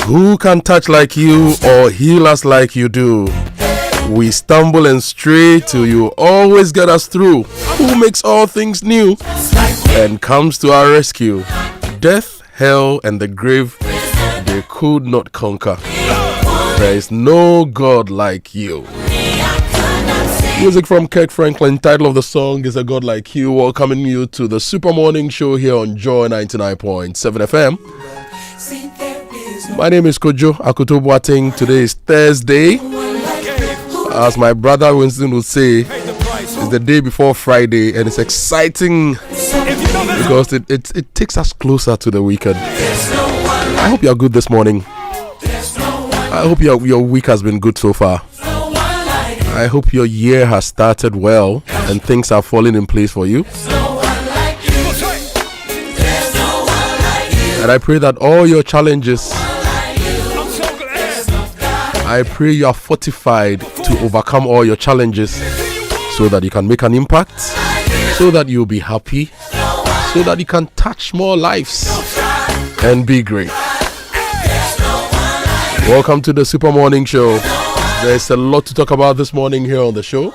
Who can touch like you or heal us like you do? We stumble and stray till you always get us through. Who makes all things new and comes to our rescue? Death, hell, and the grave they could not conquer. There is no God like you. Music from Kirk Franklin. Title of the song is A God Like You. Welcoming you to the Super Morning Show here on Joy 99.7 FM. My name is Kojo, Akoto Boateng. Today is Thursday. As my brother Winston would say, it's the day before Friday, and it's exciting because it takes us closer to the weekend. I hope you're good this morning. I hope your week has been good so far. I hope your year has started well and things are falling in place for you. And I pray that all your challenges, I pray you are fortified to overcome all your challenges so that you can make an impact, so that you'll be happy, so that you can touch more lives and be great. Welcome to the Super Morning Show. There's a lot to talk about this morning here on the show.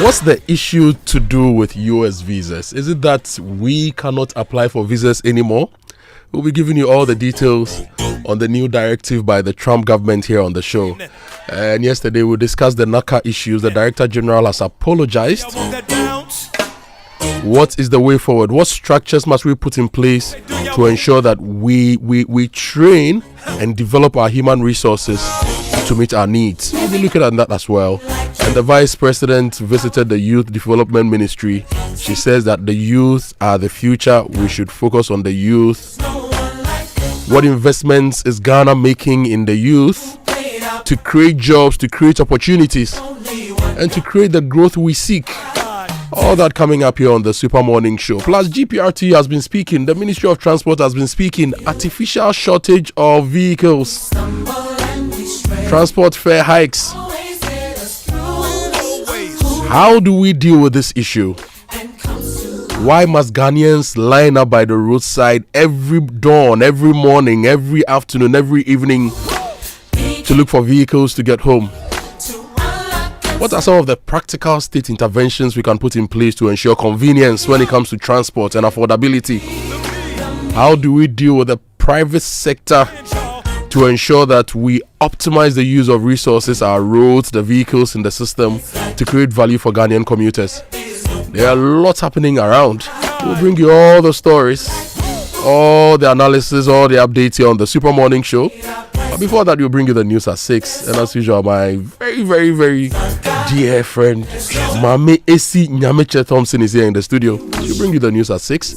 What's the issue to do with US visas? Is it that we cannot apply for visas anymore? We'll be giving you all the details on the new directive by the Trump government here on the show. And yesterday we discussed the NACCA issues. The Director General has apologized. What is the way forward? What structures must we put in place to ensure that we train and develop our human resources to meet our needs? We'll be looking at that as well. And the Vice President visited the Youth Development Ministry. She says that the youth are the future. We should focus on the youth. What investments is Ghana making in the youth to create jobs, to create opportunities, and to create the growth we seek? All that coming up here on the Super Morning Show. Plus, GPRT has been speaking. The Ministry of Transport has been speaking. Artificial shortage of vehicles. Transport fare hikes. How do we deal with this issue? Why must Ghanaians line up by the roadside every dawn, every morning, every afternoon, every evening to look for vehicles to get home? What are some of the practical state interventions we can put in place to ensure convenience when it comes to transport and affordability? How do we deal with the private sector to ensure that we optimize the use of resources, our roads, the vehicles in the system, to create value for Ghanaian commuters? There are lots happening around. We'll bring you all the stories, all the analysis, all the updates here on the Super Morning Show. But before that, we'll bring you the news at 6. And as usual, my very, very, very dear friend, Mame Esi Nyameche Thompson is here in the studio. She'll bring you the news at 6.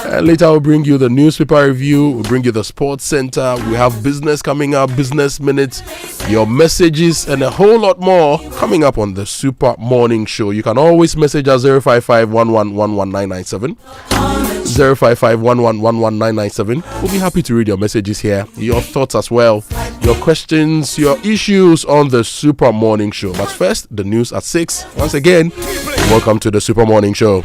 And later, I'll bring you the newspaper review. We'll bring you the sports center. We have business coming up, business minutes, your messages, and a whole lot more coming up on the Super Morning Show. You can always message us 055-11-11997. 055-11-11997. We'll be happy to read your messages here, your thoughts as well, your questions, your issues on the Super Morning Show. But first, the news at 6. Once again, welcome to the Super Morning Show.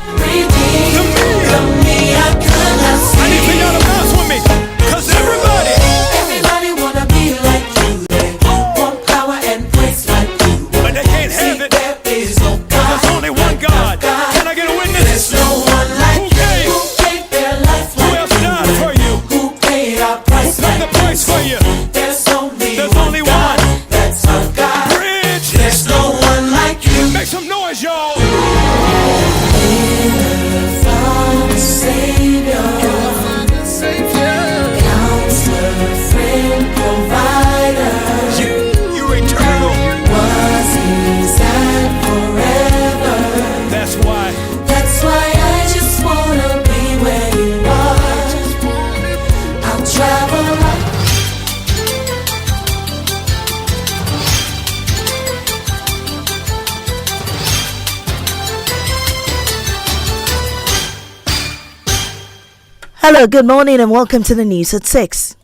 Hello, good morning and welcome to the news at 6.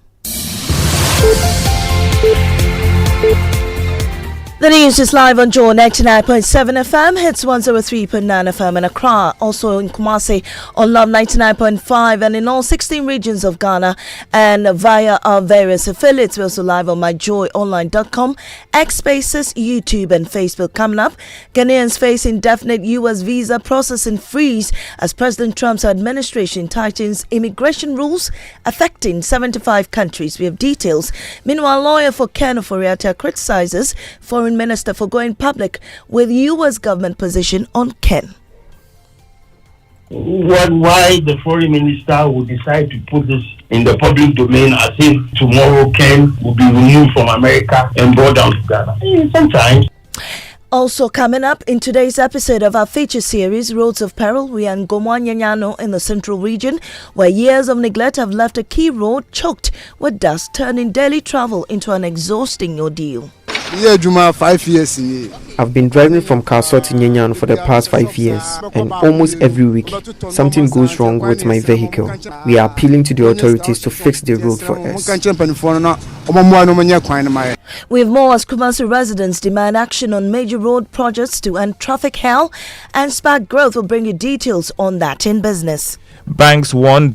The news is live on Joy 99.7 FM, hits 103.9 FM in Accra, also in Kumasi on Love 99.5 and in all 16 regions of Ghana and via our various affiliates. We're also live on myjoyonline.com, X Spaces, YouTube and Facebook. Coming up, Ghanaians face indefinite U.S. visa processing freeze as President Trump's administration tightens immigration rules affecting 75 countries. We have details. Meanwhile, lawyer for Ken Oforiatta criticizes Foreign Minister for going public with U.S. government position on Ken. Why the foreign minister would decide to put this in the public domain as if tomorrow Ken will be removed from America and brought down to Ghana? Sometimes. Also coming up in today's episode of our feature series, Roads of Peril, we are in Gomwa-Nyanyano in the central region, where years of neglect have left a key road choked with dust, turning daily travel into an exhausting ordeal. Yeah, Juma, 5 years. I've been driving from Kaso to Nyanyan for the past 5 years, and almost every week, something goes wrong with my vehicle. We are appealing to the authorities to fix the road for us. We have more as Kumasi residents demand action on major road projects to end traffic hell and spark growth. We'll bring you details on that in business. Banks warn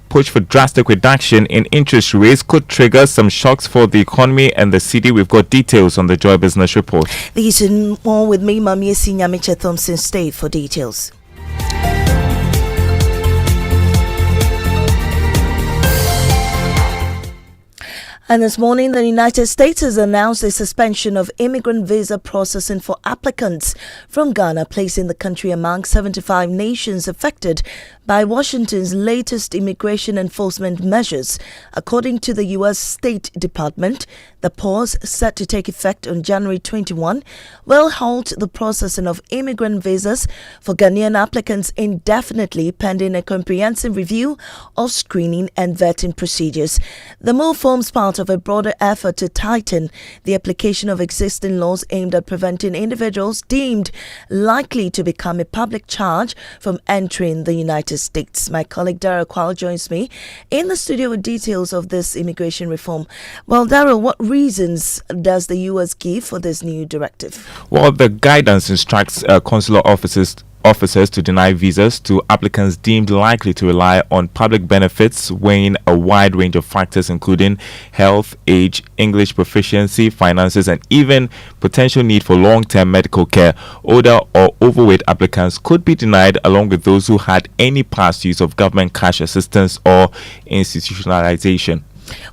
push for drastic reduction in interest rates could trigger some shocks for the economy and the city. We've got details on the Joy Business Report. These and more with me, Mami Nyamiche Thompson. Stay for details. And this morning, the United States has announced a suspension of immigrant visa processing for applicants from Ghana, placing the country among 75 nations affected by Washington's latest immigration enforcement measures. According to the U.S. State Department, the pause, set to take effect on January 21, will halt the processing of immigrant visas for Ghanaian applicants indefinitely pending a comprehensive review of screening and vetting procedures. The move forms part of a broader effort to tighten the application of existing laws aimed at preventing individuals deemed likely to become a public charge from entering the United States. My colleague Daryl Kwal joins me in the studio with details of this immigration reform. Well, Daryl, what reasons does the U.S. give for this new directive? Well, the guidance instructs consular officers to deny visas to applicants deemed likely to rely on public benefits, weighing a wide range of factors including health, age, English proficiency, finances, and even potential need for long-term medical care. Older or overweight applicants could be denied, along with those who had any past use of government cash assistance or institutionalization.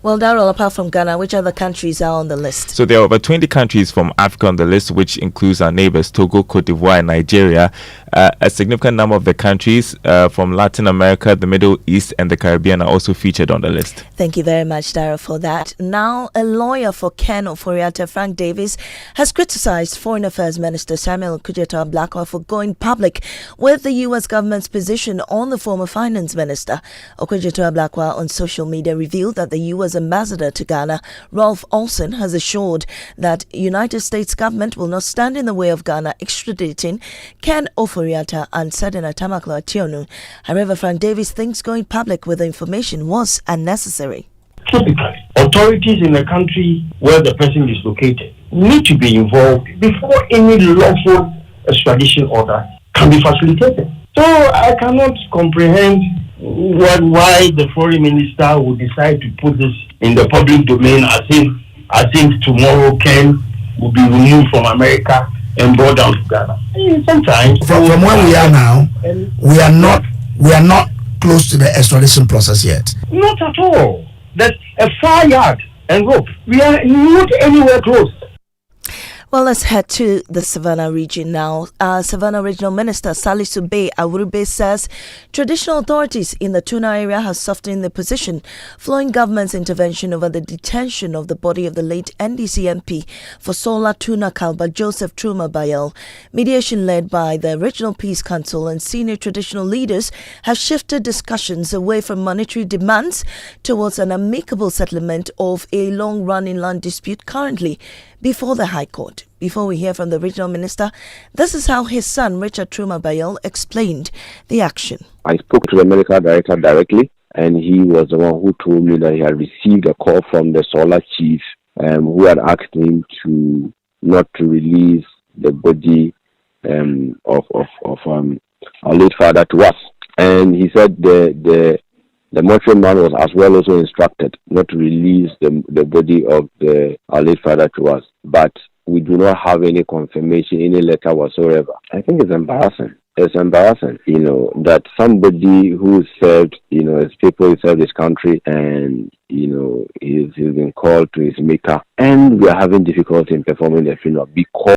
Well, Daryl, apart from Ghana, which other countries are on the list? So there are over 20 countries from Africa on the list, which includes our neighbors, Togo, Cote d'Ivoire, and Nigeria. A significant number of the countries from Latin America, the Middle East, and the Caribbean are also featured on the list. Thank you very much, Daryl, for that. Now, a lawyer for Ken Oforiatta, Frank Davis, has criticized Foreign Affairs Minister Samuel Okudzeto-Ablakwa for going public with the U.S. government's position on the former finance minister. Okudzeto-Ablakwa on social media revealed that the U.S. ambassador to Ghana, Rolf Olsen, has assured that United States government will not stand in the way of Ghana extraditing Ken Oforiatta and Sedina Tamaklo Ationu. However, Frank Davis thinks going public with the information was unnecessary. Typically, authorities in the country where the person is located need to be involved before any lawful extradition order can be facilitated. So I cannot comprehend why the foreign minister would decide to put this in the public domain as if tomorrow Ken will be removed from America and brought down to Ghana. Sometimes from where we are now, we are not close to the extradition process yet. Not at all. That's a far yard and rope. We are not anywhere close. Well, let's head to the Savannah region now. Savannah Regional Minister Salisu Bey Awurube says traditional authorities in the Tuna area have softened their position following government's intervention over the detention of the body of the late NDC MP for Sola Tuna Kalba Joseph Truma Bayel. Mediation led by the Regional Peace Council and senior traditional leaders has shifted discussions away from monetary demands towards an amicable settlement of a long-running land dispute currently before the High Court. Before we hear from the regional minister, this is how his son, Richard Truma Bayel, explained the action. I spoke to the medical director directly, and he was the one who told me that he had received a call from the Solar chief who had asked him to not to release the body of our late father to us. And he said the mortuary man was as well also instructed not to release the body of our late father to us. But we do not have any confirmation, any letter whatsoever. I think it's embarrassing. It's embarrassing, that somebody who served, his people, served his country, and, he's been called to his maker. And we are having difficulty in performing the funeral because.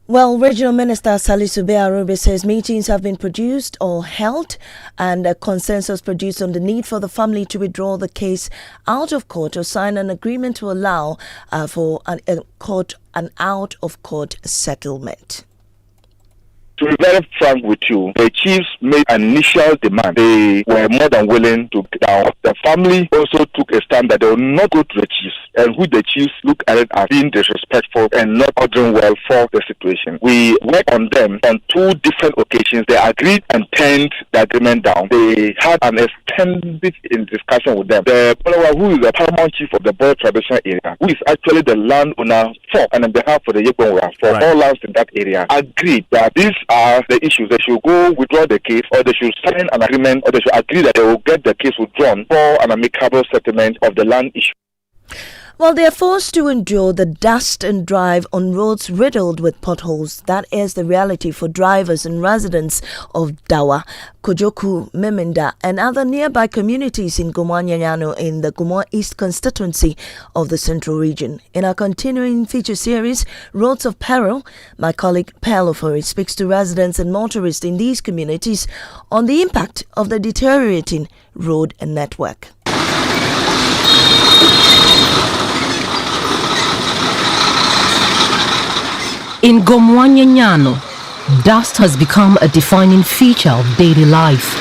Well, Regional Minister Salisu Bearobe says meetings have been produced or held and a consensus produced on the need for the family to withdraw the case out of court or sign an agreement to allow for an out-of-court settlement. To be very frank with you, the chiefs made an initial demand. They were more than willing to get down. The family also took a stand that they will not go to the chiefs, and who the chiefs look at it as being disrespectful and not ordering well for the situation. We worked on them on 2 different occasions. They agreed and turned the agreement down. They had an extended discussion with them. The follower, who is the paramount chief of the Boer traditional area, who is actually the landowner for and on behalf of the Yegbonwa for all lands in that area, agreed that these are the issues. They should go withdraw the case, or they should sign an agreement, or they should agree that they will get the case withdrawn for an amicable settlement of the land issue. Well, they are forced to endure the dust and drive on roads riddled with potholes. That is the reality for drivers and residents of Dawa, Kojo, Meminda, and other nearby communities in Gomwa-Nyanyano in the Gomwa East constituency of the Central Region. In our continuing feature series, Roads of Peril, my colleague Pearl Ofori speaks to residents and motorists in these communities on the impact of the deteriorating road network. In Gomwa-Nyanyano, dust has become a defining feature of daily life.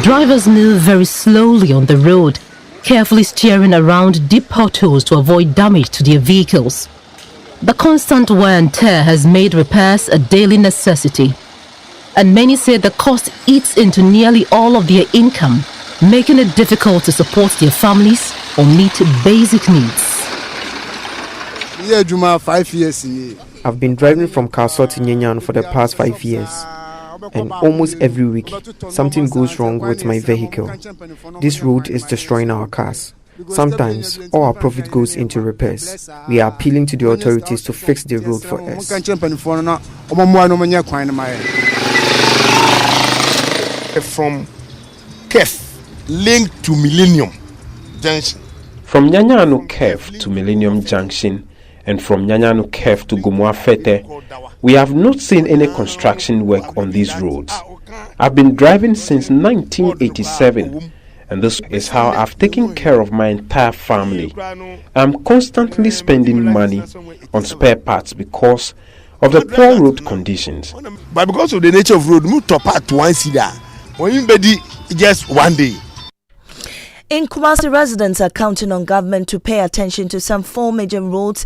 Drivers move very slowly on the road, carefully steering around deep potholes to avoid damage to their vehicles. The constant wear and tear has made repairs a daily necessity, and many say the cost eats into nearly all of their income, making it difficult to support their families or meet basic needs. I've been driving from Kaso to Nyenyan for the past 5 years, and almost every week something goes wrong with my vehicle. This road is destroying our cars. Sometimes all our profit goes into repairs. We are appealing to the authorities to fix the road for us. From Kef linked to Millennium Junction. From Nyanyano Kef to Millennium Junction and from Nyanyano Kef to Gomwa Fete, we have not seen any construction work on these roads. I've been driving since 1987, and this is how I've taken care of my entire family. I'm constantly spending money on spare parts because of the poor road conditions. But because of the nature of road, move to part one cedar. When you just one day. In Kumasi, residents are counting on government to pay attention to some 4 major roads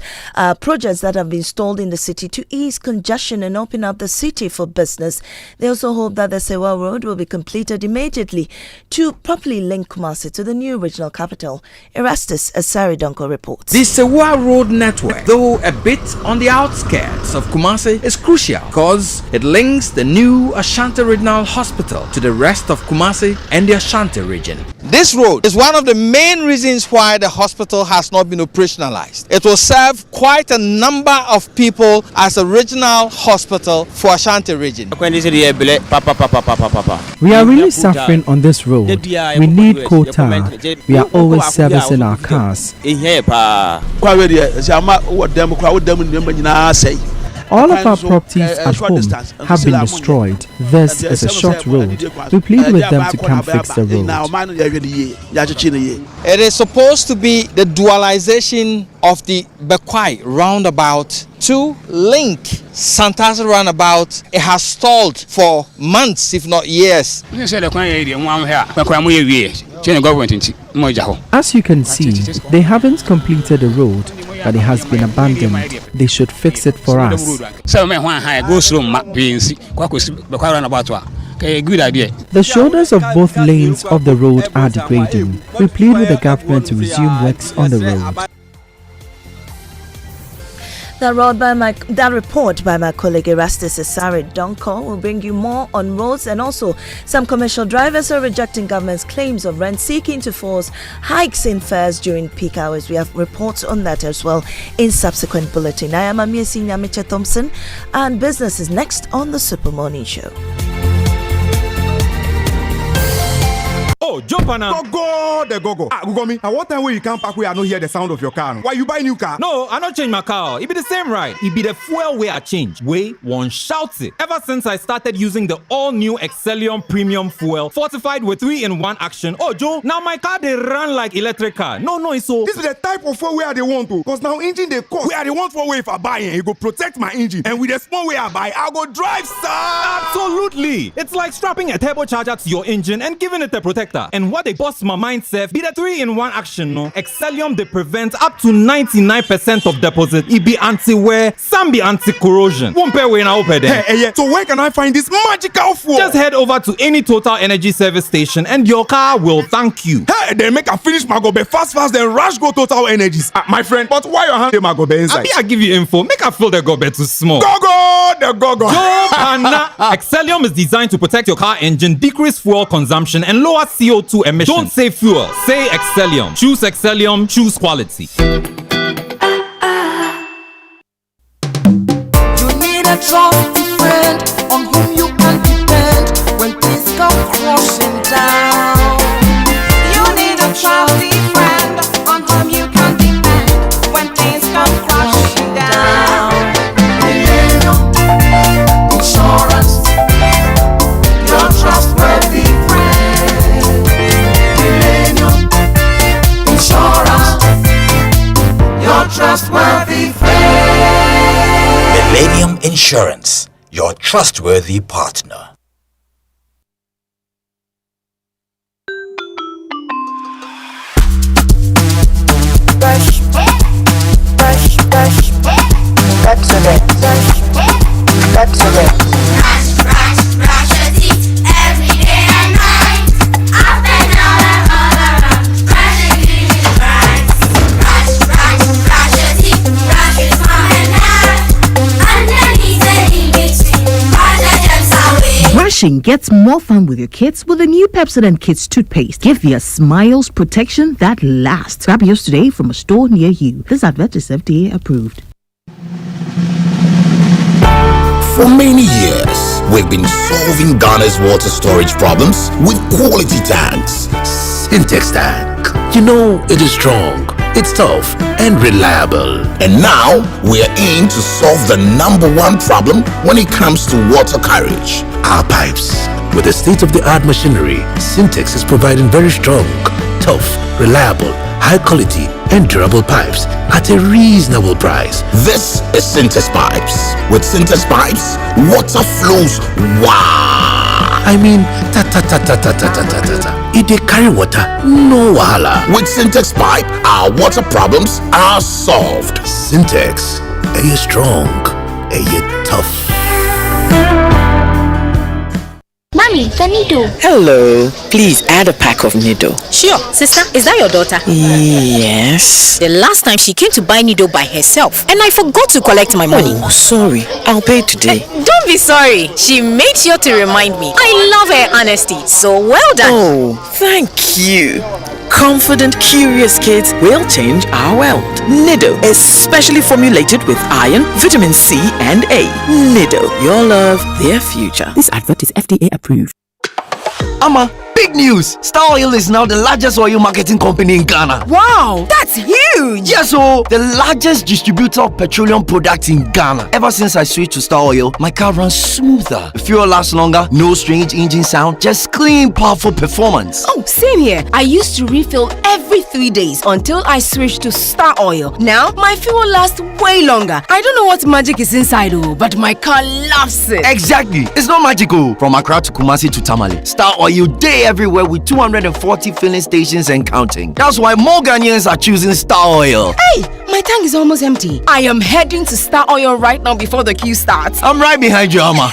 projects that have been stalled in the city to ease congestion and open up the city for business. They also hope that the Sewa Road will be completed immediately to properly link Kumasi to the new regional capital. Erastus Asaridonko reports. The Sewa Road network, though a bit on the outskirts of Kumasi, is crucial because it links the new Ashanti Regional Hospital to the rest of Kumasi and the Ashanti region. This road is one of the main reasons why the hospital has not been operationalized. It will serve quite a number of people as a regional hospital for Ashanti region. We are really suffering on this road. We need quota. We are always servicing our cars. All of our properties at home have been destroyed. This is a short road. We plead with them to come fix the road. It is supposed to be the dualization of the Bekwai roundabout to link Santas roundabout. It has stalled for months, if not years. As you can see, they haven't completed the road, but it has been abandoned. They should fix it for us. Okay, good idea. The shoulders of both lanes of the road are degrading. We plead with the government to resume works on the road. That report by my colleague Erastus Asare Donko will bring you more on roads, and also some commercial drivers are rejecting government's claims of rent seeking to force hikes in fares during peak hours. We have reports on that as well in subsequent bulletin. I am Amiesi Nyamiche Thompson, and business is next on the Super Morning Show. Oh, jump on now. Go. Ugomi, at what time will you come back where I don't hear the sound of your car? Why you buy new car? No, I don't change my car. It be the same ride. It be the fuel way I change. Way one shouts it. Ever since I started using the all-new Excellium Premium Fuel, fortified with 3-in-1 action. Oh, Joe, now my car they run like electric car. No, it's so. This is the type of fuel where they want to. Because now engine they cost. Where they want for way if I buy it, it go protect my engine. And with the small way I buy, I go drive, sir. Absolutely. It's like strapping a turbocharger to your engine and giving it a protector. And what they bust my mind says be the 3-in-1 action, no? Excellium they prevent up to 99% of deposit. It be anti-wear, some be anti-corrosion. Won't pay when I open there. Hey, so where can I find this magical fuel? Just head over to any Total Energy service station and your car will thank you. Hey, then make a finish my gobe fast, then rush go Total Energies. My friend, but why your hand my gobe inside? I give you info. Make a fill the gobe too small. Go. Excellium is designed to protect your car engine, decrease fuel consumption, and lower CO2 emissions. Don't say fuel, say Excellium. Choose Excellium, choose quality. You need a trusty friend on whom you can depend when things come crashing down. You need a trusty friend on whom you can depend when things come crashing down. Insurance, your trustworthy friend. Insurance, your trustworthy friend. Millennium Insurance, your trustworthy partner. Brush, that's it. That's it. Brush your teeth every day and night. Up and down and all around. Brush your teeth right. Brush your teeth. Brush your tongue and eye. Underneath and in between. Brush the germs away. Brushing gets more fun with your kids with the new Pepsodent Kids toothpaste. Give your smiles protection that lasts. Grab yours today from a store near you. This advert is FDA approved. For many years, we've been solving Ghana's water storage problems with quality tanks. Syntex tank. You know, it is strong, it's tough, and reliable. And now, we're in to solve the #1 problem when it comes to water carriage: our pipes. With the state-of-the-art machinery, Syntex is providing very strong, tough, reliable, high quality and durable pipes at a reasonable price. This is Syntex Pipes. With Syntex Pipes, water flows wow. I mean, If they carry water, no wahala. With Syntex Pipe, our water problems are solved. Syntex, are you strong? Are you tough? Mommy, the Nido. Hello. Please add a pack of Nido. Sure. Sister, is that your daughter? Yes. The last time she came to buy Nido by herself and I forgot to collect my money. Oh, sorry. I'll pay today. Don't be sorry. She made sure to remind me. I love her honesty. So well done. Oh, thank you. Confident, curious kids will change our world. Nido is specially formulated with iron, vitamin C, and A. Nido, your love, their future. This advert is FDA approved. Ama, big news! Star Oil is now the largest oil marketing company in Ghana. Wow, that's huge! Yes, so the largest distributor of petroleum products in Ghana. Ever since I switched to Star Oil, my car runs smoother. The fuel lasts longer, no strange engine sound, just clean, powerful performance. Oh, same here. I used to refill every 3 days until I switched to Star Oil. Now, my fuel lasts way longer. I don't know what magic is inside, but my car loves it. Exactly. It's not magical. From Accra to Kumasi to Tamale, Star Oil day everywhere with 240 filling stations and counting. That's why more Ghanaians are choosing Star Oil. Hey, my tank is almost empty. I am heading to Star Oil right now before the queue starts. I'm right behind you, Amma.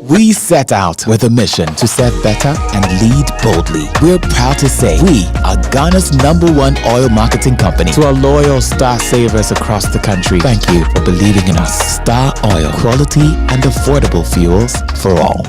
We set out with a mission to serve better and lead boldly. We're proud to say we are Ghana's #1 oil marketing company. To our loyal Star Savers across the country, thank you for believing in us. Star Oil, quality and affordable fuels for all.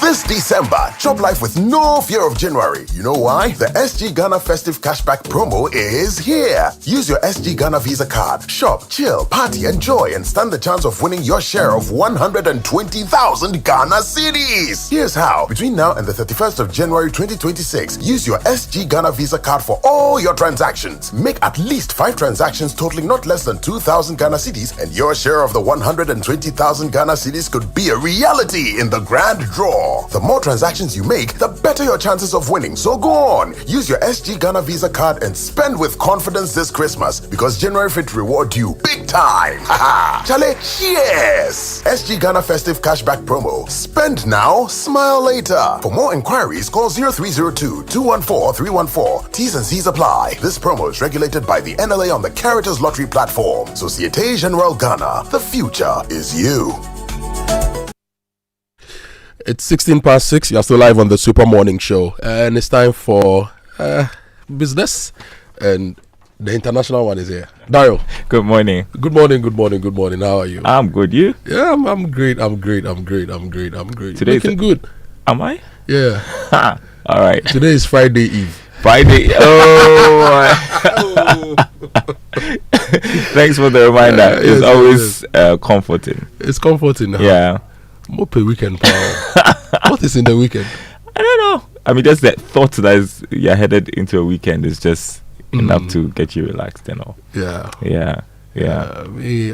This December, chop life with no fear of January. You know why? The SG Ghana Festive Cashback promo is here. Use your SG Ghana Visa card. Shop, chill, party, enjoy, and stand the chance of winning your share of 120,000 Ghana cedis. Here's how. Between now and the 31st of January 2026, use your SG Ghana Visa card for all your transactions. Make at least 5 transactions totaling not less than 2,000 Ghana cedis, and your share of the 120,000 Ghana cedis could be a reality in the grand draw. The more transactions you make, the better your chances of winning. So go on. Use your SG Ghana Visa card and spend with confidence this Christmas, because January Fit reward you big time. Haha. Chale, yes! SG Ghana Festive Cashback Promo. Spend now, smile later. For more inquiries, call 0302-214-314. T's and C's apply. This promo is regulated by the NLA on the Caritas Lottery Platform. Société Générale Ghana. The future is you. It's 6:16. You're still live on the Super Morning Show, and it's time for business, and the international one is here. Dario. Good morning. Good morning. Good morning. Good morning. How are you? I'm good. You? Yeah, I'm great. I'm great. Today's looking good. Am I? Yeah. All right. Today is Friday Eve. Friday. Oh. Thanks for the reminder. It's always comforting. It's comforting. Huh? Yeah. More per weekend, power. What is in the weekend? I don't know. I mean, just that thought that you're headed into a weekend is just enough to get you relaxed and all. Yeah.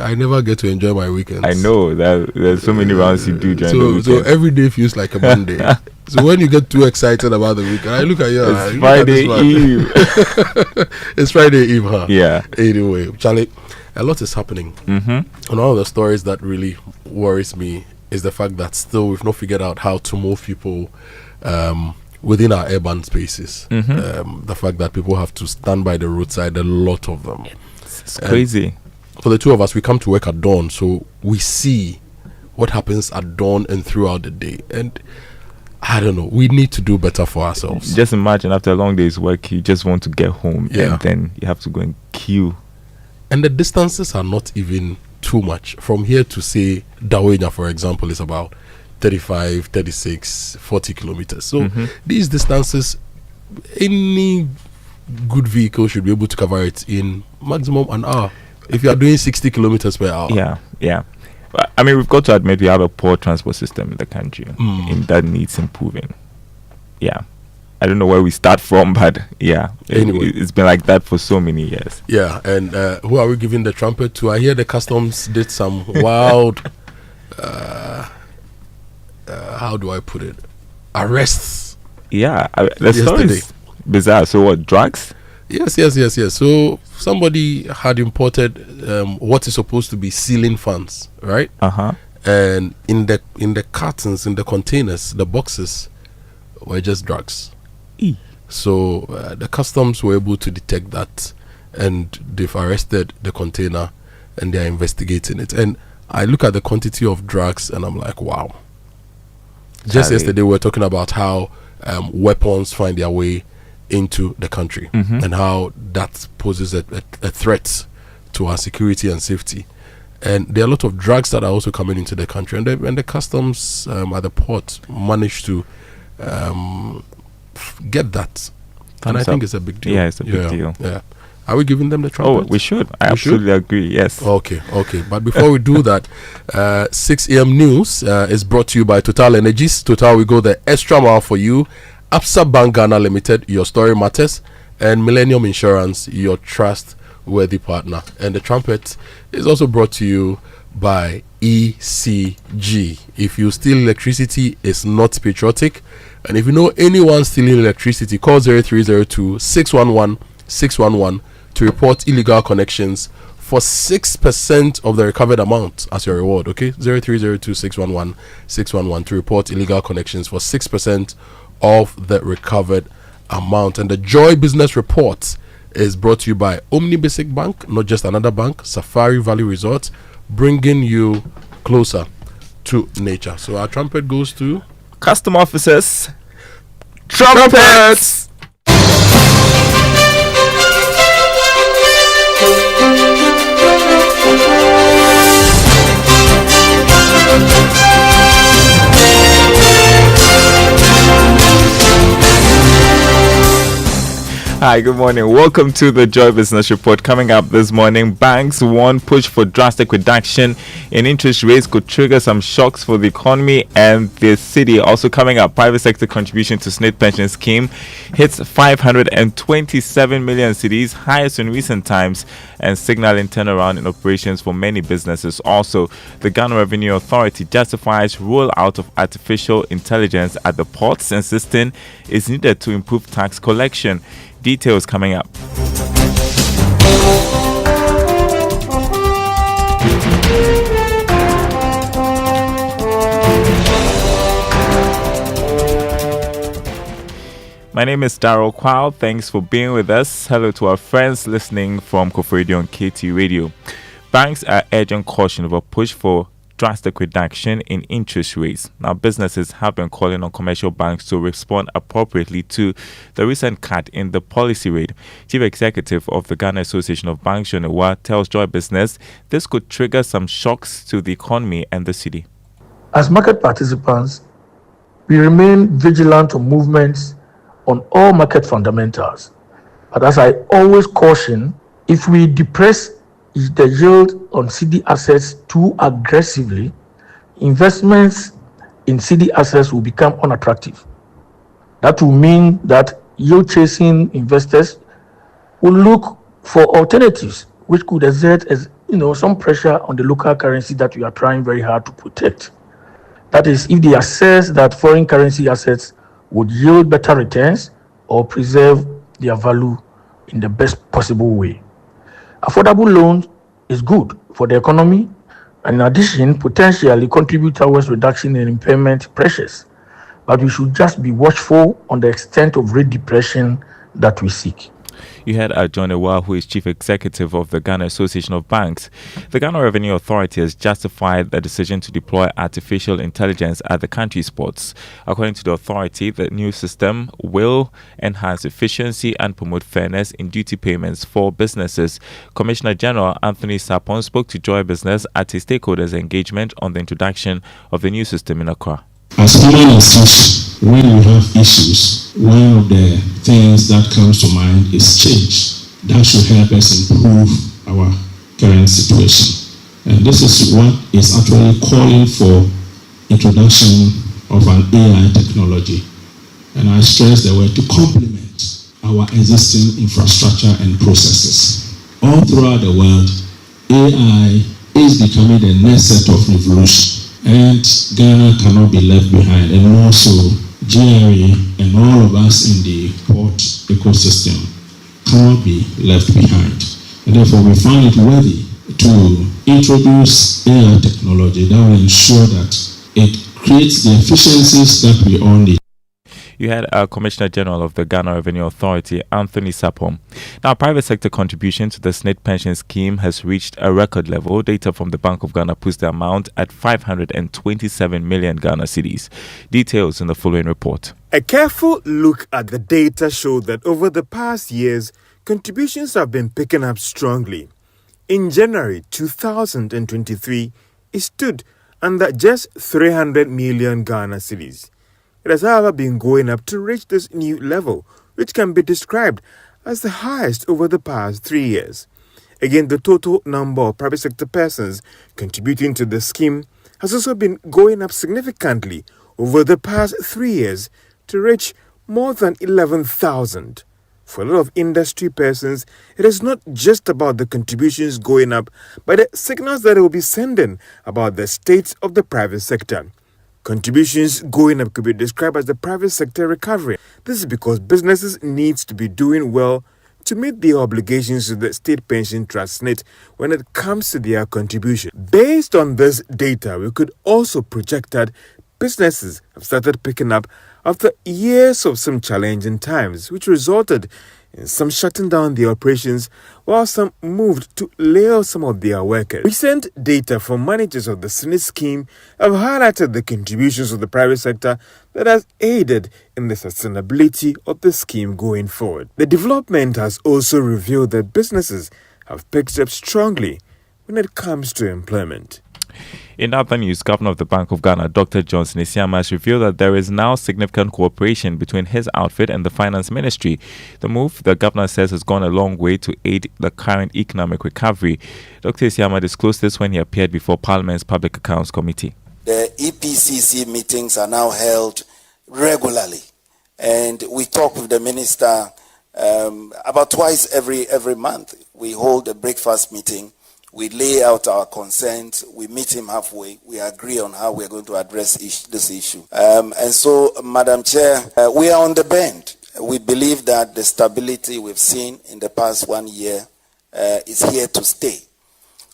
I never get to enjoy my weekends. I know that there's so many rounds you do during the weekend. So every day feels like a Monday. So when you get too excited about the weekend, I look at you. It's Friday Eve. It's Friday Eve, huh? Yeah. Anyway, Charlie, a lot is happening. Mm-hmm. And one of the stories that really worries me is the fact that still we've not figured out how to move people within our urban spaces. Mm-hmm. The fact that people have to stand by the roadside, a lot of them. It's crazy. For the two of us, we come to work at dawn, so we see what happens at dawn and throughout the day. And I don't know, we need to do better for ourselves. Just imagine after a long day's work, you just want to get home, Yeah. and then you have to go and queue. And the distances are not even too much. From here to, say, Dawenya, for example, is about 35, 36, 40 kilometers. So these distances, any good vehicle should be able to cover it in maximum an hour. If you are doing 60 kilometers per hour. Yeah. But, I mean, we've got to admit we have a poor transport system in the country, and that needs improving. Yeah. I don't know where we start from, but yeah, Anyway. it's been like that for so many years. Yeah, and who are we giving the trumpet to? I hear the customs did some wild, how do I put it, arrests. Yeah, the story is bizarre. So what, drugs? Yes. So somebody had imported what is supposed to be ceiling fans, right? And in the cartons, in the containers, the boxes were just drugs. So the customs were able to detect that, and they've arrested the container, and they are investigating it. And I look at the quantity of drugs, and I'm like, wow. Just yesterday, we were talking about how weapons find their way into the country, and how that poses a threat to our security and safety. And there are a lot of drugs that are also coming into the country, and the customs at the port managed to get that. And I think it's a big deal. Yeah, it's a big deal. Yeah. Are we giving them the trumpet? Oh, we should. I absolutely agree. Yes. Okay. But before we do that, 6 a.m. news is brought to you by Total Energies. Total, we go the extra mile for you. Absa Bank Ghana Limited, your story matters. And Millennium Insurance, your trustworthy partner. And the trumpet is also brought to you by ECG. If you steal electricity, it's not patriotic. And if you know anyone stealing electricity, call 0302 611 611 to report illegal connections for 6% of the recovered amount as your reward. Okay, 0302611611 to report illegal connections for 6% of the recovered amount. And the Joy Business Report is brought to you by Omni Basic Bank, not just another bank, Safari Valley Resort, bringing you closer to nature. So our trumpet goes to custom officers. Trumpets! Hi, good morning. Welcome to the Joy Business Report. Coming up this morning, banks warn push for drastic reduction in interest rates could trigger some shocks for the economy and the city. Also coming up, private sector contribution to SNIT pension scheme hits 527 million cedis, highest in recent times, and signaling turnaround in operations for many businesses. Also, the Ghana Revenue Authority justifies rollout of artificial intelligence at the ports, insisting it's needed to improve tax collection. Details coming up. My name is Daryl Kwao. Thanks for being with us. Hello to our friends listening from Kofor Radio and KT Radio. Banks are urging caution over push for drastic reduction in interest rates. Now, businesses have been calling on commercial banks to respond appropriately to the recent cut in the policy rate. Chief Executive of the Ghana Association of Banks, Amoah, tells Joy Business this could trigger some shocks to the economy and the city. As market participants, we remain vigilant on movements on all market fundamentals. But as I always caution, if we depress the yield on CD assets too aggressively, investments in CD assets will become unattractive. That will mean that yield-chasing investors will look for alternatives, which could exert some pressure on the local currency that we are trying very hard to protect. That is, if they assess that foreign currency assets would yield better returns or preserve their value in the best possible way. Affordable loans is good for the economy and in addition potentially contribute towards reduction in impairment pressures. But we should just be watchful on the extent of rate depression that we seek. You heard John Amoah, who is Chief Executive of the Ghana Association of Banks. The Ghana Revenue Authority has justified the decision to deploy artificial intelligence at the country's ports. According to the authority, the new system will enhance efficiency and promote fairness in duty payments for businesses. Commissioner General Anthony Sapon spoke to Joy Business at a stakeholders engagement on the introduction of the new system in Accra. As common as such, when we have issues, one of the things that comes to mind is change. That should help us improve our current situation. And this is what is actually calling for introduction of an AI technology. And I stress the word to complement our existing infrastructure and processes. All throughout the world, AI is becoming the next set of revolution. And Ghana cannot be left behind, and also GRA and all of us in the port ecosystem cannot be left behind. And therefore we find it worthy to introduce AI technology that will ensure that it creates the efficiencies that we all need. You had Commissioner General of the Ghana Revenue Authority, Anthony Sapon. Now, private sector contribution to the SNIT pension scheme has reached a record level. Data from the Bank of Ghana puts the amount at 527 million Ghana cedis. Details in the following report. A careful look at the data showed that over the past years, contributions have been picking up strongly. In January 2023, it stood under just 300 million Ghana cedis. It has, however, been going up to reach this new level, which can be described as the highest over the past 3 years. Again, the total number of private sector persons contributing to the scheme has also been going up significantly over the past 3 years to reach more than 11,000. For a lot of industry persons, it is not just about the contributions going up, but the signals that it will be sending about the state of the private sector. Contributions going up could be described as the private sector recovery. This is because businesses need to be doing well to meet their obligations to the State Pension Trust (SNIT) when it comes to their contribution. Based on this data, we could also project that businesses have started picking up after years of some challenging times, which resulted in some shutting down their operations while some moved to lay off some of their workers. Recent data from managers of the SNIT scheme have highlighted the contributions of the private sector that has aided in the sustainability of the scheme going forward. The development has also revealed that businesses have picked up strongly when it comes to employment. In other news, Governor of the Bank of Ghana, Dr. Johnson Isiama, has revealed that there is now significant cooperation between his outfit and the Finance Ministry. The move, the governor says, has gone a long way to aid the current economic recovery. Dr. Isiama disclosed this when he appeared before Parliament's Public Accounts Committee. The EPCC meetings are now held regularly, and we talk with the minister about twice every month. We hold a breakfast meeting. We lay out our concerns, we meet him halfway, we agree on how we're going to address this issue. And so, Madam Chair, we are on the bend. We believe that the stability we've seen in the past 1 year is here to stay.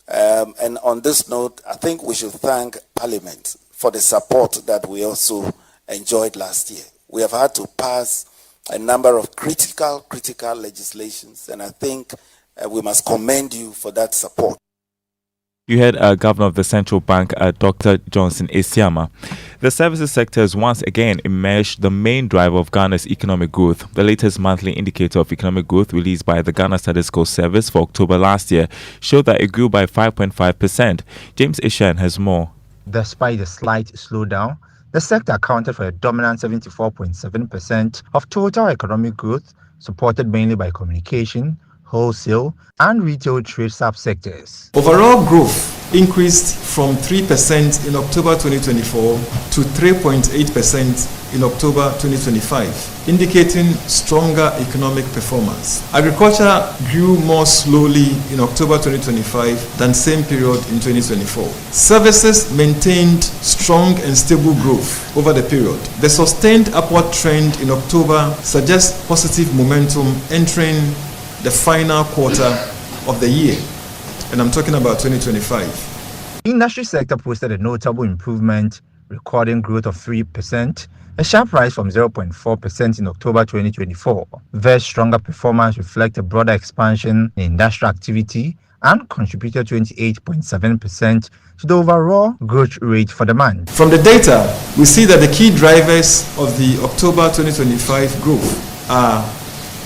And on this note, I think we should thank Parliament for the support that we also enjoyed last year. We have had to pass a number of critical legislations, and I think we must commend you for that support. You heard Governor of the Central Bank, Dr. Johnson Isiama. The services sector has once again emerged the main driver of Ghana's economic growth. The latest monthly indicator of economic growth released by the Ghana Statistical Service for October last year showed that it grew by 5.5%. James Ishan has more. Despite the slight slowdown, the sector accounted for a dominant 74.7% of total economic growth, supported mainly by communication, wholesale and retail trade subsectors. Overall growth increased from 3% in October 2024 to 3.8% in October 2025, indicating stronger economic performance. Agriculture grew more slowly in October 2025 than same period in 2024. Services maintained strong and stable growth over the period. The sustained upward trend in October suggests positive momentum entering the final quarter of the year, and I'm talking about 2025. Industry sector posted a notable improvement, recording growth of 3%, a sharp rise from 0.4% in October 2024. Very stronger performance reflects a broader expansion in industrial activity and contributed 28.7% to the overall growth rate for the month. From the data, we see that the key drivers of the October 2025 growth are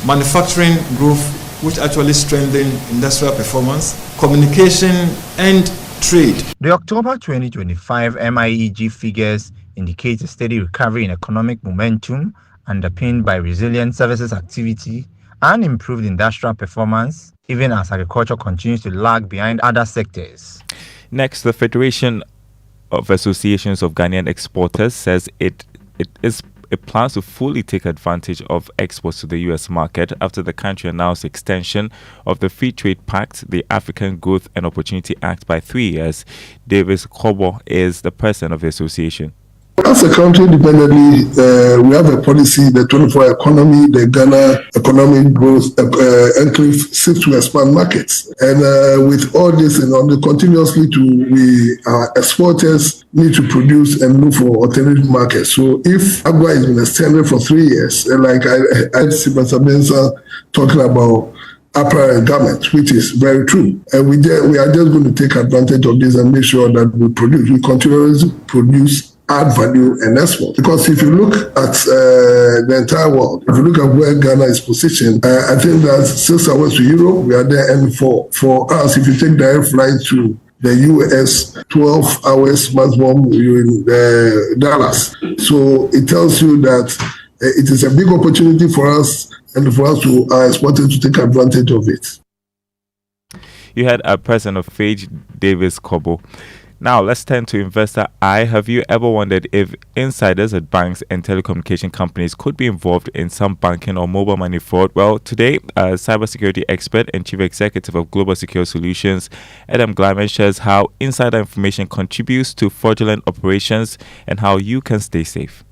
manufacturing growth, which actually strengthened industrial performance, communication, and trade. The October 2025 MIEG figures indicate a steady recovery in economic momentum, underpinned by resilient services activity and improved industrial performance, even as agriculture continues to lag behind other sectors. Next, the Federation of Associations of Ghanaian Exporters says it plans to fully take advantage of exports to the U.S. market after the country announced extension of the Free Trade Pact, the African Growth and Opportunity Act, by 3 years. Davis Kojo is the president of the association. As a country, independently, we have a policy, the 24 economy, the Ghana economic growth enclave seeks to expand markets. And with all this, continuously our exporters need to produce and look for alternative markets. So if AGWA has been extended for 3 years, like I see Mr. Benson talking about apparel and garments, which is very true. And we are just going to take advantage of this and make sure that we continuously produce, add value and export. Because if you look at the entire world, if you look at where Ghana is positioned, I think that 6 hours to Europe, we are there. And for us, if you take direct flight to the US, 12 hours maximum, you're in Dallas. So it tells you that it is a big opportunity for us and for us to our exporters to take advantage of it. You had a president of FAGE, Davis Kojo. Now, let's turn to Investor Eye. Have you ever wondered if insiders at banks and telecommunication companies could be involved in some banking or mobile money fraud? Well, today, cybersecurity expert and chief executive of Global Secure Solutions, Adam Glyman, shares how insider information contributes to fraudulent operations and how you can stay safe.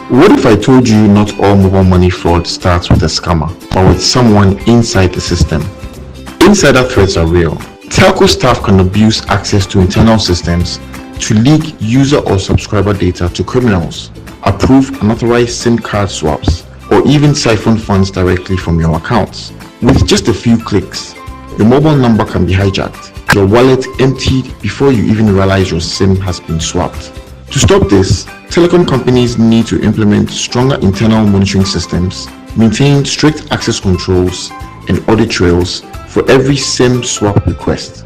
What if I told you not all mobile money fraud starts with a scammer, but with someone inside the system? Insider threats are real. Telco staff can abuse access to internal systems to leak user or subscriber data to criminals, approve unauthorized SIM card swaps, or even siphon funds directly from your accounts. With just a few clicks, your mobile number can be hijacked, your wallet emptied before you even realize your SIM has been swapped. To stop this, telecom companies need to implement stronger internal monitoring systems, maintain strict access controls, and audit trails for every SIM swap request.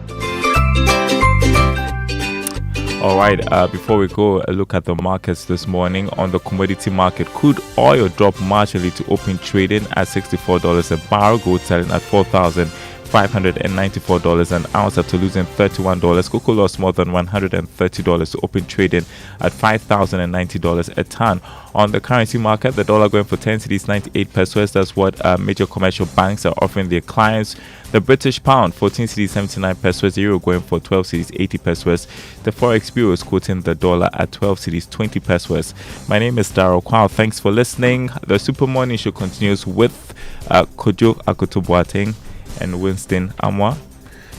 All right, before we go look at the markets this morning, on the commodity market, crude oil dropped marginally to open trading at $64 a barrel, gold selling at $4,594 an ounce after losing $31. Cocoa lost more than $130 to open trading at $5,090 a ton. On the currency market, the dollar going for 10 cedis 98 pesos. That's what major commercial banks are offering their clients. The British pound 14 cedis 79 pesos. The euro going for 12 cedis 80 pesos. The forex bureau is quoting the dollar at 12 cedis 20 pesos. My name is Darryl Kwao. Thanks for listening. The Super Morning Show continues with Kojo, Akoto, Boateng, and Winston, Amoah.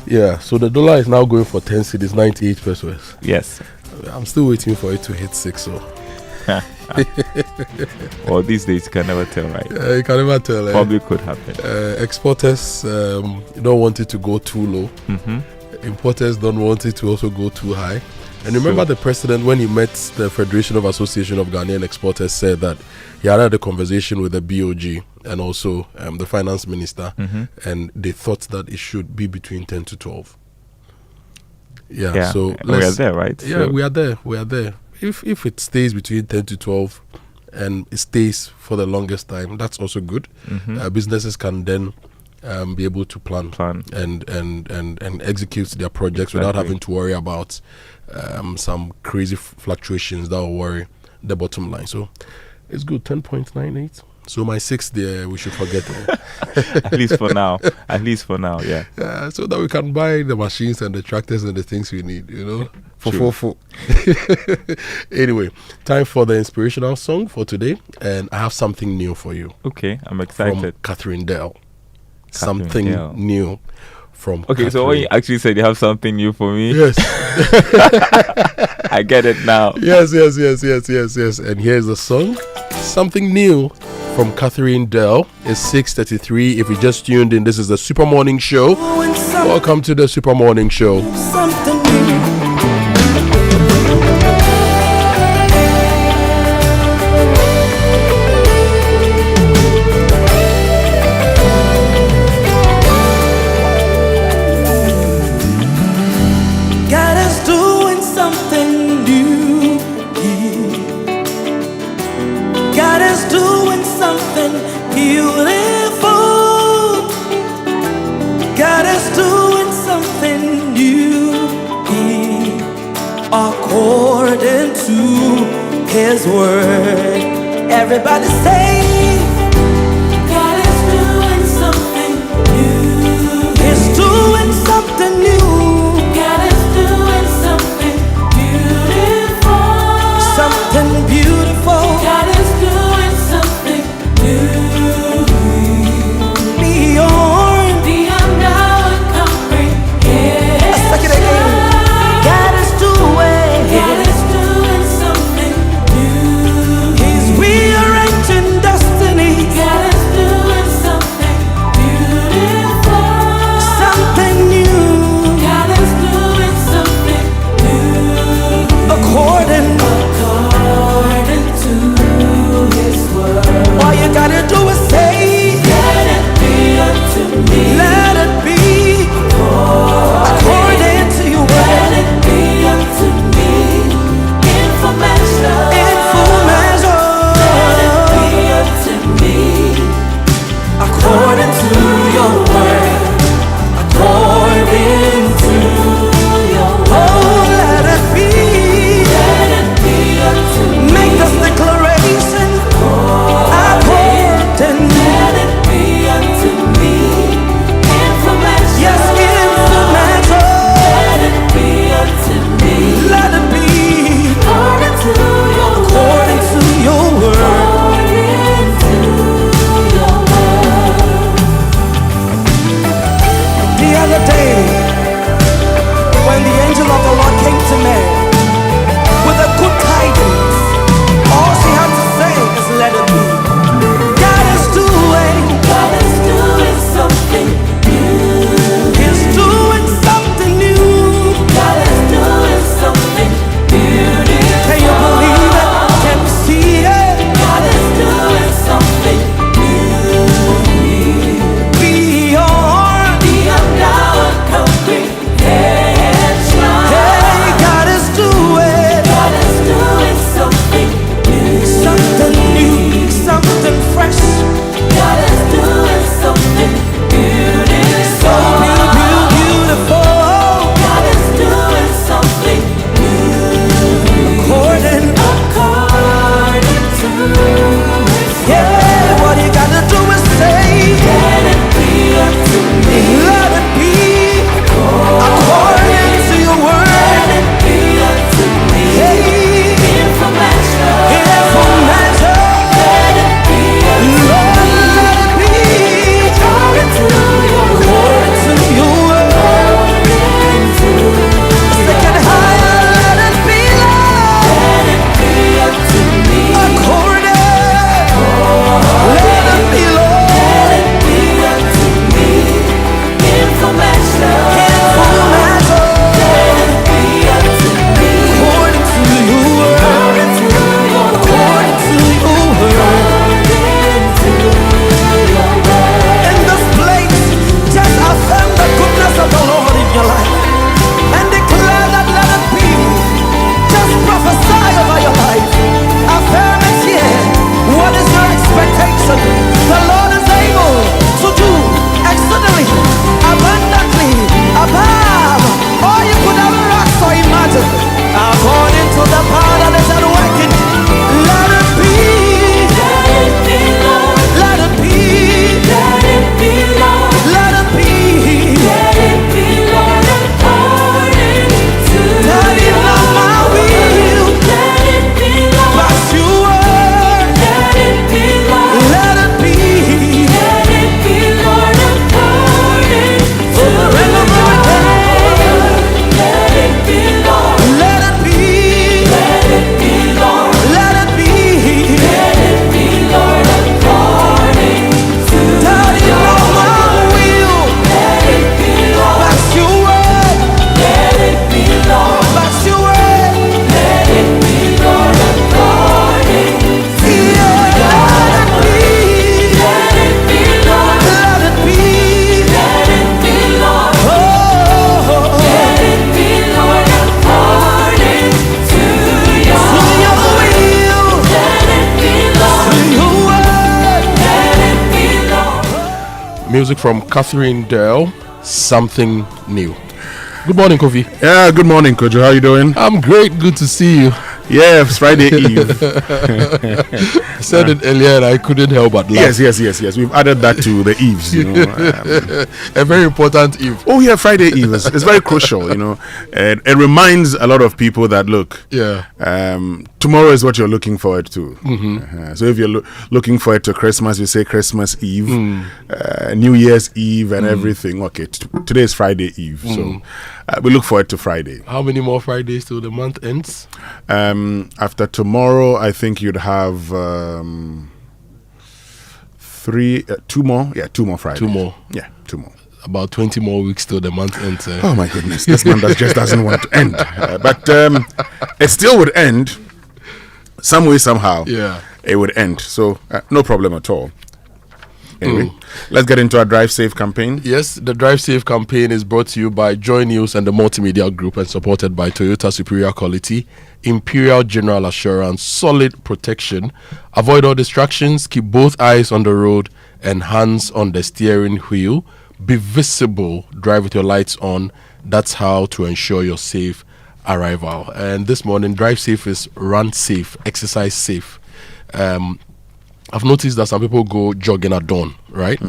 Yeah, so the dollar is now going for 10 cedis 98 pesos. Yes. I'm still waiting for it to hit 6. So. Well, these days you can never tell, right? You can never tell. Probably could happen. Exporters don't want it to go too low. Importers don't want it to also go too high. And remember, the president, when he met the Federation of Association of Ghanaian Exporters, said that he had a conversation with the BOG and also the finance minister, and they thought that it should be between 10 to 12. Yeah, so we are there, right? Yeah, so we are there. We are there. If it stays between 10 to 12 and it stays for the longest time, that's also good. Businesses can then be able to plan and execute their projects without having to worry about some crazy fluctuations that will worry the bottom line. So it's good. 10.98. So my 6 there, we should forget it. At least for now. Yeah. So that we can buy the machines and the tractors and the things we need, you know. For. Anyway, time for the inspirational song for today, and I have something new for you. Okay, I'm excited. From Catherine Dell. Something new from Okay, Catherine. So when you actually said you have something new for me, yes. I get it now. Yes. And here's the song, Something New from Catherine Dell. It's 6:33. If you just tuned in, this is the Super Morning Show. Welcome to the Super Morning Show. Something new. God is doing something new. God is doing something beautiful. God is doing something new, according to His word. Everybody say, God is doing something new. He's doing something new. God is doing something beautiful. Something beautiful. God is doing something new. Beyond our comprehension. Let's take it again. God is doing something new. He's rearranging the Music from Catherine Dell, Something New. Good morning, Kofi. Yeah, good morning, Kojo. How you doing? I'm great. Good to see you. Yeah, it's Friday Eve. I said it earlier and I couldn't help but laugh. Yes. We've added that to the Eves, A very important Eve. Oh, yeah, Friday Eve. It's very crucial, And it reminds a lot of people that, look, tomorrow is what you're looking forward to. So if you're looking forward to Christmas, you say Christmas Eve, New Year's Eve and everything. Okay, today is Friday Eve. So we look forward to Friday. How many more Fridays till the month ends? After tomorrow, I think you'd have 2 more. Yeah, 2 more Fridays. 2 more. Yeah, 2 more. About 20 more weeks till the month ends. Oh my goodness, this month just doesn't want to end. But it still would end some way, somehow. Yeah, it would end. So no problem at all. Anyway, let's get into our Drive Safe campaign. Yes, the Drive Safe campaign is brought to you by Joy News and the Multimedia Group and supported by Toyota Superior Quality, Imperial General Assurance, solid protection. Avoid all distractions, keep both eyes on the road and hands on the steering wheel. Be visible, drive with your lights on. That's how to ensure your safe arrival. And this morning, Drive Safe is run safe, exercise safe. I've noticed that some people go jogging at dawn, right?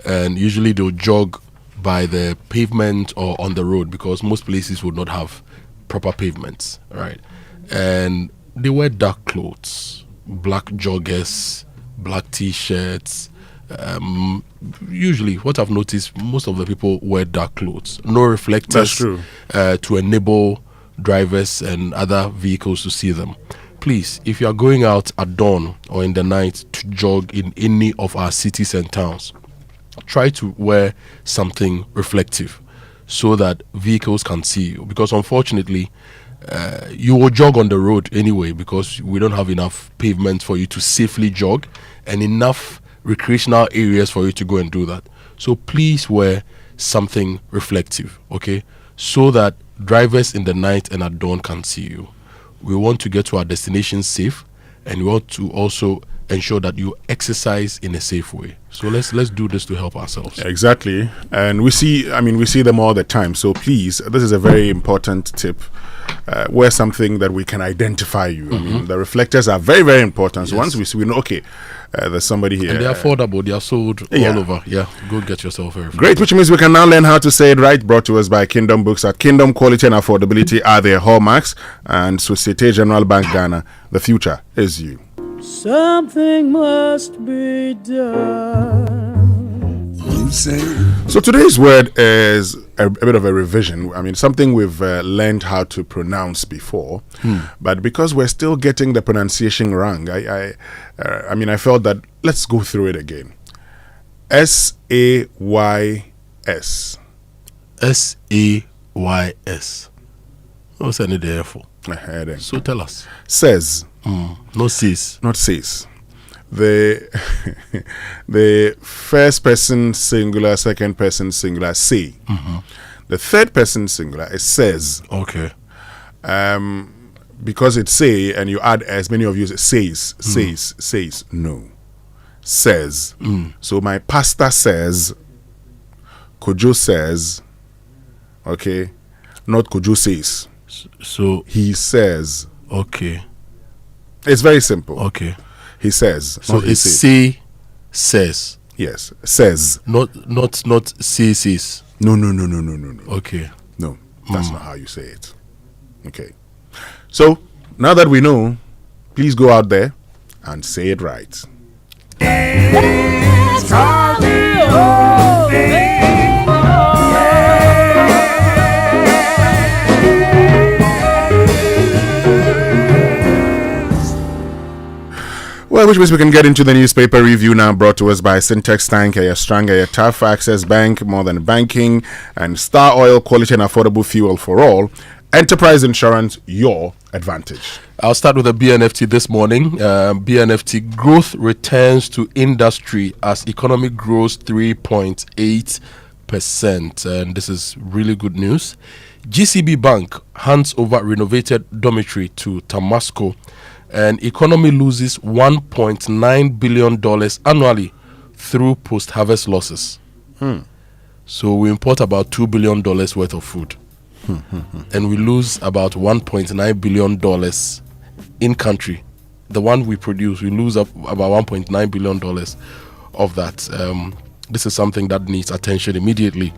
And usually they'll jog by the pavement or on the road because most places would not have proper pavements, right? And they wear dark clothes, black joggers, black t-shirts. Usually, what I've noticed, most of the people wear dark clothes. No reflectors. That's true. To enable drivers and other vehicles to see them. Please, if you are going out at dawn or in the night to jog in any of our cities and towns, try to wear something reflective so that vehicles can see you. Because unfortunately, you will jog on the road anyway because we don't have enough pavement for you to safely jog and enough recreational areas for you to go and do that. So please wear something reflective, okay? So that drivers in the night and at dawn can see you. We want to get to our destination safe, and we want to also ensure that you exercise in a safe way. So let's do this to help ourselves. Exactly. And we see them all the time. So please, this is a very important tip. Wear something that we can identify you. I mean, the reflectors are very, very important. So once we know, okay, there's somebody here. And they're affordable. They are sold all over. Yeah, go get yourself a reflector. Great, which means we can now learn how to say it right. Brought to us by Kingdom Books. At Kingdom, quality and affordability are their hallmarks. And Societe Generale Bank Ghana, the future is you. Something must be done. You say. So today's word is a bit of a revision. I mean, something we've learned how to pronounce before, but because we're still getting the pronunciation wrong, I felt that let's go through it again. S-A-Y-S. S-A-Y-S. What's any there for? So tell us. Says. No says. Not says. The first person singular, second person singular, say. The third person singular is says. Okay. Because it's say and you add as many of you say says. No. Says. So my pastor says, Kojo says, okay, not Kojo says. So he says. Okay. It's very simple. Okay. He says. So it's say says. Yes. Says. Not say says. No. Okay. No. That's not how you say it. Okay. So now that we know, please go out there and say it right. Well, which means we can get into the newspaper review now, brought to us by Syntex Tank, a stronger, a tough Access Bank, more than banking, and Star Oil, quality and affordable fuel for all. Enterprise Insurance, your advantage. I'll start with the BNFT this morning. BNFT growth returns to industry as economy grows 3.8%. And this is really good news. GCB Bank hands over renovated dormitory to Tamasco. And economy loses $1.9 billion annually through post-harvest losses. So we import about $2 billion worth of food. And we lose about $1.9 billion in country. The one we produce, we lose about $1.9 billion of that. This is something that needs attention immediately.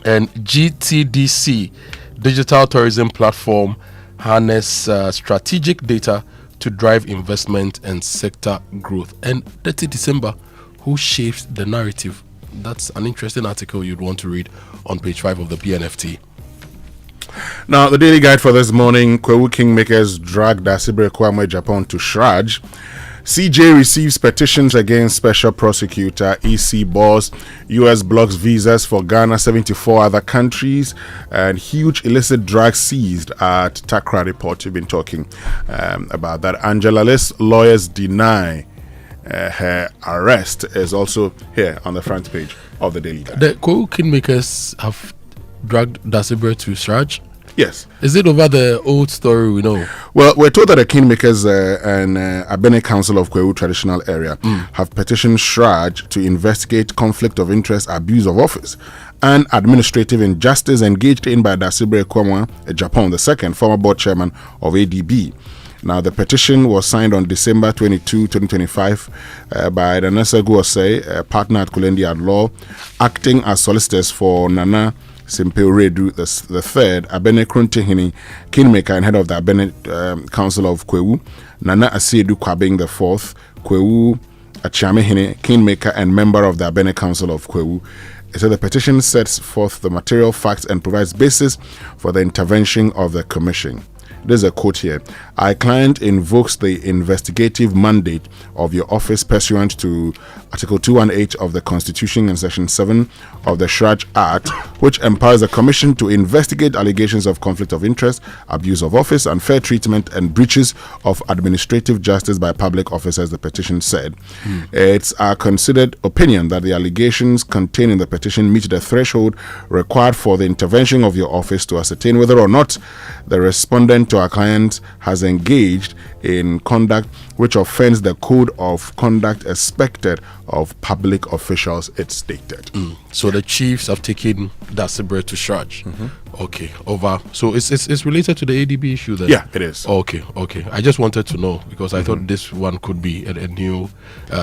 And GTDC, Digital Tourism Platform, harness strategic data to drive investment and sector growth. And 30 December, who shapes the narrative? That's an interesting article you'd want to read on page 5 of the PNFT. Now, the daily guide for this morning: Kwewu Kingmakers drag Dasibre Kwame Japan to Shraj. CJ receives petitions against special prosecutor. EC boss. US blocks visas for Ghana, 74 other countries, and huge illicit drugs seized at Takra report. You've been talking about that. Angela List lawyers deny her arrest is also here on the front page of the daily guide. The Kwewu Kingmakers have dragged Dasibre to Shraj. Yes. Is it over the old story we know? Well, we're told that the Kingmakers and Abene Council of Kwewu Traditional Area have petitioned Shraj to investigate conflict of interest, abuse of office, and administrative injustice engaged in by Dasibre Kwame Japan II, former board chairman of ADB. Now, the petition was signed on December 22, 2025 by the NACCA Guose, partner at Kulendi at Law, acting as solicitors for Nana Simpeo Redu the third, Abene Kruntehini, Kingmaker and head of the Abene Council of Kwewu, Nana Asiedu Kwabeng the fourth, Kwewu Achiamehine, Kingmaker and member of the Abene Council of Kwewu. So the petition sets forth the material facts and provides basis for the intervention of the commission. There's a quote here. Our client invokes the investigative mandate of your office pursuant to Article 218 of the Constitution and Section 7 of the Shraj Act, which empowers the Commission to investigate allegations of conflict of interest, abuse of office, unfair treatment, and breaches of administrative justice by public officers, the petition said. It's our considered opinion that the allegations contained in the petition meet the threshold required for the intervention of your office to ascertain whether or not the respondent to our client has engaged in conduct which offends the code of conduct expected of public officials, it stated. So the chiefs have taken Dasibre to Shraj. Okay, over. So it's related to the ADB issue then? Yeah, it is. Okay. I just wanted to know because I thought this one could be a new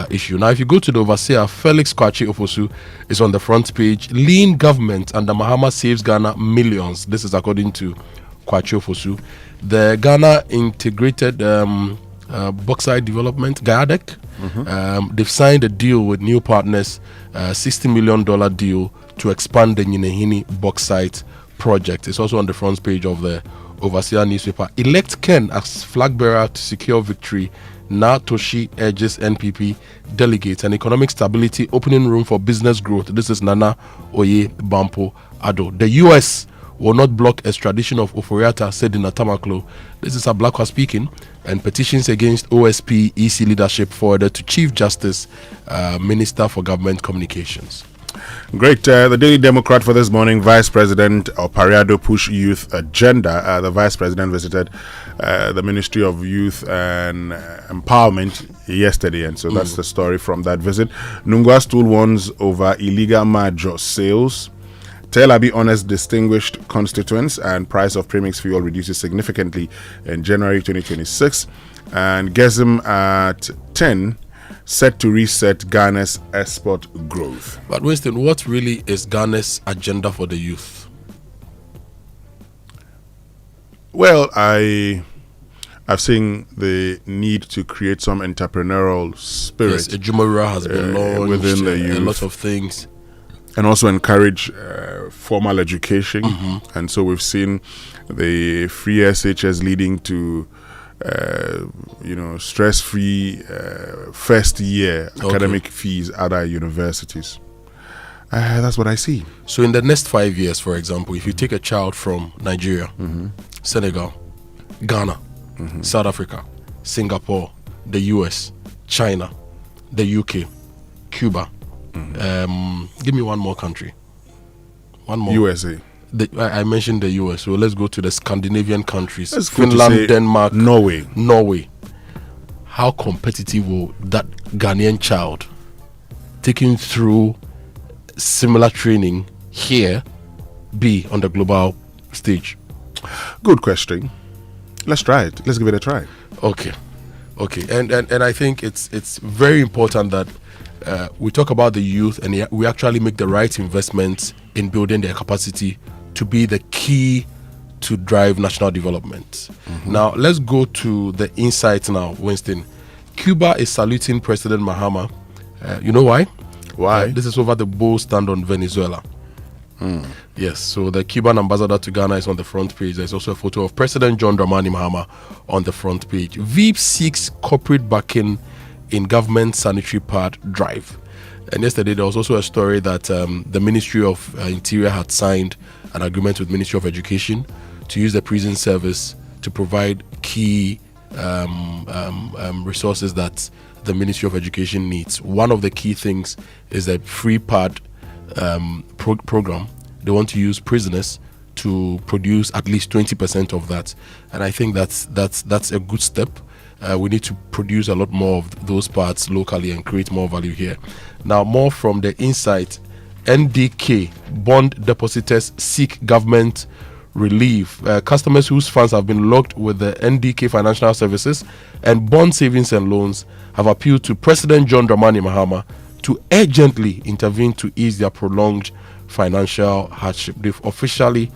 issue. Now, if you go to the overseer, Felix Kwachi Ofosu is on the front page. Lean government under Mahama saves Ghana millions. This is according to Kwachi Ofosu. The Ghana Integrated Bauxite Development, GAIADEC, they've signed a deal with new partners, $60 million deal to expand the Nyinehini Bauxite project. It's also on the front page of the Overseer newspaper. Elect Ken as flag bearer to secure victory. Now Toshi urges NPP delegates and economic stability, opening room for business growth. This is Nana Oye Bampo Ado. The US will not block extradition of Oforiata, said in Atamaklo. This is Ablakwa speaking. And petitions against OSP EC leadership forwarded to Chief Justice, Minister for Government Communications. Great. The Daily Democrat for this morning, Vice President Opariado push youth agenda. The Vice President visited the Ministry of Youth and Empowerment yesterday, and so that's the story from that visit. Nungwa stool warns over illegal majo sales. Tel Aviv honors distinguished constituents, and price of premix fuel reduces significantly in January 2026. And Gezim at 10 set to reset Ghana's export growth. But Winston, what really is Ghana's agenda for the youth? Well, I've seen the need to create some entrepreneurial spirit. Yes, Ejumara has been launched within the youth. A lot of things. And also encourage formal education. And so we've seen the free SHS leading to stress-free first year academic fees at our universities. That's what I see. So in the next 5 years, for example, if you take a child from Nigeria, Senegal, Ghana, South Africa, Singapore, the US, China, the UK, Cuba, give me one more country. One more. USA. I mentioned the US, so let's go to the Scandinavian countries. Finland, Denmark, Norway. How competitive will that Ghanaian child taken through similar training here be on the global stage? Good question. Let's try it. Let's give it a try. Okay. And I think it's very important that we talk about the youth and we actually make the right investments in building their capacity to be the key to drive national development. Now, let's go to the insights now, Winston. Cuba is saluting President Mahama. You know why? Why? This is over the bold stand on Venezuela. Yes, so the Cuban ambassador to Ghana is on the front page. There's also a photo of President John Dramani Mahama on the front page. Veep seeks corporate backing in government sanitary pad drive. And yesterday there was also a story that the Ministry of Interior had signed an agreement with Ministry of Education to use the prison service to provide key resources that the Ministry of Education needs. One of the key things is a free pad program. They want to use prisoners to produce at least 20% of that, and I think that's a good step. We need to produce a lot more of those parts locally and create more value here. Now, more from the insight. NDK bond depositors seek government relief. Customers whose funds have been locked with the NDK Financial Services and Bond Savings and Loans have appealed to President John Dramani Mahama to urgently intervene to ease their prolonged financial hardship. They've officially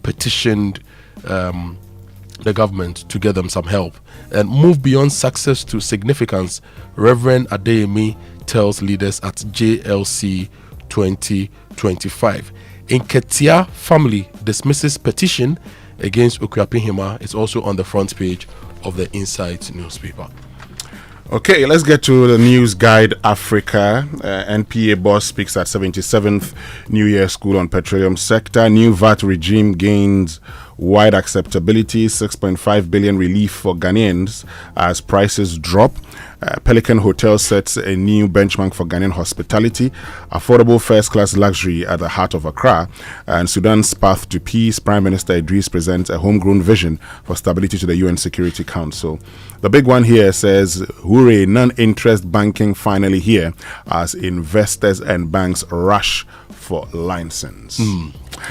petitioned the government to get them some help and move beyond success to significance, Reverend Adeyemi tells leaders at JLC 2025. Nketia family dismisses petition against Okuapihima. It's also on the front page of the Insight newspaper. Okay, let's get to the news guide Africa. NPA boss speaks at 77th New Year School on petroleum sector. New VAT regime gains wide acceptability. 6.5 billion relief for Ghanaians as prices drop. Pelican Hotel sets a new benchmark for Ghanaian hospitality. Affordable first-class luxury at the heart of Accra. And Sudan's path to peace. Prime Minister Idris presents a homegrown vision for stability to the UN Security Council. The big one here says, hooray, non-interest banking finally here as investors and banks rush for license.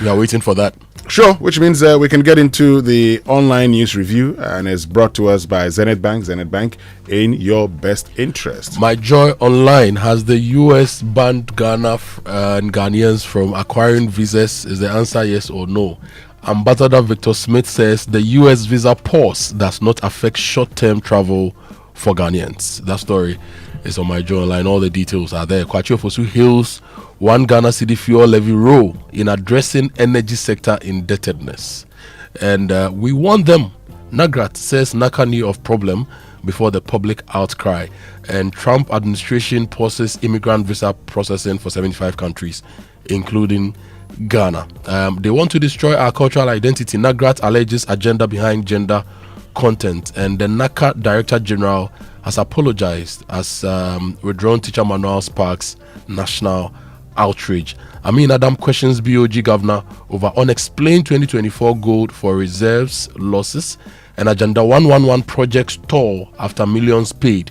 We are waiting for that. Sure, which means we can get into the online news review, and it's brought to us by Zenith Bank. Zenith Bank, in your best interest. My Joy Online has the US banned Ghana and Ghanaians from acquiring visas. Is the answer yes or no? Ambassador Victor Smith says the US visa pause does not affect short-term travel for Ghanaians. That story is on My Joy Online. All the details are there. Kwachu Fosu hails one Ghana city fuel levy role in addressing energy sector indebtedness. And we want them. Nagrat says NACCA knew of problem before the public outcry. And Trump administration pauses immigrant visa processing for 75 countries, including Ghana. They want to destroy our cultural identity. Nagrat alleges agenda behind gender content. And the NACCA Director General has apologized as withdrawn teacher manual sparks national outrage. Amin Adam questions BOG governor over unexplained 2024 gold for reserves losses, and Agenda 111 project stall after millions paid.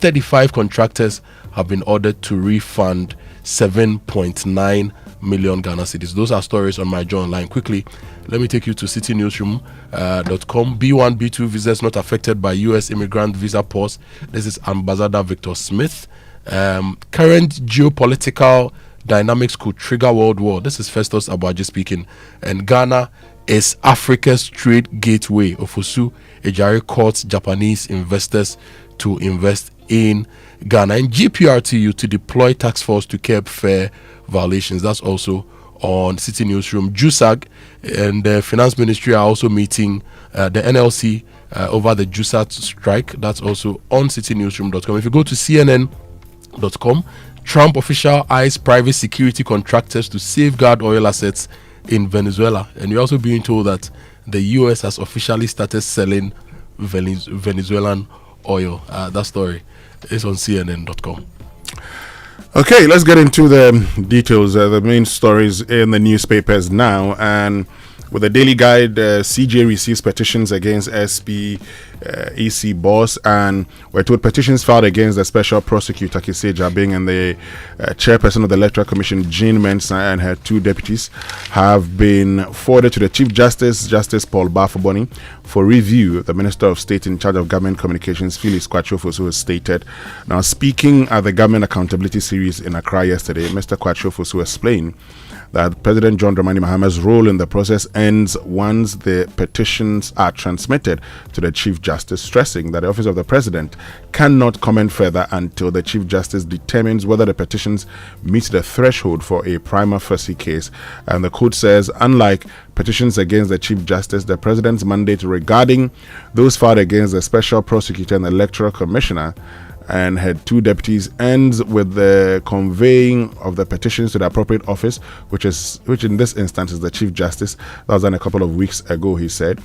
35 contractors have been ordered to refund 7.9 million Ghana cedis. Those are stories on My Joy Online. Quickly, let me take you to citynewsroom.com. B1, B2 visas not affected by US immigrant visa pause. This is Ambassador Victor Smith. Current geopolitical dynamics could trigger world war. This is Festus Abuaji speaking. And Ghana is Africa's trade gateway. Ofosu Ejari courts Japanese investors to invest in Ghana. And GPRTU to deploy task force to curb fair violations. That's also on City Newsroom. JUSAG and the Finance Ministry are also meeting the NLC over the JUSAG strike. That's also on citynewsroom.com. If you go to CNN.com, Trump official eyes private security contractors to safeguard oil assets in Venezuela. And you're also being told that the US has officially started selling Venezuelan oil. That story is on CNN.com. Okay, let's get into the details, the main stories in the newspapers now. And With the Daily Guide, CJ receives petitions against SP EC boss, and we're told petitions filed against the Special Prosecutor Kise Jabing and the Chairperson of the Electoral Commission Jean Mensah and her 2 deputies have been forwarded to the Chief Justice, Justice Paul Bafoboni, for review. The Minister of State in charge of Government Communications, Felix Kwachofosu, has stated. Now, speaking at the Government Accountability Series in Accra yesterday, Mr. Kwachofosu explained that President John Dramani Mahama's role in the process ends once the petitions are transmitted to the Chief Justice, stressing that the Office of the President cannot comment further until the Chief Justice determines whether the petitions meet the threshold for a prima facie case. And the court says, unlike petitions against the Chief Justice, the President's mandate regarding those filed against the Special Prosecutor and the Electoral Commissioner and had 2 deputies ends with the conveying of the petitions to the appropriate office, which in this instance is the Chief Justice. That was done a couple of weeks ago, he said.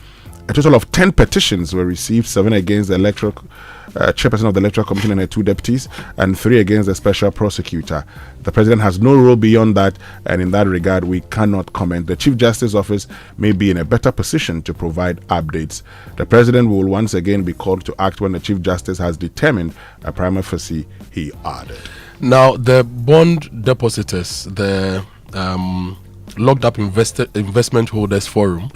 A total of 10 petitions were received, 7 against the electoral chairperson of the Electoral Commission and her 2 deputies, and 3 against the Special Prosecutor. The President has no role beyond that, and in that regard, we cannot comment. The Chief Justice Office may be in a better position to provide updates. The President will once again be called to act when the Chief Justice has determined a prima facie, he added. Now, the bond depositors, the Locked Up Investment Holders Forum,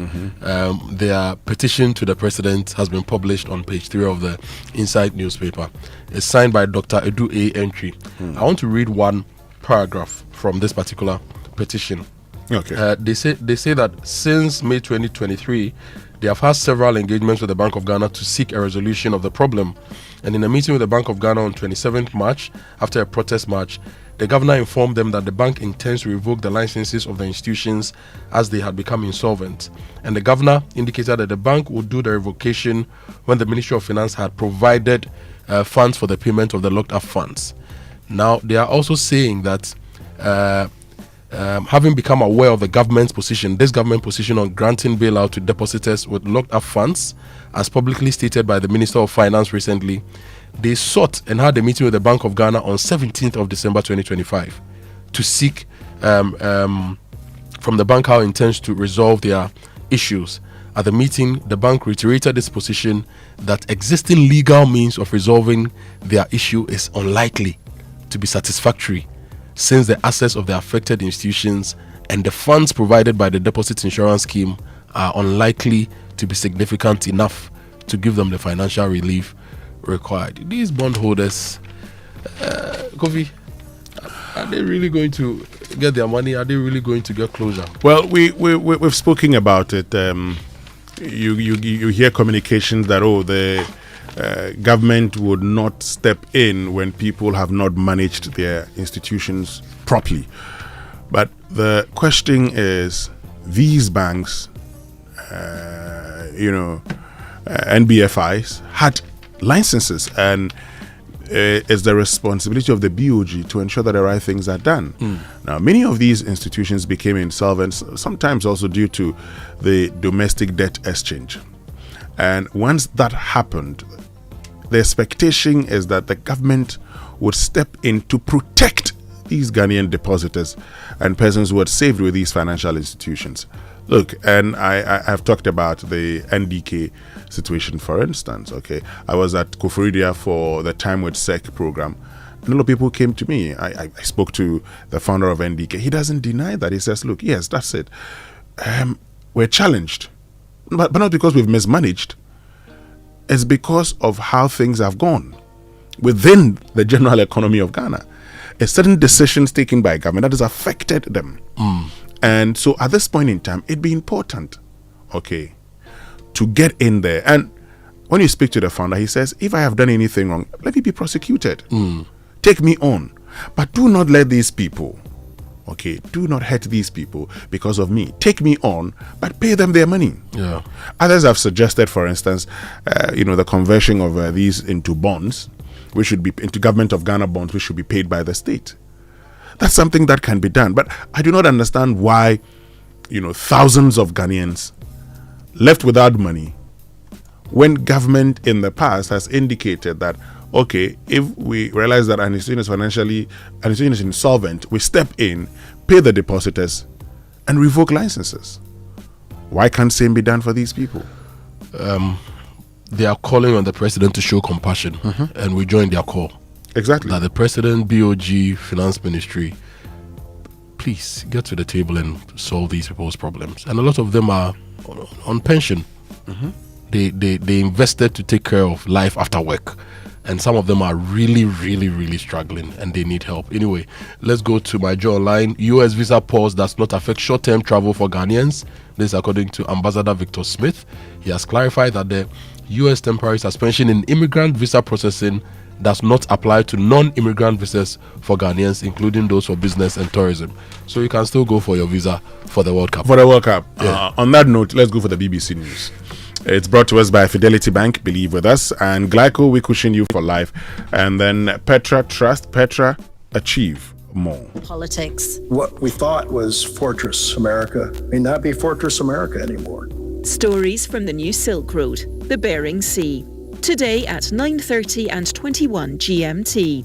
their petition to the President has been published on page 3 of the Inside newspaper. It's signed by Dr. Edu A. Entry. I want to read one paragraph from this particular petition. Okay. They say that since May 2023, they have had several engagements with the Bank of Ghana to seek a resolution of the problem. And in a meeting with the Bank of Ghana on 27th March, after a protest march, the governor informed them that the bank intends to revoke the licenses of the institutions as they had become insolvent. And the governor indicated that the bank would do the revocation when the Ministry of Finance had provided funds for the payment of the locked up funds. Now, they are also saying that having become aware of the government's position, this government position on granting bailout to depositors with locked up funds, as publicly stated by the Minister of Finance recently, they sought and had a meeting with the Bank of Ghana on 17th of December 2025 to seek from the bank how it intends to resolve their issues. At the meeting, the bank reiterated its position that existing legal means of resolving their issue is unlikely to be satisfactory, since the assets of the affected institutions and the funds provided by the deposit insurance scheme are unlikely to be significant enough to give them the financial relief required. These bondholders, Kofi, are they really going to get their money? Are they really going to get closure? Well, we've spoken about it. You hear communications that the government would not step in when people have not managed their institutions properly. But the question is, these banks, NBFIs, had licenses, and it's the responsibility of the BOG to ensure that the right things are done. Now, many of these institutions became insolvent, sometimes also due to the domestic debt exchange. And once that happened, the expectation is that the government would step in to protect these Ghanaian depositors and persons who had saved with these financial institutions. Look, and I've talked about the NDK situation, for instance. Okay, I was at Koforidia for the Time with SEC program. And a lot of people came to me. I spoke to the founder of NDK. He doesn't deny that. He says, look, yes, that's it. We're challenged, but not because we've mismanaged. It's because of how things have gone within the general economy of Ghana. A certain decisions taken by government that has affected them. And so at this point in time, it'd be important, okay, to get in there. And when you speak to the founder, he says, if I have done anything wrong, let me be prosecuted. Take me on. But do not let these people, okay, do not hurt these people because of me. Take me on, but pay them their money. Yeah. Others have suggested, for instance, the conversion of these into bonds, which should be into Government of Ghana bonds, which should be paid by the state. That's something that can be done. But I do not understand why, thousands of Ghanaians left without money when government in the past has indicated that, okay, if we realize that an institution is insolvent, we step in, pay the depositors, and revoke licenses. Why can't same be done for these people? They are calling on the president to show compassion, and we join their call. Exactly. That the president, BOG, finance ministry, please get to the table and solve these people's problems. And a lot of them are on pension. They invested to take care of life after work, and some of them are really, really, really struggling, and they need help. Anyway, let's go to my Joe Online. US visa pause does not affect short-term travel for Ghanaians. This is according to Ambassador Victor Smith. He has clarified that the US temporary suspension in immigrant visa processing does not apply to non-immigrant visas for Ghanaians, including those for business and tourism. So you can still go for your visa for the World Cup. For the World Cup. On that note, let's go for the BBC News. It's brought to us by Fidelity Bank, believe with us, and Glyco, we cushion you for life. And then Petra Trust, Petra Achieve More. Politics. What we thought was Fortress America may not be Fortress America anymore. Stories from the new Silk Road, the Bering Sea. Today at 9:30 and 21 GMT.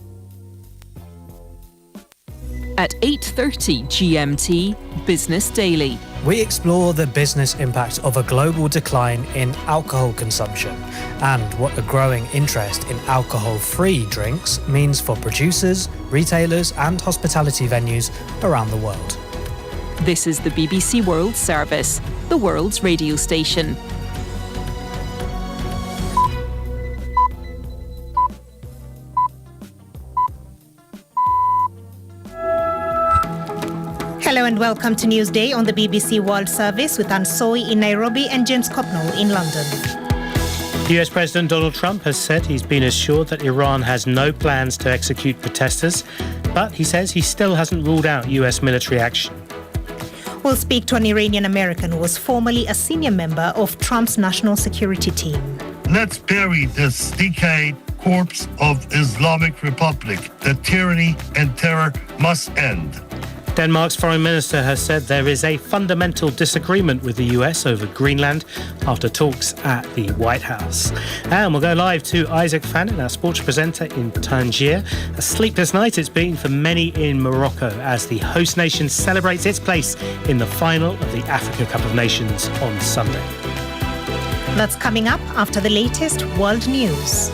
At 8:30 GMT, Business Daily. We explore the business impact of a global decline in alcohol consumption and what a growing interest in alcohol-free drinks means for producers, retailers and hospitality venues around the world. This is the BBC World Service, the world's radio station. Hello and welcome to Newsday on the BBC World Service with Ansoi in Nairobi and James Copnell in London. US President Donald Trump has said he's been assured that Iran has no plans to execute protesters, but he says he still hasn't ruled out US military action. We'll speak to an Iranian American who was formerly a senior member of Trump's national security team. Let's bury this decayed corpse of Islamic Republic. The tyranny and terror must end. Denmark's foreign minister has said there is a fundamental disagreement with the US over Greenland after talks at the White House. And we'll go live to Isaac Fannin, our sports presenter in Tangier. A sleepless night it's been for many in Morocco as the host nation celebrates its place in the final of the Africa Cup of Nations on Sunday. That's coming up after the latest world news.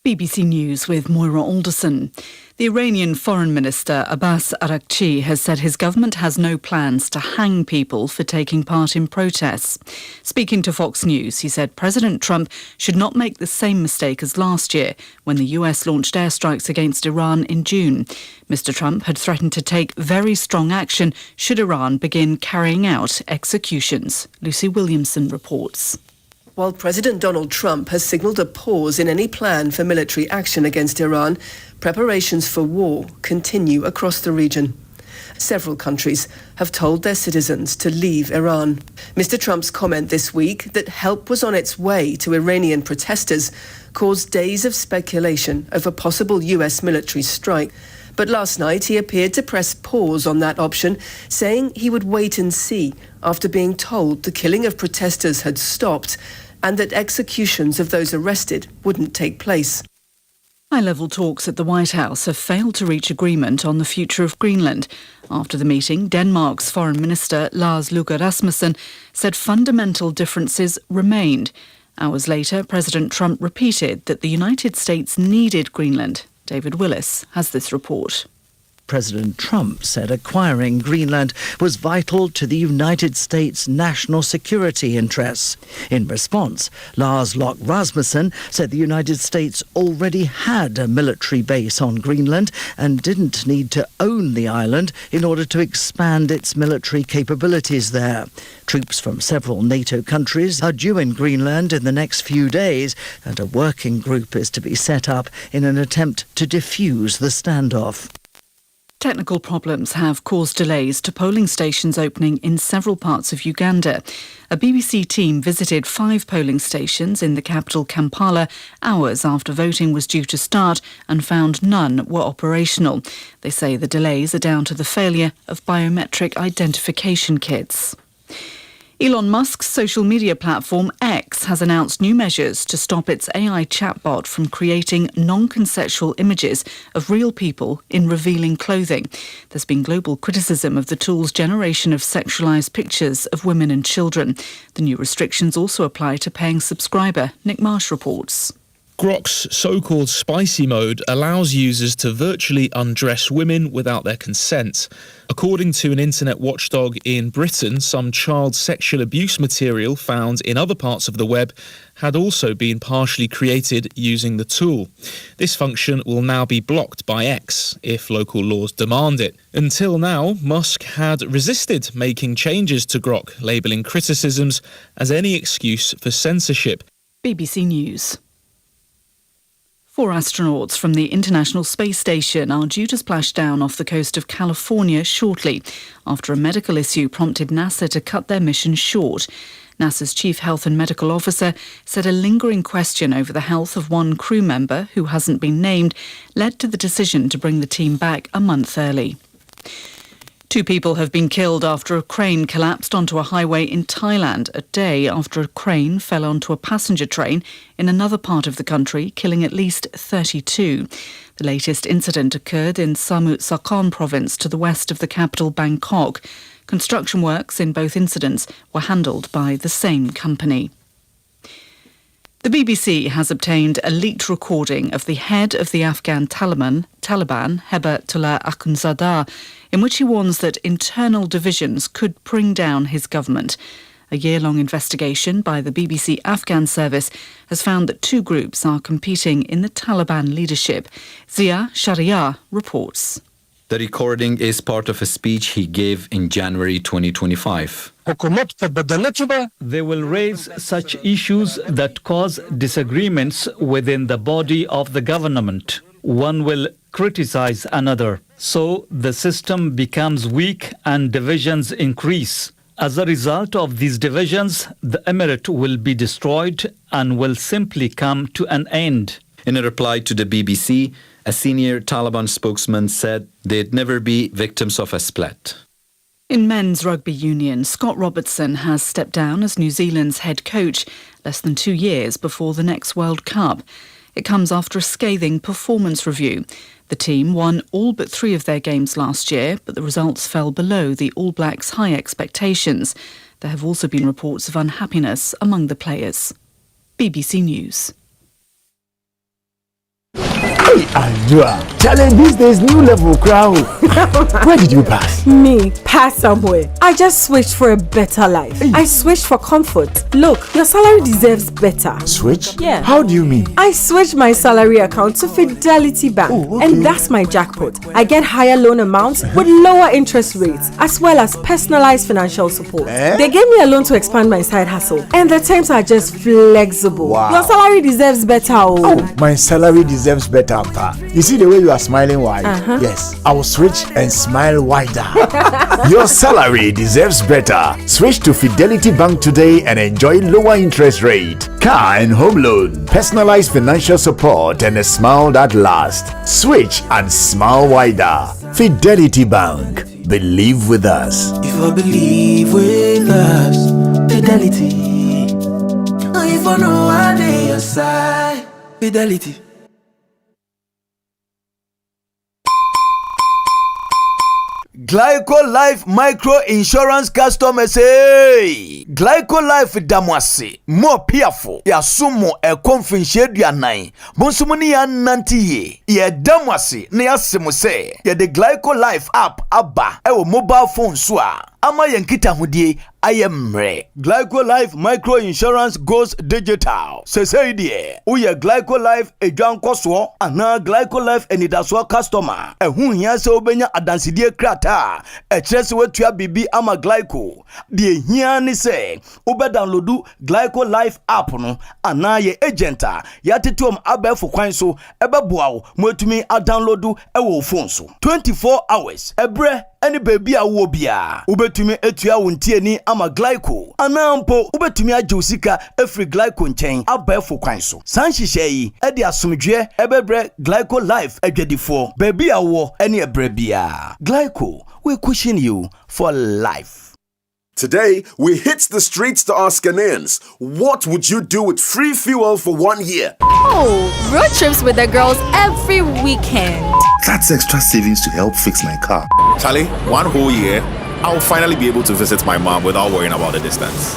BBC News with Moira Alderson. The Iranian Foreign Minister Abbas Araghchi has said his government has no plans to hang people for taking part in protests. Speaking to Fox News, he said President Trump should not make the same mistake as last year when the US launched airstrikes against Iran in June. Mr. Trump had threatened to take very strong action should Iran begin carrying out executions. Lucy Williamson reports. While President Donald Trump has signalled a pause in any plan for military action against Iran, preparations for war continue across the region. Several countries have told their citizens to leave Iran. Mr. Trump's comment this week that help was on its way to Iranian protesters caused days of speculation over possible US military strike. But last night he appeared to press pause on that option, saying he would wait and see after being told the killing of protesters had stopped and that executions of those arrested wouldn't take place. High-level talks at the White House have failed to reach agreement on the future of Greenland. After the meeting, Denmark's Foreign Minister Lars Løkke Rasmussen said fundamental differences remained. Hours later, President Trump repeated that the United States needed Greenland. David Willis has this report. President Trump said acquiring Greenland was vital to the United States' national security interests. In response, Lars Løkke Rasmussen said the United States already had a military base on Greenland and didn't need to own the island in order to expand its military capabilities there. Troops from several NATO countries are due in Greenland in the next few days, and a working group is to be set up in an attempt to defuse the standoff. Technical problems have caused delays to polling stations opening in several parts of Uganda. A BBC team visited 5 polling stations in the capital Kampala hours after voting was due to start and found none were operational. They say the delays are down to the failure of biometric identification kits. Elon Musk's social media platform X has announced new measures to stop its AI chatbot from creating non-consensual images of real people in revealing clothing. There's been global criticism of the tool's generation of sexualised pictures of women and children. The new restrictions also apply to paying subscriber. Nick Marsh reports. Grok's so-called spicy mode allows users to virtually undress women without their consent. According to an internet watchdog in Britain, some child sexual abuse material found in other parts of the web had also been partially created using the tool. This function will now be blocked by X if local laws demand it. Until now, Musk had resisted making changes to Grok, labelling criticisms as any excuse for censorship. BBC News. 4 astronauts from the International Space Station are due to splash down off the coast of California shortly, after a medical issue prompted NASA to cut their mission short. NASA's Chief Health and Medical Officer said a lingering question over the health of one crew member, who hasn't been named, led to the decision to bring the team back a month early. 2 people have been killed after a crane collapsed onto a highway in Thailand a day after a crane fell onto a passenger train in another part of the country, killing at least 32. The latest incident occurred in Samut Sakhon province to the west of the capital Bangkok. Construction works in both incidents were handled by the same company. The BBC has obtained a leaked recording of the head of the Afghan Taliban, Hebatullah Akhundzada, in which he warns that internal divisions could bring down his government. A year-long investigation by the BBC Afghan service has found that 2 groups are competing in the Taliban leadership. Zia Sharia reports. The recording is part of a speech he gave in January 2025. They will raise such issues that cause disagreements within the body of the government. One will criticize another. So the system becomes weak and divisions increase. As a result of these divisions, the emirate will be destroyed and will simply come to an end. In a reply to the BBC, a senior Taliban spokesman said they'd never be victims of a split. In men's rugby union, Scott Robertson has stepped down as New Zealand's head coach less than 2 years before the next World Cup. It comes after a scathing performance review. The team won all but 3 of their games last year, but the results fell below the All Blacks' high expectations. There have also been reports of unhappiness among the players. BBC News. Hey, Andrea, challenge these days new level crowd. Where did you pass? Me, pass somewhere. I just switched for a better life. Hey. I switched for comfort. Look, your salary deserves better. Switch? Yeah. How do you mean? I switched my salary account to Fidelity Bank. Oh, okay. And that's my jackpot. I get higher loan amounts with lower interest rates, as well as personalized financial support. They gave me a loan to expand my side hustle, and the terms are just flexible. Wow. Your salary deserves better. Oh, my salary deserves better. You see the way you are smiling wide? Yes, I will switch and smile wider. Your salary deserves better. Switch to Fidelity Bank today and enjoy lower interest rate, car and home loan, personalized financial support, and a smile that lasts. Switch and smile wider. Fidelity Bank. Believe with us. If I believe with us, Fidelity. If I know I dey your side, Fidelity. Glyco Life Micro Insurance customers, hey! Glyco Life damwase more piafo ya sumo e konfinhye duanan bonsumuni ya nantiye ye damwase na yasemo se ye the Glyco Life app aba e wo mobile phone so a ama yankita hodie ayemre. Glyco Life Micro Insurance goes digital. Say die uye Glyco Life edwankoso ana Glyco Life enidaso customer ehun hia se obenya adansidie krata ekyerese wetua bibi ama Glyco die hia ni se ube downloadu Glyco Life app no ana ye agenta ya tetom abefo kwan so ebeboawo mwetumi a downloadu ewo phone so 24 hours ebre any baby a wo bia ubetumi etua wontie ni ama Glyco anampo ubetumi agye usika efri Glyco nchen abefo kwan so sanhihye yi e de asomdwe ebebre Glyco Life adwadifo baby a wo any ebre bia Glyco we cushion you for life. Today, we hit the streets to ask Ghanaians, what would you do with free fuel for 1 year? Oh, road trips with the girls every weekend. That's extra savings to help fix my car. Charlie, 1 whole year, I'll finally be able to visit my mom without worrying about the distance.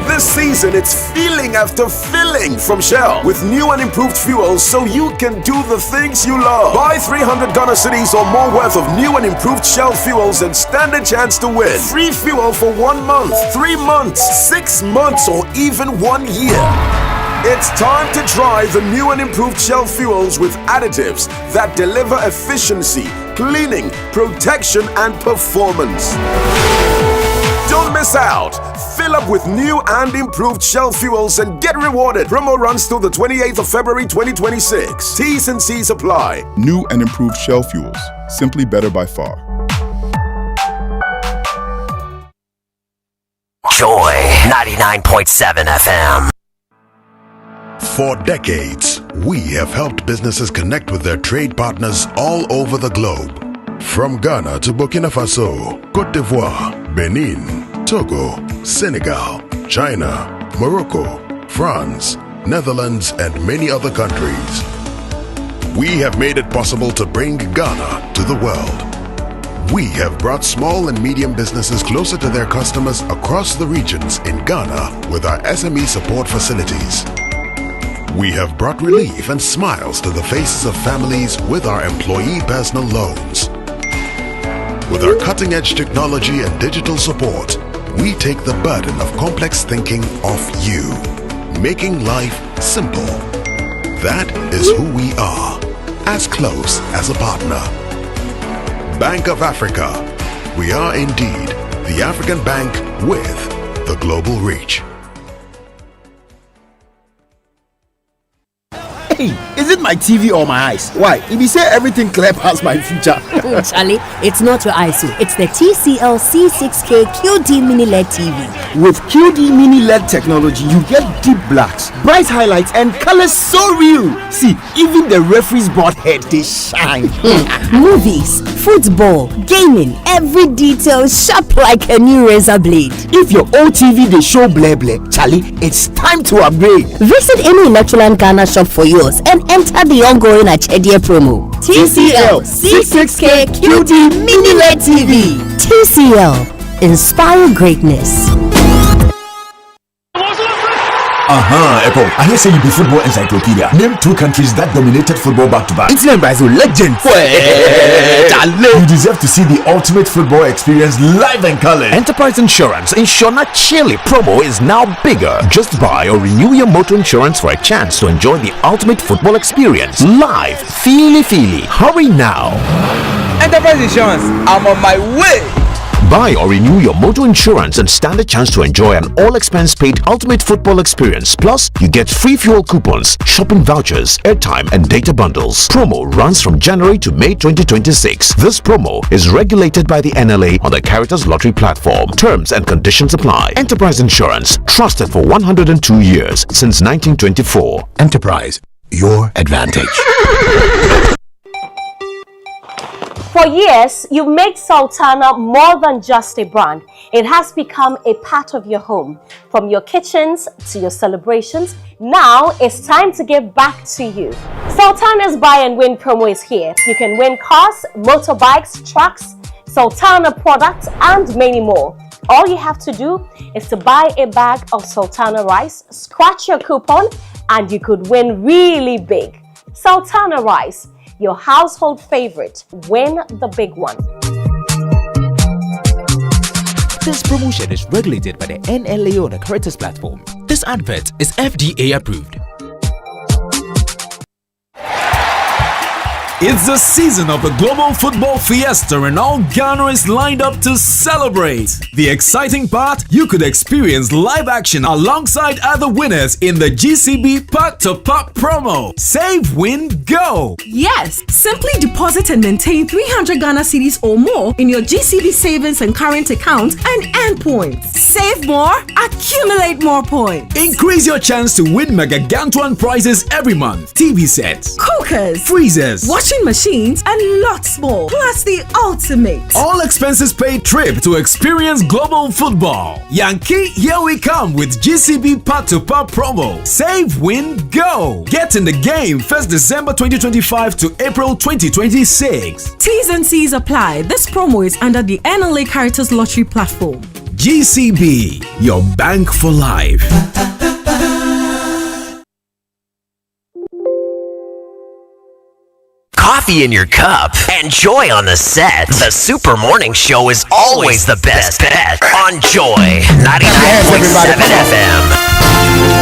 This season, it's feeling after filling from Shell with new and improved fuels so you can do the things you love. Buy 300 Ghana cedis or more worth of new and improved Shell fuels and stand a chance to win. Free fuel for 1 month, 3 months, 6 months, or even 1 year. It's time to try the new and improved Shell fuels with additives that deliver efficiency, cleaning, protection, and performance. Don't miss out. Fill up with new and improved Shell fuels and get rewarded. Promo runs till the 28th of February 2026. T's and C's apply. New and improved Shell fuels. Simply better by far. Joy 99.7 FM. For decades, we have helped businesses connect with their trade partners all over the globe. From Ghana to Burkina Faso, Côte d'Ivoire, Benin, Togo, Senegal, China, Morocco, France, Netherlands, and many other countries. We have made it possible to bring Ghana to the world. We have brought small and medium businesses closer to their customers across the regions in Ghana with our SME support facilities. We have brought relief and smiles to the faces of families with our employee personal loans. With our cutting-edge technology and digital support, we take the burden of complex thinking off you, making life simple. That is who we are, as close as a partner. Bank of Africa. We are indeed the African bank with the global reach. Hey, is it my TV or my eyes? Why? If you say everything clear past my future. Charlie, it's not your eyes, it's the TCL C6K QD Mini LED TV. With QD Mini LED technology, you get deep blacks, bright highlights, and colors so real. See, even the referee's board head, they shine. Movies, football, gaming, every detail sharp like a new razor blade. If your old TV they show bleh bleh, Charlie, it's time to upgrade. Visit any Electroland Ghana shop for yours and enter the ongoing Achedia promo. TCL C6K QD Mini LED TV. TCL, inspire greatness. Apple. I hear say you be football encyclopedia. Name 2 countries that dominated football back to back. It's named by the legend. You deserve to see the ultimate football experience live and colored. Enterprise Insurance Insurna Chile promo is now bigger. Just buy or renew your motor insurance for a chance to enjoy the ultimate football experience live. Feely. Hurry now. Enterprise Insurance, I'm on my way. Buy or renew your motor insurance and stand a chance to enjoy an all-expense-paid ultimate football experience. Plus, you get free fuel coupons, shopping vouchers, airtime, and data bundles. Promo runs from January to May 2026. This promo is regulated by the NLA on the Caritas Lottery platform. Terms and conditions apply. Enterprise Insurance, trusted for 102 years since 1924. Enterprise, your advantage. For years, you've made Sultana more than just a brand. It has become a part of your home. From your kitchens to your celebrations, now it's time to give back to you. Sultana's Buy and Win promo is here. You can win cars, motorbikes, trucks, Sultana products, and many more. All you have to do is to buy a bag of Sultana rice, scratch your coupon, and you could win really big. Sultana rice, your household favorite. Win the big one. This promotion is regulated by the NLA on the Caritas platform. This advert is FDA approved. It's the season of the Global Football Fiesta and all Ghana is lined up to celebrate. The exciting part, you could experience live action alongside other winners in the GCB Part to Pop promo. Save, win, go! Yes, simply deposit and maintain 300 Ghana cedis or more in your GCB savings and current account and earn points. Save more, accumulate more points. Increase your chance to win Megagantuan prizes every month. TV sets, cookers, freezers, washing washing machines, and lots more. Plus the ultimate all expenses paid trip to experience global football. Yankee, here we come with GCB Part to Part promo. Save, win, go. Get in the game 1st December 2025 to April 2026. T's and C's apply. This promo is under the NLA Caritas Lottery platform. GCB, your bank for life. Coffee in your cup and Joy on the set. The Super Morning Show is always the best bet on Joy 99.7 FM.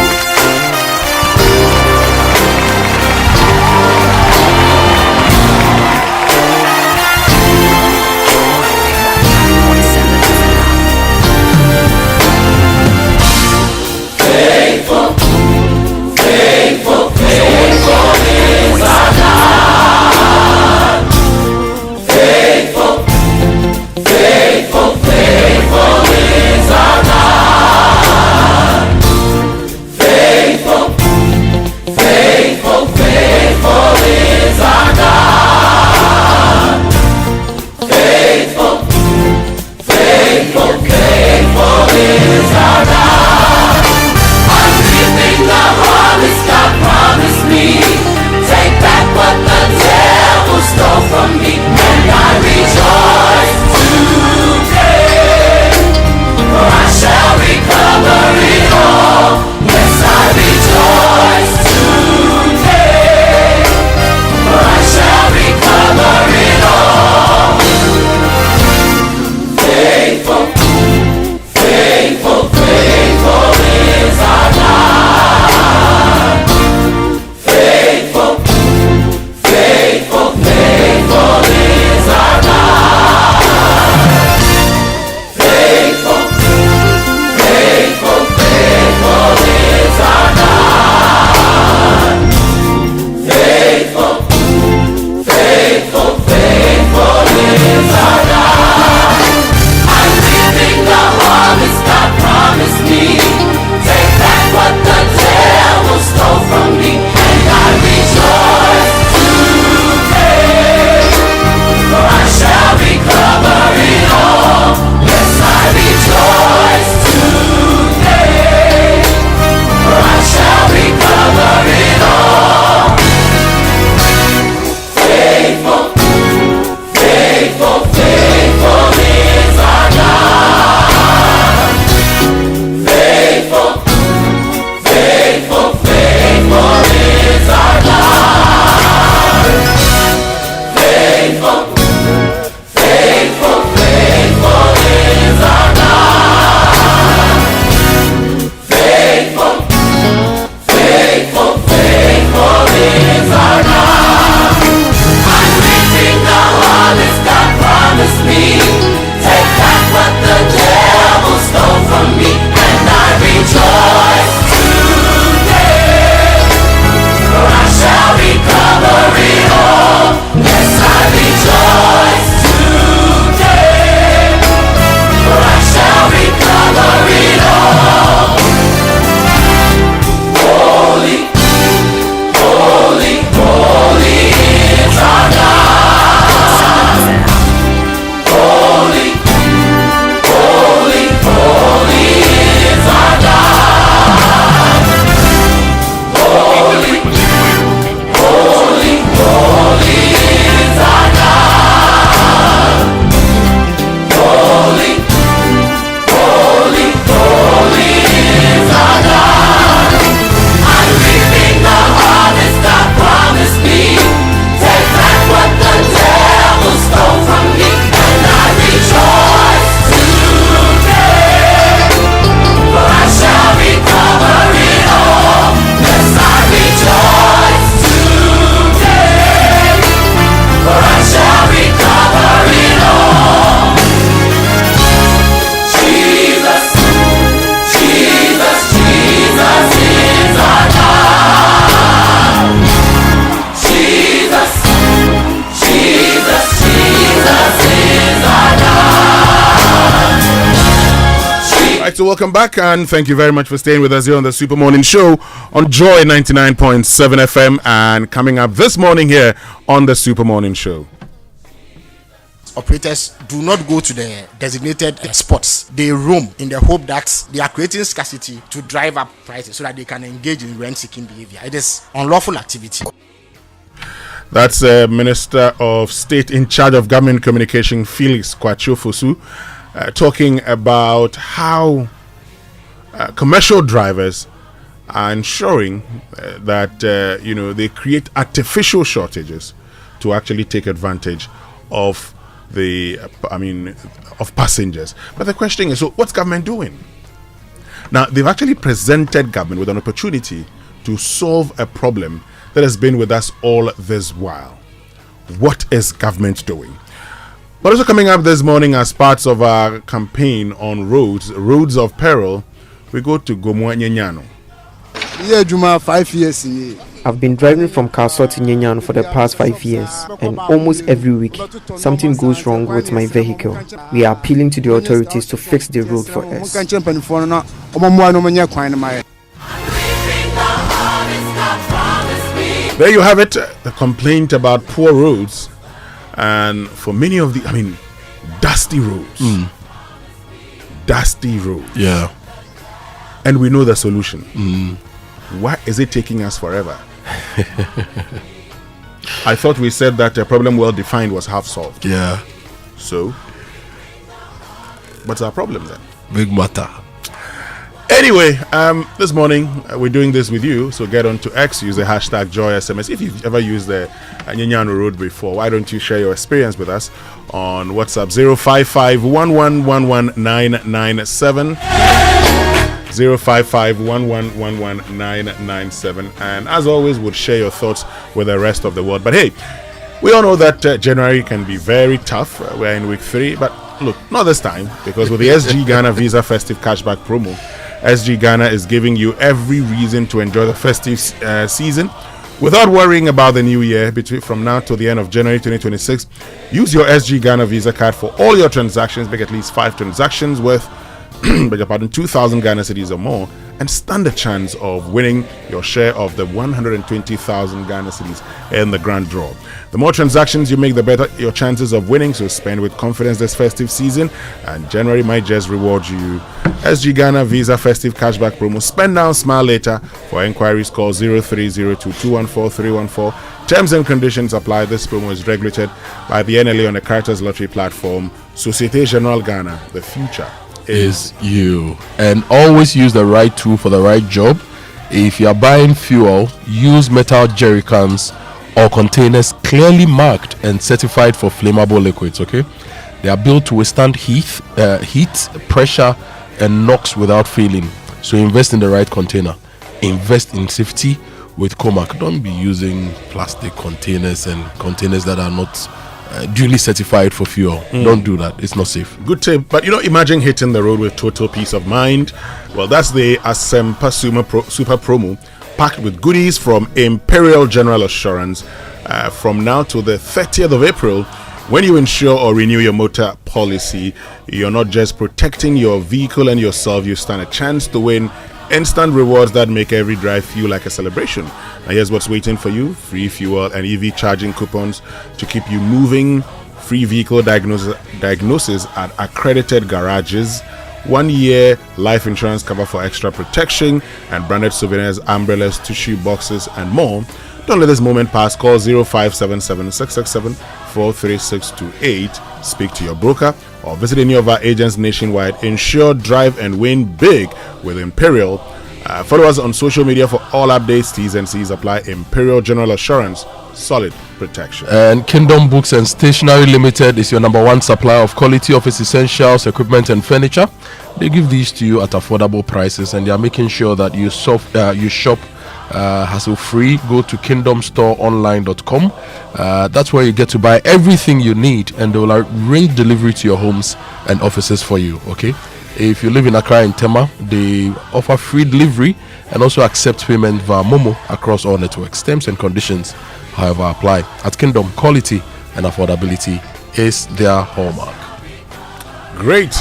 so welcome back, and thank you very much for staying with us here on the Super Morning Show on Joy 99.7 FM. And coming up this morning here on the Super Morning Show. Operators do not go to the designated spots. They roam in the hope that they are creating scarcity to drive up prices so that they can engage in rent-seeking behavior. It is unlawful activity. That's Minister of State in charge of Government Communication, Felix Kwachofosu, talking about how commercial drivers are ensuring that they create artificial shortages to actually take advantage of of passengers. But the question is, so what's government doing? Now, they've actually presented government with an opportunity to solve a problem that has been with us all this while. What is government doing? But also coming up this morning as parts of our campaign on roads of peril, we go to Gomoa Nyenyano. Yeah, Juma, 5 years in here. I've been driving from Kaso to Nyenyano for the past 5 years, and almost every week, something goes wrong with my vehicle. We are appealing to the authorities to fix the road for us. There you have it, the complaint about poor roads, and for many of the, dusty roads. Dusty roads. Yeah. And we know the solution. Why is it taking us forever? I thought we said that a problem well defined was half solved. Yeah. So, what's our problem then? Big matter. Anyway, this morning we're doing this with you, so get on to X, use the hashtag JoySMS. If you've ever used the Nyenyano Road before, why don't you share your experience with us on WhatsApp 055-1111-997 055-1111-997, and as always, would share your thoughts with the rest of the world. But hey, we all know that January can be very tough. We're in week 3, but look, not this time, because with the SG Ghana Visa Festive Cashback Promo, SG Ghana is giving you every reason to enjoy the festive season without worrying about the new year. From now to the end of January 2026, use your SG Ghana Visa card for all your transactions. Make at least 5 transactions worth 2,000 Ghana cedis or more, and stand a chance of winning your share of the 120,000 Ghana cedis in the grand draw. The more transactions you make, the better your chances of winning, so spend with confidence this festive season, and January might just reward you. SG Ghana Visa Festive Cashback Promo. Spend now, smile later. For inquiries, call 0302-214-314. Terms and conditions apply. This promo is regulated by the NLA on the Carters Lottery platform. Societe Generale Ghana, the future is you. And always use the right tool for the right job. If you are buying fuel, use metal jerry cans or containers clearly marked and certified for flammable liquids. Okay, they are built to withstand heat, pressure, and knocks without failing. So invest in the right container. Invest in safety with Comac. Don't be using plastic containers and containers that are not duly certified for fuel. Don't do that. It's not safe. Good tip. But imagine hitting the road with total peace of mind. Well, that's the Asempa Super Promo, packed with goodies from Imperial General Assurance. From now to the 30th of April, when you insure or renew your motor policy, you're not just protecting your vehicle and yourself, you stand a chance to win instant rewards that make every drive feel like a celebration. Now here's what's waiting for you: free fuel and EV charging coupons to keep you moving, free vehicle diagnosis at accredited garages, 1 year life insurance cover for extra protection, and branded souvenirs, umbrellas, tissue boxes, and more. Don't let this moment pass. Call 0577-667-43628. Speak to your broker or visit any of our agents nationwide. Insure, drive, and win big with Imperial. Follow us on social media for all updates. T's and C's apply. Imperial General Assurance, solid protection. And Kingdom Books and Stationery Limited is your #1 supplier of quality office essentials, equipment, and furniture. They give these to you at affordable prices, and they are making sure that you shop hassle-free. Go to kingdomstoreonline.com. That's where you get to buy everything you need, and they will arrange delivery to your homes and offices for you. Okay, if you live in Accra and Tema, they offer free delivery and also accept payment via Momo across all networks. Terms and conditions, however, apply. At Kingdom, quality and affordability is their hallmark. Great.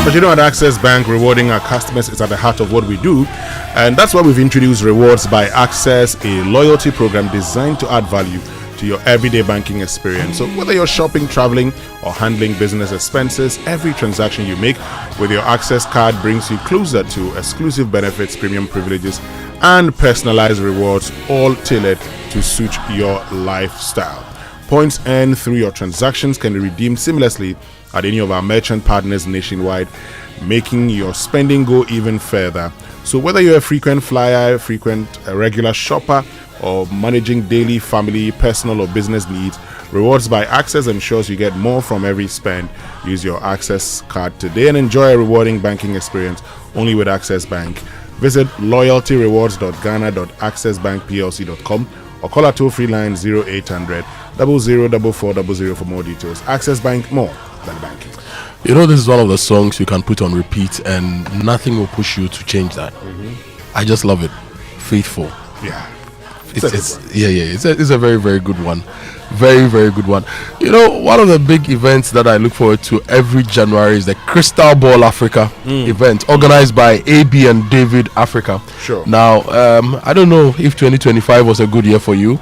But you know, at Access Bank, rewarding our customers is at the heart of what we do. And that's why we've introduced Rewards by Access, a loyalty program designed to add value to your everyday banking experience. So whether you're shopping, traveling, or handling business expenses, every transaction you make with your Access card brings you closer to exclusive benefits, premium privileges, and personalized rewards, all tailored to suit your lifestyle. Points earned through your transactions can be redeemed seamlessly at any of our merchant partners nationwide, making your spending go even further. So whether you're a frequent flyer, regular shopper, or managing daily, family, personal, or business needs, Rewards by Access ensures you get more from every spend. Use your Access card today and enjoy a rewarding banking experience only with Access Bank. Visit loyaltyrewards.ghana.accessbankplc.com or call our toll-free line 0800 004400 for more details. Access Bank, more than banking. You know, this is one of the songs you can put on repeat and nothing will push you to change that. I just love it. Faithful. Yeah. It's a very, very good one. Very, very good one. You know, one of the big events that I look forward to every January is the Crystal Ball Africa event organized by AB and David Africa. Sure. Now, I don't know if 2025 was a good year for you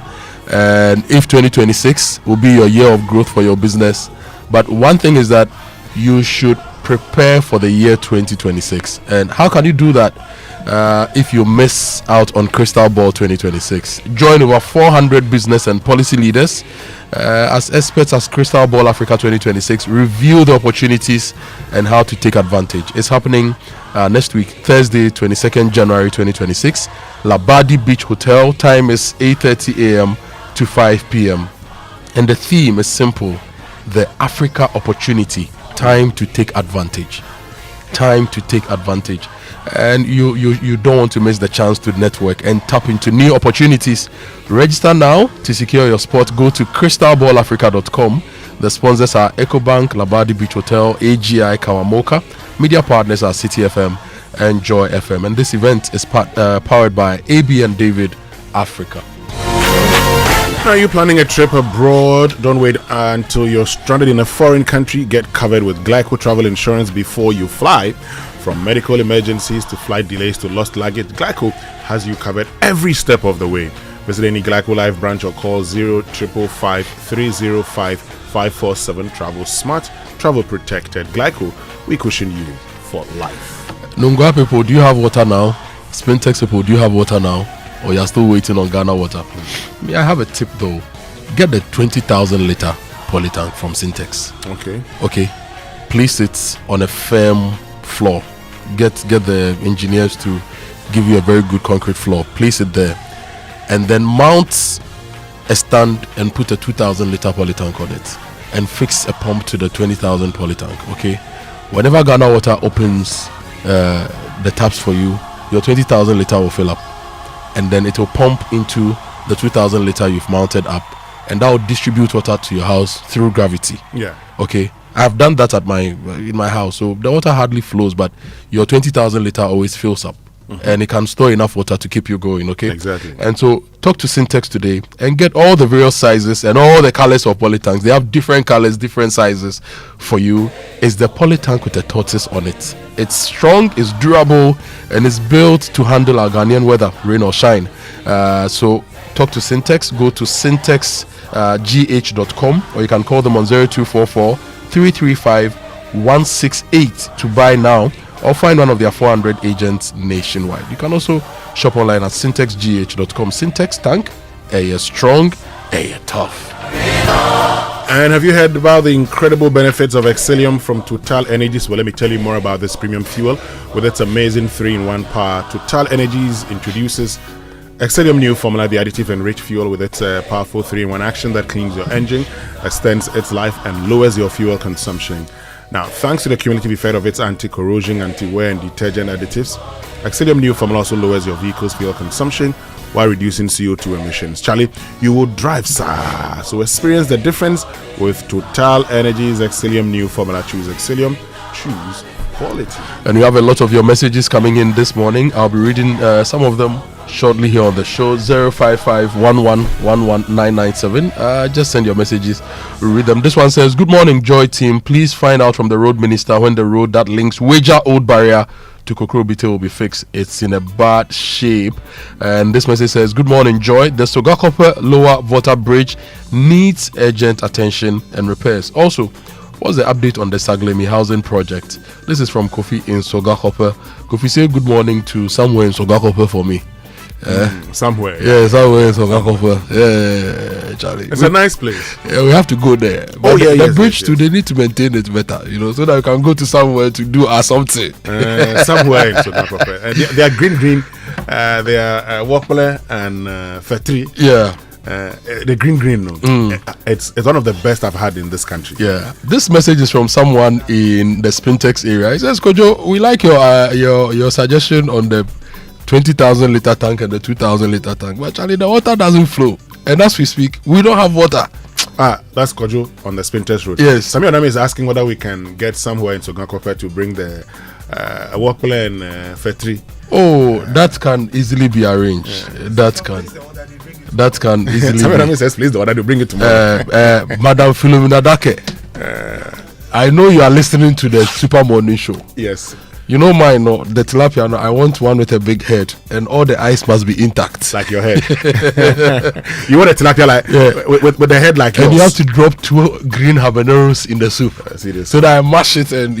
and if 2026 will be your year of growth for your business. But one thing is that you should prepare for the year 2026. And how can you do that? If you miss out on Crystal Ball 2026, join over 400 business and policy leaders as experts as Crystal Ball Africa 2026 review the opportunities and how to take advantage. It's happening next week, Thursday, 22nd January 2026, Labadi Beach Hotel. Time is 8:30 a.m. to 5 p.m. and the theme is simple: the Africa opportunity. Time to take advantage. Time to take advantage. And you don't want to miss the chance to network and tap into new opportunities. Register now to secure your spot. Go to crystalballafrica.com. The sponsors are EcoBank, Labadi Beach Hotel, AGI, Kawamoka. Media partners are City FM and Joy FM. And this event is powered by AB and David Africa. Are you planning a trip abroad? Don't wait until you're stranded in a foreign country. Get covered with Glyco travel insurance before you fly. From medical emergencies to flight delays to lost luggage, Glyco has you covered every step of the way. Visit any Glyco Live branch or call 0555-305-547. Travel smart, travel protected. Glyco, we cushion you for life. Nungwa people, do you have water now? Spintex people, do you have water now? Or you're still waiting on Ghana water? I have a tip though. Get the 20,000 liter polytank from Syntex. Okay. Place it on a firm floor. Get the engineers to give you a very good concrete floor. Place it there, and then mount a stand and put a 2,000 liter polytank on it, and fix a pump to the 20,000 polytank. Okay. Whenever Ghana Water opens the taps for you, your 20,000 liter will fill up, and then it will pump into the 2,000 liter you've mounted up, and that will distribute water to your house through gravity. Yeah. Okay. I've done that in my house, so the water hardly flows, but your 20,000 liter always fills up, and it can store enough water to keep you going. Okay. Exactly. And so talk to Syntex today and get all the various sizes and all the colors of polytanks. They have different colors, different sizes for you. It's the polytank with a tortoise on it. It's strong, it's durable, and it's built to handle our Ghanaian weather, rain or shine. So talk to Syntex. Go to syntexgh.com, or you can call them on 0244-335-168 to buy now, or find one of their 400 agents nationwide. You can also shop online at syntexgh.com. Syntex tank, a strong, a tough. And have you heard about the incredible benefits of Excellium from Total Energies? Well, let me tell you more about this premium fuel with its amazing 3-in-1 power. Total Energies introduces Excellium new formula, the additive enriched fuel, with its powerful 3-in-1 action that cleans your engine, extends its life, and lowers your fuel consumption. Now, thanks to the cumulative effect of its anti-corrosion, anti-wear, and detergent additives, Excellium new formula also lowers your vehicle's fuel consumption while reducing CO2 emissions. Charlie, you will drive, sir. So experience the difference with Total Energies Excellium new formula. Choose Excellium. Choose quality. And we have a lot of your messages coming in this morning. I'll be reading some of them shortly here on the show. 055-1111-997. Just send your messages, we'll read them. This one says, good morning, Joy team. Please find out from the road minister when the road that links Wager Old Barrier to Kokrobite will be fixed. It's in a bad shape. And this message says, good morning, Joy. The Sogakope Lower Water Bridge needs urgent attention and repairs. Also, what's the update on the Saglemi housing project? This is from Kofi in Sogakope. Kofi, say good morning to somewhere in Sogakope for me. Somewhere. Yeah, somewhere in Sogakope. Yeah, Charlie. It's a nice place. Yeah, we have to go there. But the bridge too, they need to maintain it better, so that we can go to somewhere to do something. Somewhere in Sogakope. They are green. They are Wokpele and Fetri. Yeah. The green. No. It's one of the best I've had in this country. Yeah. This message is from someone in the Spintex area. He says, Kojo, we like your suggestion on the 20,000 liter tank and the 2,000 liter tank, but actually the water doesn't flow, and as we speak we don't have water. That's Kojo on the Spintex road. Yes. Samuel Nami is asking whether we can get somewhere in Sogakope to bring the Wokpele and Fetri. Oh, that can easily be arranged. That can easily Samuel Nami says please the order to bring it tomorrow. Madam Philomena Dake, I know you are listening to the Super Morning Show. Yes. You know mine, no, the tilapia, no, I want one with a big head and all the eyes must be intact. Like your head. You want a tilapia like with the head like yours. And you have to drop 2 green habaneros in the soup so that I mash it and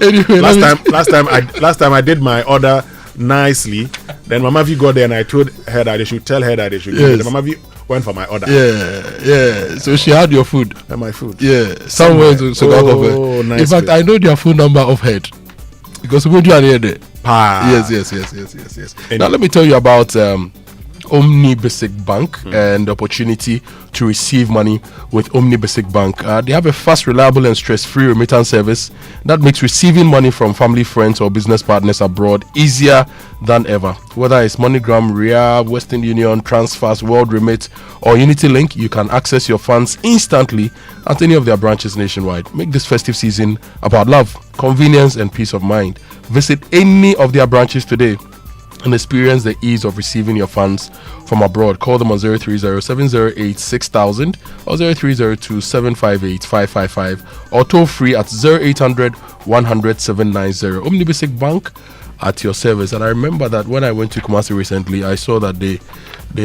Anyway, last time I did my order nicely. Then Mama V got there and I told her that they should tell her that they should. Yes. Mama V went for my order. Yeah. So she had your food. And my food. Yeah. Somewhere to Sogakope. Nice. In fact, I know their phone number off head because we do here there. Yes. Now let me tell you about Omni Basic Bank and the opportunity to receive money with Omni Basic Bank. They have a fast, reliable and stress-free remittance service that makes receiving money from family, friends or business partners abroad easier than ever. Whether it's MoneyGram, Ria, Western Union, Transfers, World Remit or Unity Link, you can access your funds instantly at any of their branches nationwide. Make this festive season about love, convenience and peace of mind. Visit any of their branches today and experience the ease of receiving your funds from abroad. Call them on 030-708-6000 or 0302-758-555 or toll free at 0800-100-790. Omni Basic Bank at your service. And I remember that when I went to Kumasi recently, I saw that they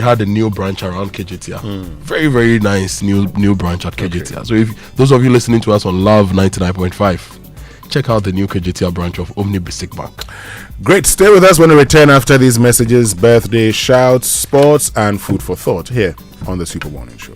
had a new branch around Kejetia. Very, very nice new branch at Kejetia. Okay. So if those of you listening to us on Love 99.5, check out the new Kejetia branch of Omni Basic Bank. Great. Stay with us when we return after these messages, birthday shouts, sports, and food for thought here on the Super Morning Show.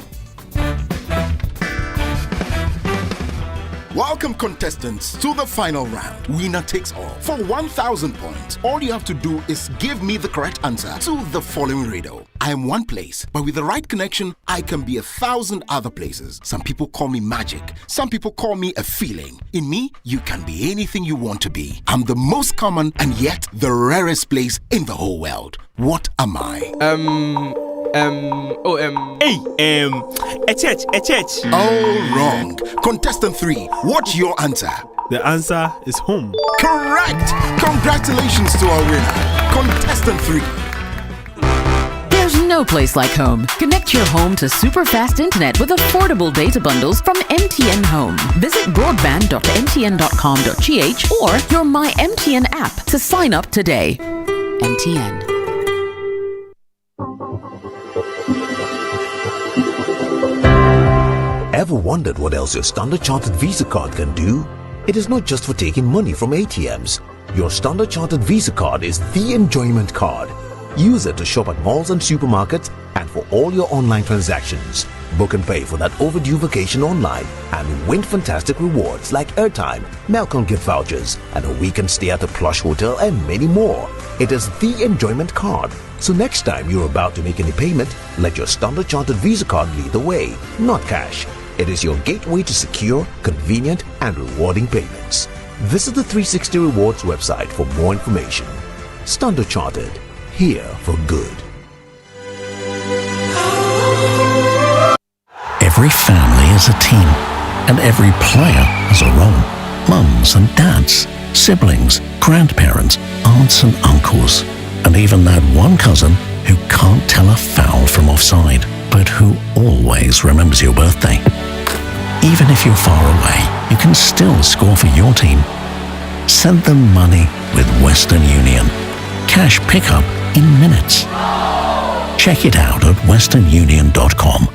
Welcome, contestants, to the final round. Winner takes all. For 1,000 points, all you have to do is give me the correct answer to the following riddle. I am one place, but with the right connection, I can be 1,000 other places. Some people call me magic. Some people call me a feeling. In me, you can be anything you want to be. I'm the most common and yet the rarest place in the whole world. What am I? A church. Oh, wrong. Contestant 3, what's your answer? The answer is home. Correct. Congratulations to our winner. Contestant 3. There's no place like home. Connect your home to super fast internet with affordable data bundles from MTN Home. Visit broadband.mtn.com.gh or your My MTN app to sign up today. MTN. Ever wondered what else your Standard Chartered Visa card can do? It is not just for taking money from ATMs. Your Standard Chartered Visa card is the enjoyment card. Use it to shop at malls and supermarkets and for all your online transactions. Book and pay for that overdue vacation online and win fantastic rewards like airtime, Melcom gift vouchers, and a weekend stay at a plush hotel and many more. It is the enjoyment card. So next time you're about to make any payment, let your Standard Chartered Visa card lead the way, not cash. It is your gateway to secure, convenient, and rewarding payments. Visit the 360 Rewards website for more information. Standard Chartered, here for good. Every family is a team, and every player has a role. Mums and dads, siblings, grandparents, aunts and uncles. and even that one cousin who can't tell a foul from offside, but who always remembers your birthday. Even if you're far away, you can still score for your team. Send them money with Western Union. Cash pickup in minutes. Check it out at westernunion.com.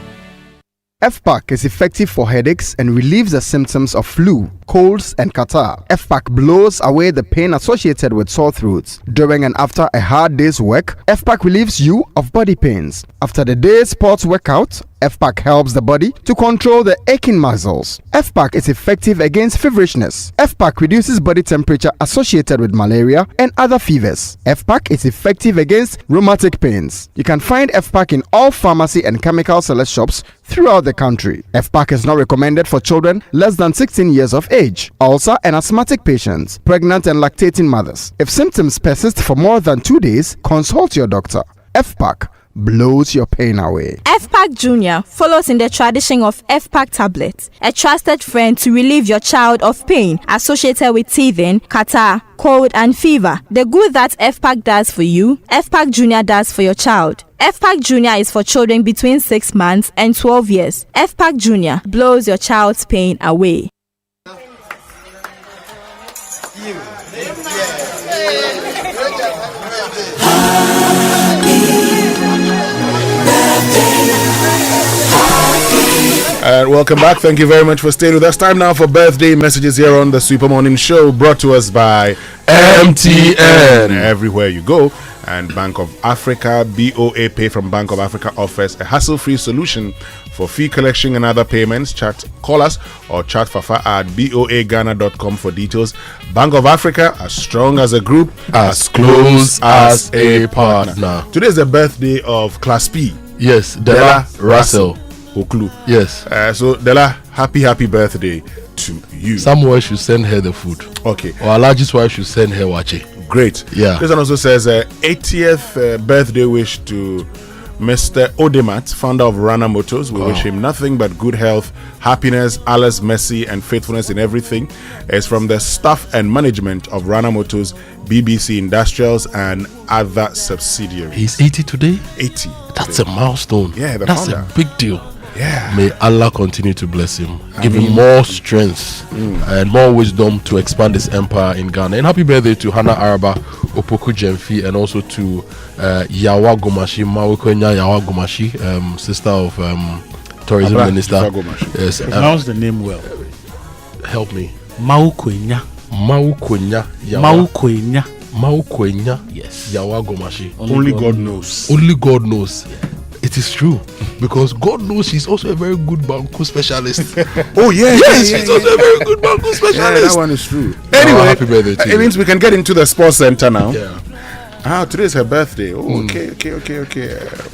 FPAC is effective for headaches and relieves the symptoms of flu, colds, and catarrh. FPAC blows away the pain associated with sore throats. During and after a hard day's work, FPAC relieves you of body pains. After the day's sports workout, FPAC helps the body to control the aching muscles. FPAC is effective against feverishness. FPAC reduces body temperature associated with malaria and other fevers. FPAC is effective against rheumatic pains. You can find FPAC in all pharmacy and chemical select shops throughout the country. FPAC is not recommended for children less than 16 years of age, ulcer and asthmatic patients, pregnant and lactating mothers. If symptoms persist for more than 2 days, consult your doctor. FPAC blows your pain away. FPAC Junior follows in the tradition of FPAC tablets, a trusted friend to relieve your child of pain associated with teething, catarrh, cold and fever. The good that FPAC does for you, FPAC Junior does for your child. FPAC Junior is for children between 6 months and 12 years. FPAC Junior blows your child's pain away. And welcome back. Thank you very much for staying with us. Time now for birthday messages here on the Super Morning Show, brought to us by MTN. Everywhere you go. And Bank of Africa, BOA Pay from Bank of Africa offers a hassle-free solution for fee collection and other payments. Call us or chat Fafa at boaghana.com for details. Bank of Africa, as strong as a group, as close as a partner. Today is the birthday of Class P. Yes, Della Russell Oklu. Yes. So Della, happy birthday to you. Someone should send her the food. Okay. Or our largest wife should send her wache. Great. Yeah. This one also says 80th birthday wish to Mr. Odemat, founder of Rana Motors. We wish him nothing but good health, happiness, Allah's mercy, and faithfulness in everything. It's from the staff and management of Rana Motors, BBC Industrials, and other subsidiaries. He's 80 today? 80. That's a milestone. Yeah, that's founder. a big deal. Yeah. May Allah continue to bless him, give him more strength and more wisdom to expand his empire in Ghana. And happy birthday to Hannah Araba, Opoku Jemfi, and also to Yawa Gomashi, Mawikwenya Yawa Gomashi, sister of tourism minister. Yes, pronounce the name well. Help me. Maukwenya. Yes. Yawa Gomashi. Only God knows. Only God knows. Yeah. It is true, because God knows she's also a very good Banku specialist. Oh yeah, yes, she's also a very good Banku specialist. Yeah, that one is true. Anyway, happy birthday to you. It means we can get into the sports center now. Yeah. Today's her birthday. Oh, okay.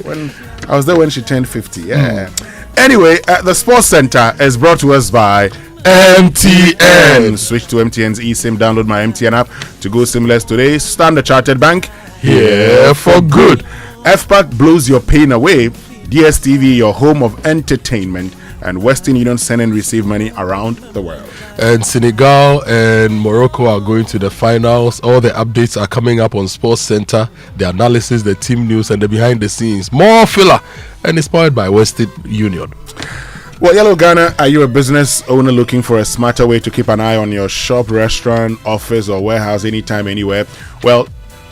When I was there when she turned 50. Yeah. Anyway, the sports center is brought to us by MTN. Switch to MTN's eSIM. Download my MTN app to go SIMless today. Standard Chartered Bank. Here for good. FPAC blows your pain away. DSTV, your home of entertainment, and Western Union send and receive money around the world. And Senegal and Morocco are going to the finals. All the updates are coming up on Sports Center, the analysis, the team news, and the behind the scenes. More filler, and it's powered by Western Union. Well, Yellow Ghana, are you a business owner looking for a smarter way to keep an eye on your shop, restaurant, office, or warehouse anytime, anywhere? Well,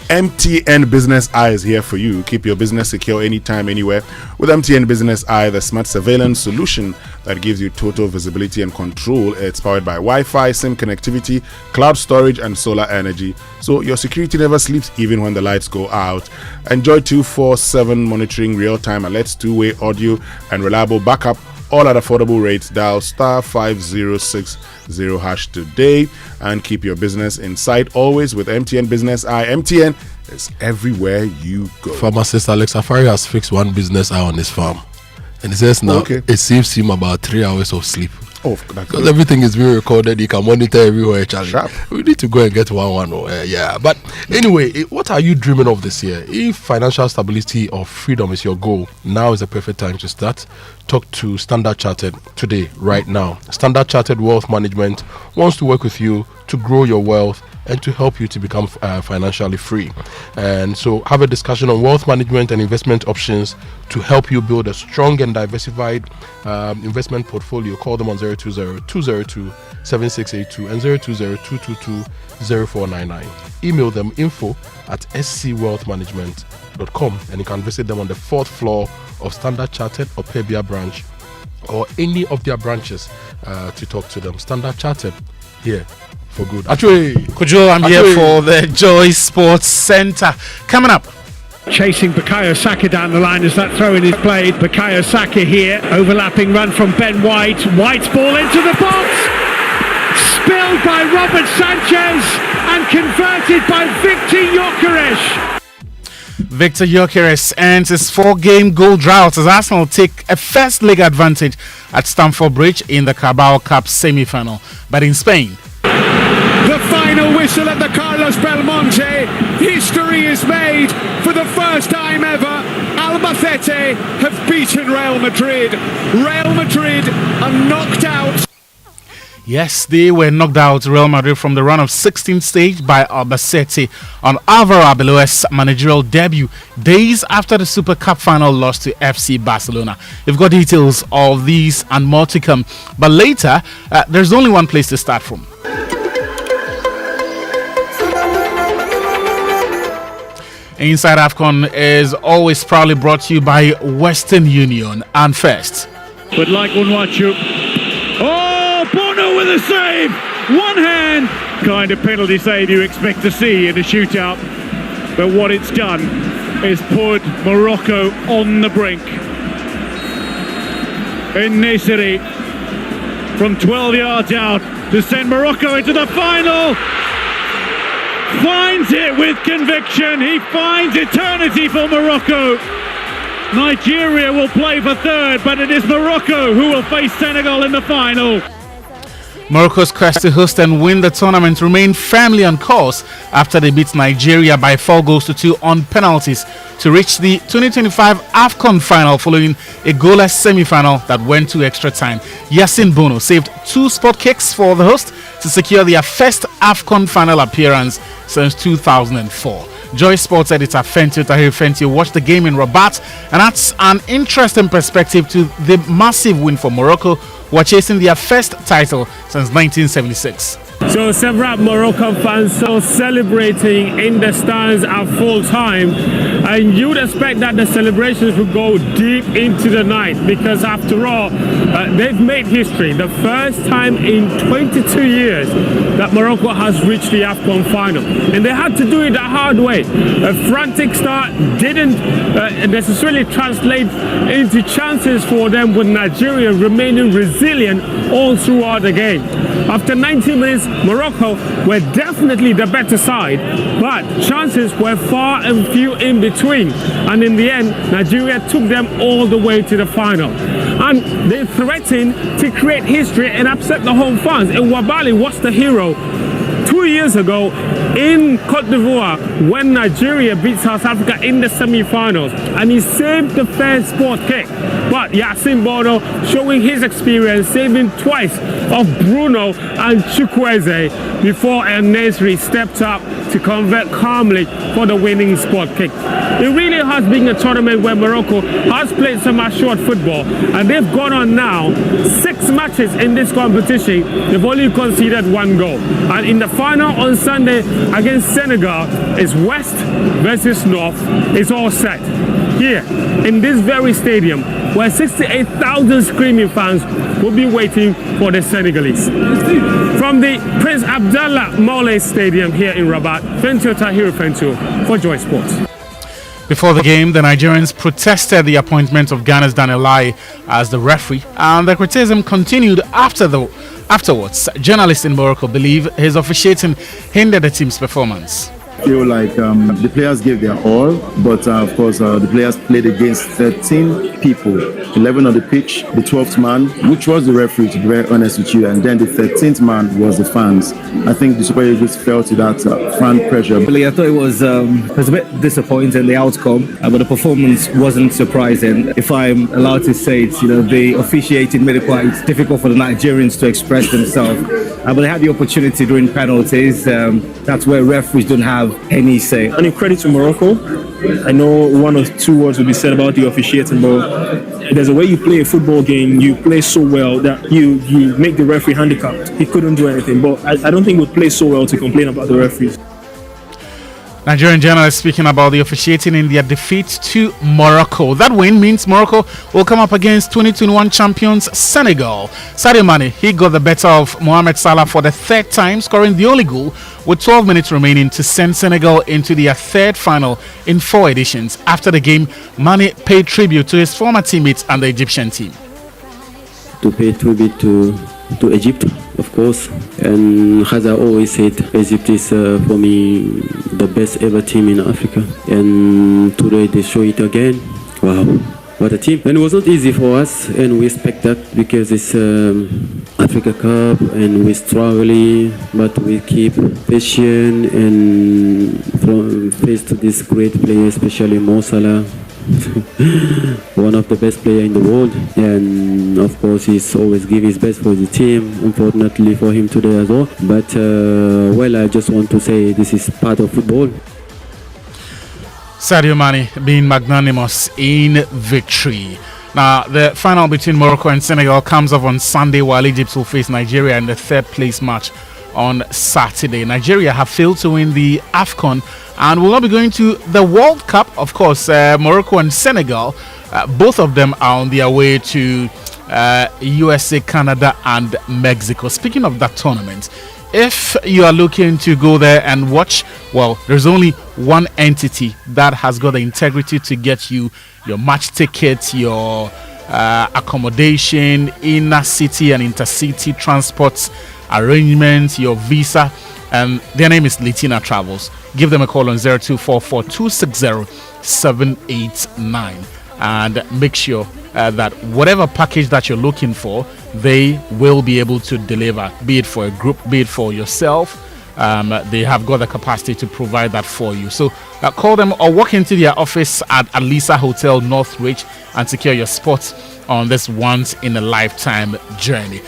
MTN Business Eye is here for you. Keep your business secure anytime, anywhere with MTN Business Eye, the smart surveillance solution that gives you total visibility and control. It's powered by Wi-Fi, SIM connectivity, cloud storage, and solar energy. So your security never sleeps even when the lights go out. Enjoy 24/7 monitoring, real-time alerts, two-way audio, and reliable backup, all at affordable rates. Dial *5060# today and keep your business in sight always with MTN Business Eye. MTN is everywhere you go. Pharmacist Alex Afari has fixed one business eye on his farm, and he says now it saves him about 3 hours of sleep. Oh, because everything is being recorded, you can monitor everywhere. We need to go and get one. Yeah, but anyway, what are you dreaming of this year? If financial stability or freedom is your goal, now is the perfect time to start. Talk to Standard Chartered today, right now. Standard Chartered Wealth Management wants to work with you to grow your wealth and to help you to become financially free. And so have a discussion on wealth management and investment options to help you build a strong and diversified investment portfolio. Call them on 020-202-7682 and 020-222-0499. Email them info@scwealthmanagement.com, and you can visit them on the 4th floor of Standard Chartered or Pebia branch, or any of their branches to talk to them. Standard Chartered, here for good. Kojo, I'm here for the Joy Sports Centre. Coming up. Chasing Bukayo Saka down the line as that throw-in is played. Bukayo Saka here, overlapping run from Ben White. White's ball into the box, spilled by Robert Sanchez and converted by Victor Gyökeres. Victor Gyökeres ends his 4-game goal drought as Arsenal take a first leg advantage at Stamford Bridge in the Carabao Cup semi-final. But in Spain, the final whistle at the Carlos Belmonte. History is made for the first time ever. Albacete have beaten Real Madrid. Real Madrid are knocked out. yes, they were knocked out, Real Madrid, from the round of 16th stage by Albacete on Alvaro Arbeloa's managerial debut, days after the Super Cup final loss to FC Barcelona. You've got details of these and more to come, but later, there's only one place to start from. Inside AFCON is always proudly brought to you by Western Union. And first, but like Unwachu, oh, Bono with a save, one hand, kind of penalty save you expect to see in a shootout, but what it's done is put Morocco on the brink. In Nesiri from 12 yards out to send Morocco into the final. Finds it with conviction. He finds eternity for Morocco. Nigeria will play for third, but it is Morocco who will face Senegal in the final. Morocco's quest to host and win the tournament remained firmly on course after they beat Nigeria by 4-2 on penalties to reach the 2025 AFCON final following a goalless semi-final that went to extra time. Yassine Bono saved 2 spot kicks for the host to secure their first AFCON final appearance since 2004. Joy Sports editor Fentio Tahir Fentio watched the game in Rabat and adds an interesting perspective to the massive win for Morocco, who are chasing their first title since 1976. So several Moroccan fans still celebrating in the stands at full time, and you'd expect that the celebrations would go deep into the night, because after all, they've made history. The first time in 22 years that Morocco has reached the AFCON final, and they had to do it the hard way. A frantic start didn't necessarily translate into chances for them, with Nigeria remaining resilient all throughout the game. After 90 minutes, Morocco were definitely the better side, but chances were far and few in between, and in the end Nigeria took them all the way to the final, and they threatened to create history and upset the home fans. And Wabali was the hero 2 years ago in Cote d'Ivoire when Nigeria beat South Africa in the semi-finals, and he saved the first spot kick. But Yassine Bono showing his experience, saving twice of Bruno and Chukwueze before El Nesri stepped up to convert calmly for the winning spot kick. It really has been a tournament where Morocco has played some assured football, and they've gone on now 6 matches in this competition. They've only conceded 1 goal, and in the final on Sunday against Senegal, it's West versus North. It's all set here in this very stadium, where 68,000 screaming fans will be waiting for the Senegalese. From the Prince Abdallah Mole Stadium here in Rabat, Fentio Tahir Fentio for Joy Sports. Before the game, the Nigerians protested the appointment of Ghana's Daniel Lai as the referee, and the criticism continued afterwards. Journalists in Morocco believe his officiating hindered the team's performance. feel like the players gave their all, but of course the players played against 13 people, 11 on the pitch, the 12th man, which was the referee, to be very honest with you, and then the 13th man was the fans. I think the Super Eagles felt that fan pressure. I thought it was a bit disappointing, the outcome, but the performance wasn't surprising. If I'm allowed to say it, the officiating made it quite difficult for the Nigerians to express themselves. But they had the opportunity during penalties. That's where referees don't have any say. And in credit to Morocco, I know 1 or 2 words will be said about the officiating, but there's a way you play a football game. You play so well that you make the referee handicapped. He couldn't do anything, but I don't think we play so well to complain about the referees. Nigerian journalists speaking about the officiating in their defeat to Morocco. That win means Morocco will come up against 2021 champions Senegal. Sadio Mane, he got the better of Mohamed Salah for the 3rd time, scoring the only goal with 12 minutes remaining to send Senegal into their 3rd final in 4 editions. After the game, Mane paid tribute to his former teammates and the Egyptian team. To pay tribute to Egypt, of course, and as I always said, Egypt is for me the best ever team in Africa, and today they show it again. Wow, what a team. And it was not easy for us, and we expect that because it's Africa Cup and we're struggling, but we keep patient and from face to this great player, especially Mo Salah. One of the best players in the world, and of course he's always give his best for the team. Unfortunately for him today as well, but I just want to say this is part of football. Sadio Mane being magnanimous in victory. Now, the final between Morocco and Senegal comes up on Sunday, while Egypt will face Nigeria in the 3rd place match on Saturday. Nigeria have failed to win the AFCON and will not be going to the World Cup. Of course, Morocco and Senegal, both of them are on their way to USA, Canada and Mexico. Speaking of that tournament, if you are looking to go there and watch, well, there's only one entity that has got the integrity to get you your match tickets, your accommodation, inner city and intercity transports arrangements, your visa, and their name is Litina Travels. Give them a call on 0244 260 789 and make sure that whatever package that you're looking for, they will be able to deliver, be it for a group, be it for yourself. They have got the capacity to provide that for you. So call them or walk into their office at Alisa Hotel Northridge and secure your spot on this once-in-a-lifetime journey.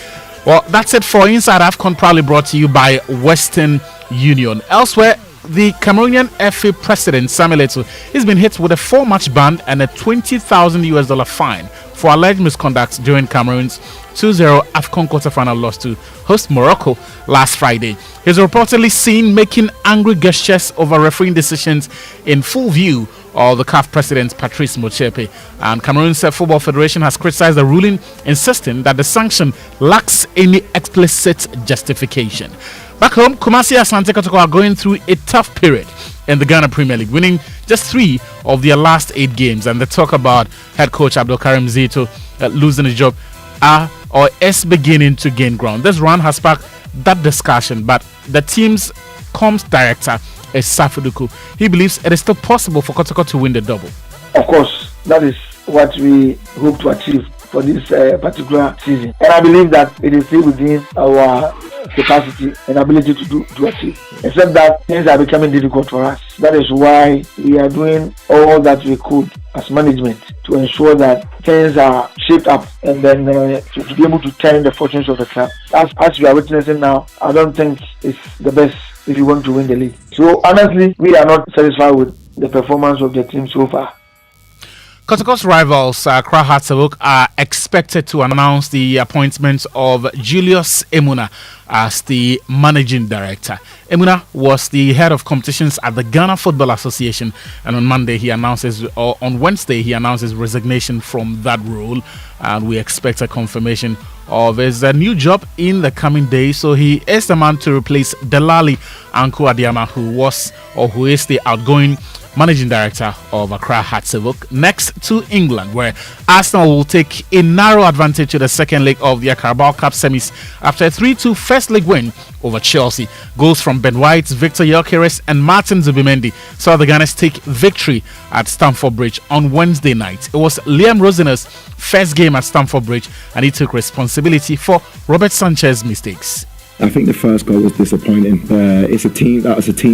Well, that's it for Inside AFCON, proudly brought to you by Western Union. Elsewhere, the Cameroonian FA president, Samuel Eto'o, has been hit with a 4-match ban and a $20,000 fine for alleged misconduct during Cameroon's 2-0 AFCON quarterfinal loss to host Morocco last Friday. He's reportedly seen making angry gestures over refereeing decisions in full view of the CAF president Patrice Motsepe. And Cameroon's Football Federation has criticized the ruling, insisting that the sanction lacks any explicit justification. Back home, Kumasi Asante Kotoko are going through a tough period in the Ghana Premier League, winning just 3 of their last 8 games. And the talk about head coach Abdulkarim Zito losing his job is beginning to gain ground. This run has sparked that discussion, but the team's comms director is Safuduku. He believes it is still possible for Kotoko to win the double. Of course, that is what we hope to achieve for this particular season, and I believe that it is still within our capacity and ability to achieve, except that things are becoming difficult for us. That is why we are doing all that we could as management to ensure that things are shaped up and then to be able to turn the fortunes of the club. As we are witnessing now, I don't think it's the best if you want to win the league. So honestly, we are not satisfied with the performance of the team so far. Kotoko's rivals, Accra Hearts of Oak, are expected to announce the appointment of Julius Emuna as the managing director. Emuna was the head of competitions at the Ghana Football Association, and on Wednesday he announced his resignation from that role, and we expect a confirmation of his new job in the coming days. So he is the man to replace Delali Anko Adiama, who is the outgoing managing director of Accra Hatzevok. Next to England, where Arsenal will take a narrow advantage to the second leg of the Carabao Cup semis after a 3-2 first leg win over Chelsea. Goals from Ben White, Victor Gyökeres and Martin Zubimendi saw the Gunners take victory at Stamford Bridge on Wednesday night. It was Liam Rosner's first game at Stamford Bridge, and he took responsibility for Robert Sanchez's mistakes. I think the first goal was disappointing. It's a team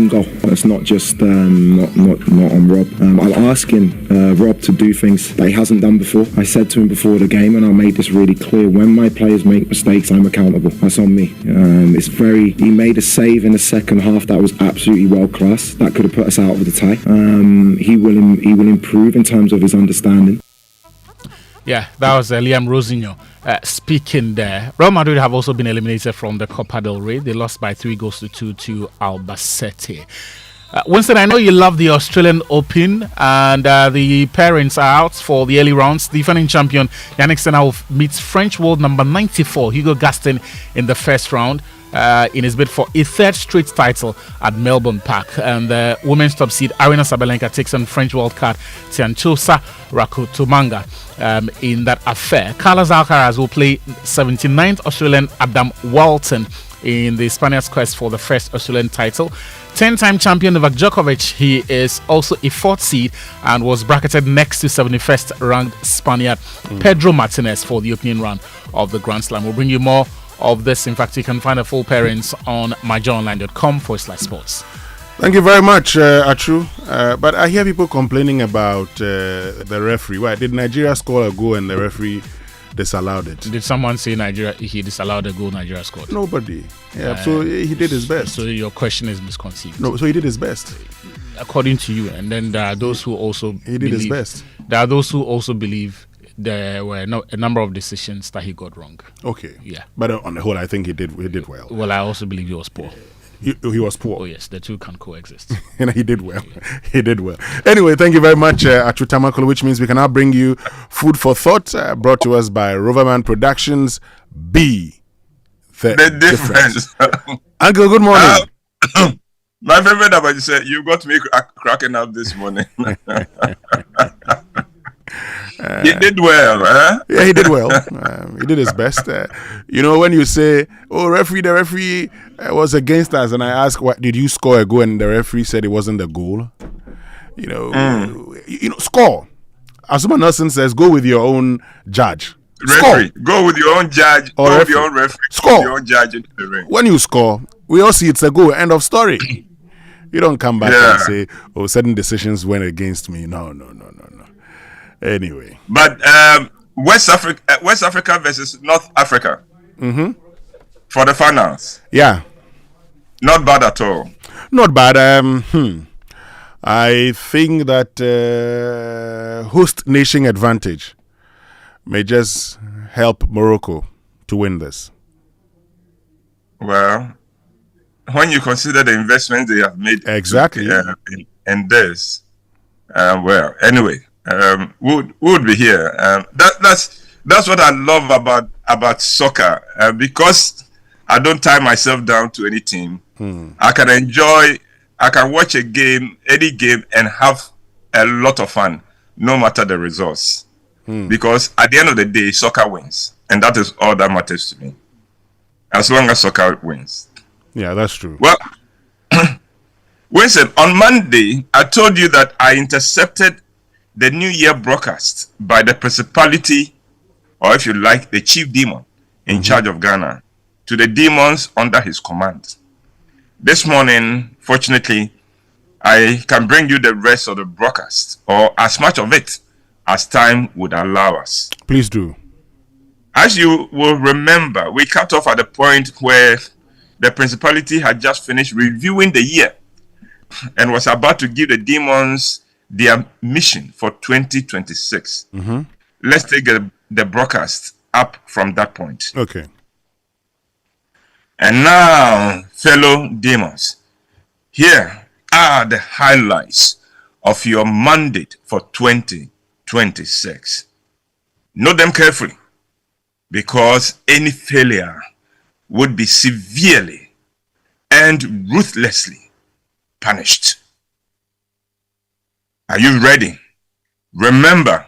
goal. It's not just not on Rob. I'm asking Rob to do things that he hasn't done before. I said to him before the game, and I made this really clear: when my players make mistakes, I'm accountable. That's on me. He made a save in the second half that was absolutely world class. That could have put us out of the tie. He will improve in terms of his understanding. Yeah, that was Liam Rosner speaking there. Real Madrid have also been eliminated from the Copa del Rey. They lost by 3-2 to Albacete. Winston, I know you love the Australian Open, and the parents are out for the early rounds. The defending champion Yannick Sinner meets French world number 94 Hugo Gaston in the first round in his bid for a third straight title at Melbourne Park. And the women's top seed Arina Sabalenka takes on French world card Tianchosa Rakotomanga in that affair. Carlos Alcaraz will play 79th Australian Adam Walton in the Spaniard's quest for the first Australian title. 10-time champion Novak Djokovic, he is also a fourth seed and was bracketed next to 71st ranked Spaniard Pedro Martinez for the opening round of the Grand Slam. We'll bring you more of this. In fact, you can find the full pairings on myjoyonline.com/sports. Thank you very much, Achu. But I hear people complaining about the referee. Why did Nigeria score a goal and the referee disallowed it? Did someone say Nigeria he disallowed a goal Nigeria scored? Nobody. Yeah, so he did his best. So your question is misconceived. No, so he did his best. According to you, and then there are those who also he did his best. There are those who also believe there were a number of decisions that he got wrong. Okay. Yeah. But on the whole, I think he did well. Well, I also believe he was poor. He was poor. Oh yes, the two can coexist. And he did well. He did well. Anyway, thank you very much, Achu Tamakolo, which means we can now bring you Food for Thought, brought to us by Roverman Productions. Be the difference. Uncle, good morning. My favorite about you said you got me cracking up this morning. He did well, huh? Yeah, he did well. He did his best. When you say, "Oh, the referee was against us," and I ask, "What did you score a goal?" and the referee said it wasn't the goal. Score. Asuma Nelson says, "Go with your own judge." Referee, go with your own judge or go with your own referee. Score. Your own judge into the ring. When you score, we all see it's a goal. End of story. You don't come back and say, "Oh, certain decisions went against me." No. Anyway, but West Africa versus North Africa for the finals. Yeah, not bad at all. Not bad. I think that host nation advantage may just help Morocco to win this. Well, when you consider the investments they have made, exactly, in this, anyway. We would be here. That's what I love about soccer. Because I don't tie myself down to any team. I can watch a game, any game, and have a lot of fun, no matter the results. Because at the end of the day, soccer wins, and that is all that matters to me. As long as soccer wins. Yeah, that's true. Well, Winston, on Monday, I told you that I intercepted the New Year broadcast by the principality, or if you like, the chief demon in charge of Ghana, to the demons under his command. This morning, fortunately, I can bring you the rest of the broadcast, or as much of it as time would allow us. Please do. As you will remember, we cut off at the point where the principality had just finished reviewing the year and was about to give the demons their mission for 2026. Let's take the broadcast up from that point. Okay. And now, fellow demons, here are the highlights of your mandate for 2026. Note them carefully, because any failure would be severely and ruthlessly punished. Are you ready? Remember,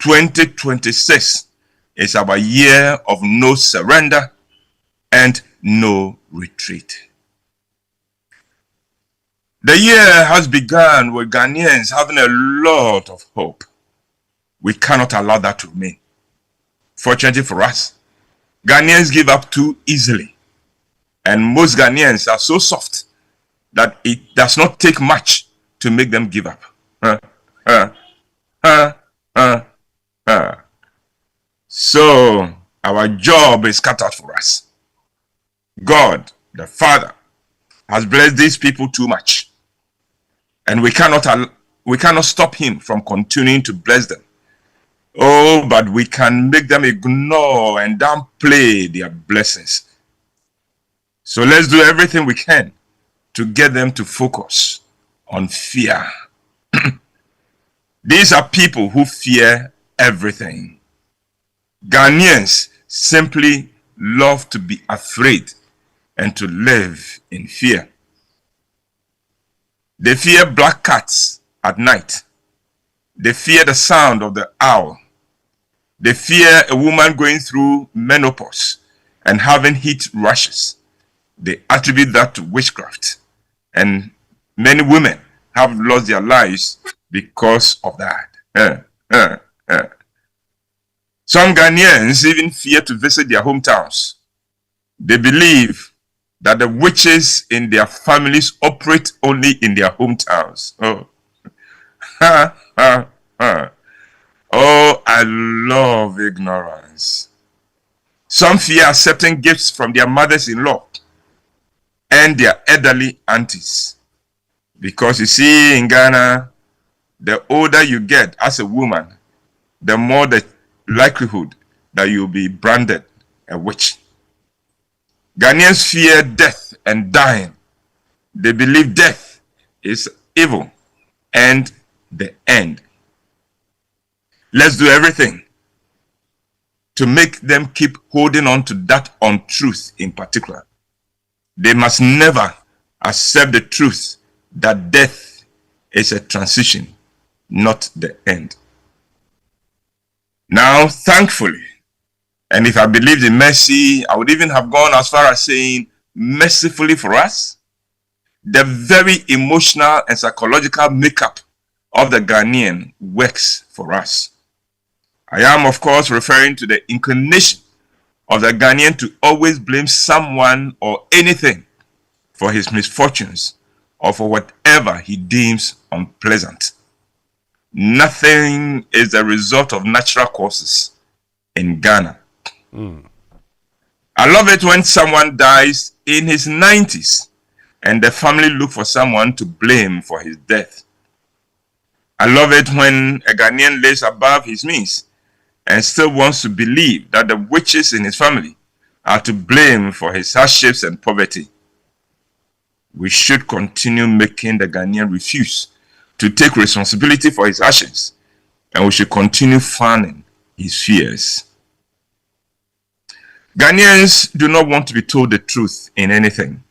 2026 is our year of no surrender and no retreat. The year has begun with Ghanaians having a lot of hope. We cannot allow that to remain. Fortunately for us, Ghanaians give up too easily. And most Ghanaians are so soft that it does not take much to make them give up. So our job is cut out for us. God, the Father, has blessed these people too much. And we cannot stop him from continuing to bless them. Oh, but we can make them ignore and downplay their blessings. So let's do everything we can to get them to focus on fear. These are people who fear everything. Ghanaians simply love to be afraid and to live in fear. They fear black cats at night. They fear the sound of the owl. They fear a woman going through menopause and having heat rashes. They attribute that to witchcraft. And many women have lost their lives because of that. Some Ghanaians even fear to visit their hometowns. They believe that the witches in their families operate only in their hometowns. Oh, I love ignorance. Some fear accepting gifts from their mothers-in-law and their elderly aunties. Because you see, in Ghana, the older you get as a woman, the more the likelihood that you'll be branded a witch. Ghanaians fear death and dying. They believe death is evil and the end. Let's do everything to make them keep holding on to that untruth in particular. They must never accept the truth that death is a transition, not the end. Now, thankfully, and if I believed in mercy, I would even have gone as far as saying mercifully for us, the very emotional and psychological makeup of the Ghanaian works for us. I am, of course, referring to the inclination of the Ghanaian to always blame someone or anything for his misfortunes or for whatever he deems unpleasant. Nothing is the result of natural causes in Ghana. I love it when someone dies in his 90s and the family look for someone to blame for his death. I love it when a Ghanaian lives above his means and still wants to believe that the witches in his family are to blame for his hardships and poverty. We should continue making the Ghanaian refuse to take responsibility for his actions, and we should continue fanning his fears. Ghanaians do not want to be told the truth in anything.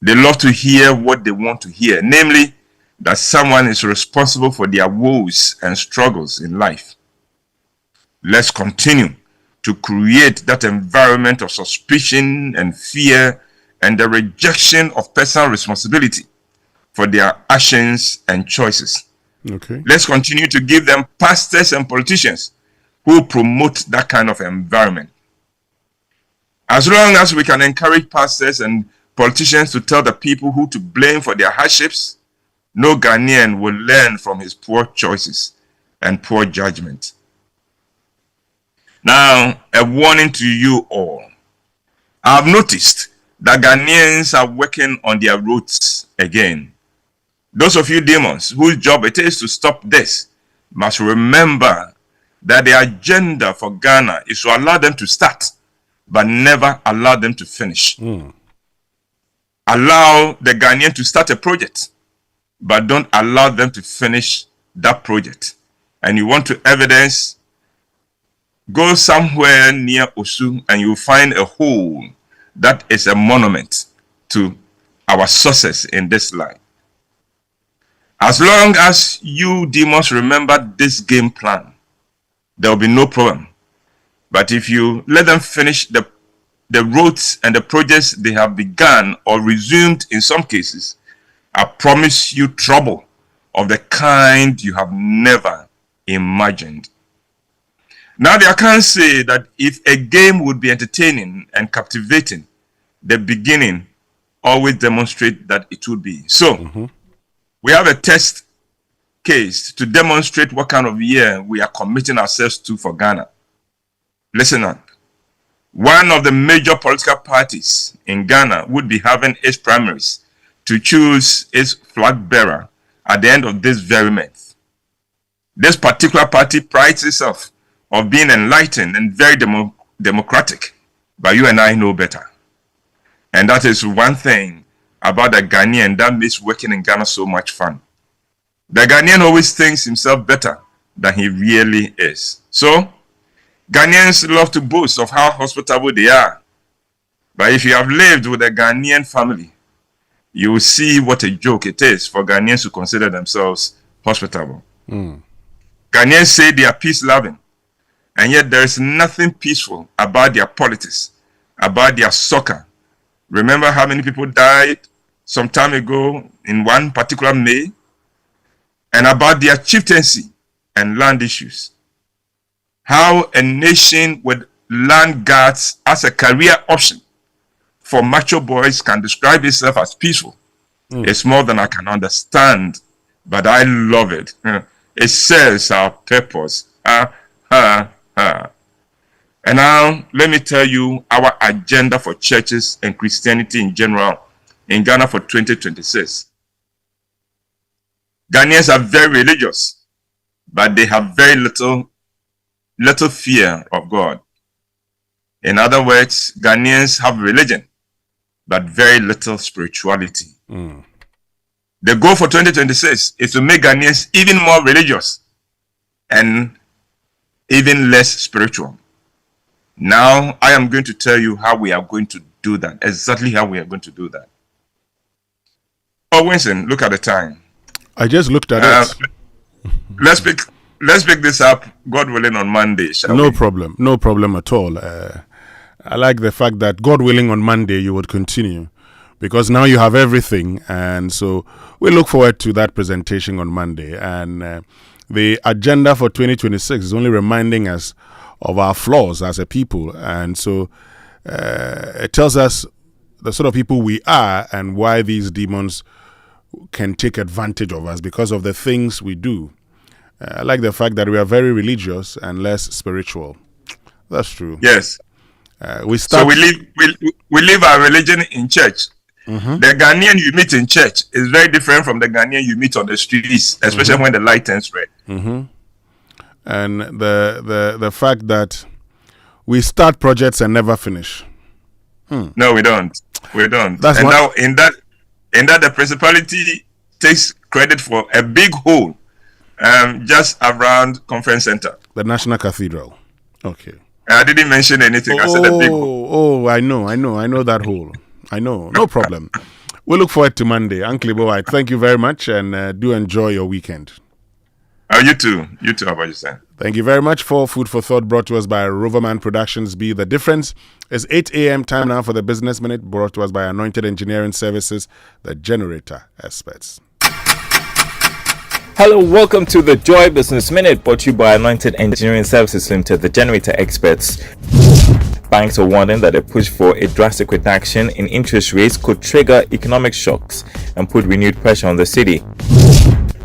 They love to hear what they want to hear, namely, that someone is responsible for their woes and struggles in life. Let's continue to create that environment of suspicion and fear and the rejection of personal responsibility for their actions and choices. Okay. Let's continue to give them pastors and politicians who promote that kind of environment. As long as we can encourage pastors and politicians to tell the people who to blame for their hardships, no Ghanaian will learn from his poor choices and poor judgment. Now, a warning to you all. I've noticed that Ghanaians are working on their roots again. Those of you demons whose job it is to stop this must remember that the agenda for Ghana is to allow them to start, but never allow them to finish. Allow the Ghanaian to start a project, but don't allow them to finish that project. And you want to evidence, go somewhere near Osu and you'll find a hole that is a monument to our sources in this life. As long as you demons remember this game plan, there will be no problem. But if you let them finish the roads and the projects they have begun or resumed in some cases, I promise you trouble of the kind you have never imagined. Now, I can't say that if a game would be entertaining and captivating, the beginning always demonstrate that it would be. So, we have a test case to demonstrate what kind of year we are committing ourselves to for Ghana. Listen up. One of the major political parties in Ghana would be having its primaries to choose its flag bearer at the end of this very month. This particular party prides itself of being enlightened and very democratic, but you and I know better. And that is one thing about the Ghanaian that makes working in Ghana so much fun. The Ghanaian always thinks himself better than he really is. So, Ghanaians love to boast of how hospitable they are. But if you have lived with a Ghanaian family, you will see what a joke it is for Ghanaians to consider themselves hospitable. Ghanaians say they are peace-loving, and yet there is nothing peaceful about their politics, about their soccer. Remember how many people died some time ago in one particular May? And about their chieftaincy and land issues. How a nation with land guards as a career option for macho boys can describe itself as peaceful. It's more than I can understand, but I love it. It serves our purpose. And now, let me tell you our agenda for churches and Christianity in general in Ghana for 2026. Ghanaians are very religious, but they have very little fear of God. In other words, Ghanaians have religion, but very little spirituality. The goal for 2026 is to make Ghanaians even more religious and even less spiritual. Now, I am going to tell you how we are going to do that, exactly how we are going to do that. Oh, Winston, look at the time. I just looked at it. Let's pick this up, God willing, on Monday, shall we? No problem at all. I like the fact that, God willing, on Monday you would continue, because now you have everything, and so we look forward to that presentation on Monday. And the agenda for 2026 is only reminding us of our flaws as a people, and so it tells us the sort of people we are and why these demons can take advantage of us because of the things we do. I like the fact that we are very religious and less spiritual. That's true. Yes. So we live our religion in church. The Ghanaian you meet in church is very different from the Ghanaian you meet on the streets, especially when the light turns red. And the fact that we start projects and never finish. No, we don't. That's and now in that the principality takes credit for a big hole just around Conference Center. The National Cathedral. Okay. I didn't mention anything. I said a big hole. Oh, I know that hole. I know. No problem. We look forward to Monday. Uncle Boy, thank you very much, and do enjoy your weekend. You too. How about yourself? Thank you very much. For Food for Thought, brought to us by Roverman Productions. Be the difference. It's 8 a.m. time now for the Business Minute, brought to us by Anointed Engineering Services, the generator experts. Hello, welcome to the Joy Business Minute, brought to you by Anointed Engineering Services Limited, the generator experts. Banks are warning that a push for a drastic reduction in interest rates could trigger economic shocks and put renewed pressure on the city.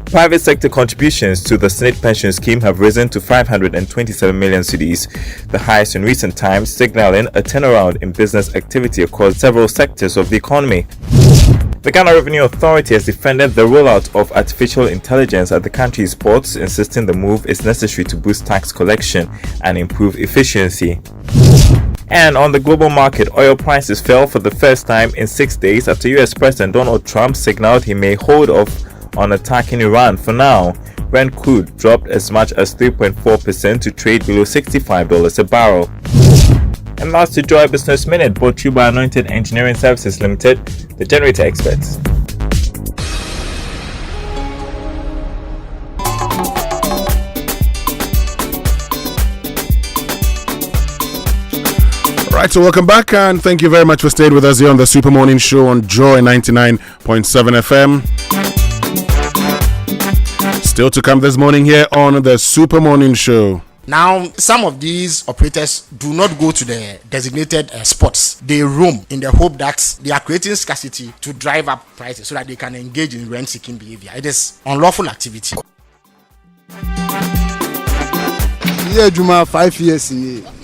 Private sector contributions to the Senate pension scheme have risen to 527 million cedis, the highest in recent times, signaling a turnaround in business activity across several sectors of the economy. The Ghana Revenue Authority has defended the rollout of artificial intelligence at the country's ports, insisting the move is necessary to boost tax collection and improve efficiency. And on the global market, oil prices fell for the first time in 6 days after US President Donald Trump signaled he may hold off on attacking Iran for now. Brent crude dropped as much as 3.4% to trade below $65 a barrel. And that's the Joy Business Minute, brought to you by Anointed Engineering Services Limited, the generator experts. right, so welcome back, and thank you very much for staying with us here on the Super Morning Show on Joy 99.7 FM. Still to come this morning here on the Super Morning Show. Now, some of these operators do not go to the designated spots. They roam in the hope that they are creating scarcity to drive up prices so that they can engage in rent-seeking behavior. It is unlawful activity. Yeah, Juma, 5 years.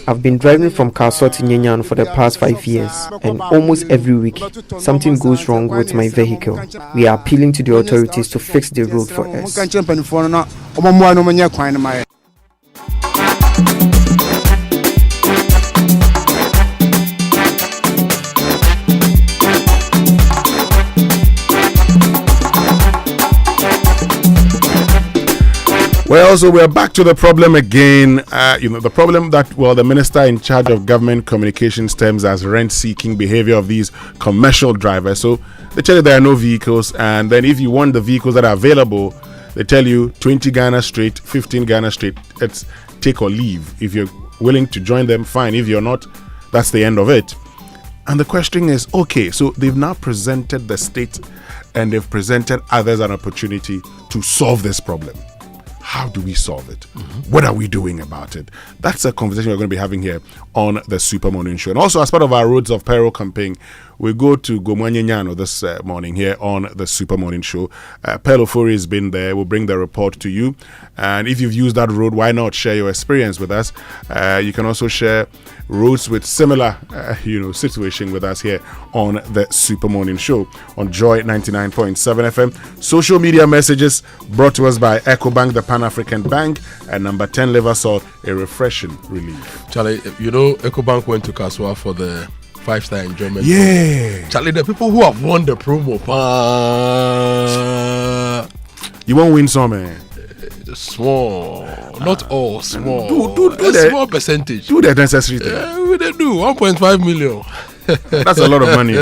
I've been driving from Kaso to Nyenyan for the past 5 years, and almost every week, something goes wrong with my vehicle. We are appealing to the authorities to fix the road for us. Well, so we're back to the problem again. The problem that, the minister in charge of government communications terms as rent-seeking behavior of these commercial drivers. So they tell you there are no vehicles, and then if you want the vehicles that are available, they tell you 20 Ghana straight, 15 Ghana straight. It's take or leave. If you're willing to join them, fine. If you're not, that's the end of it. And the question is, okay, so they've now presented the state and they've presented others an opportunity to solve this problem. How do we solve it? What are we doing about it? That's a conversation we're going to be having here on the Super Morning Show. And also, as part of our Roads of Peril campaign, we go to Gomwanyenyano this morning here on the Super Morning Show. Pelofori has been there. We'll bring the report to you. And if you've used that road, why not share your experience with us? You can also share roads with similar, situation with us here on the Super Morning Show on Joy 99.7 FM. Social media messages brought to us by EcoBank, the Pan-African Bank, and number 10 Liversalt, a refreshing relief. Charlie, EcoBank went to Kaswa for the 5-star enjoyment. Yeah. Promo. Charlie, the people who have won the promo, you won't win some, man. Small, not all small. Do a small percentage. Do the necessary thing. They do 1.5 million. That's a lot of money.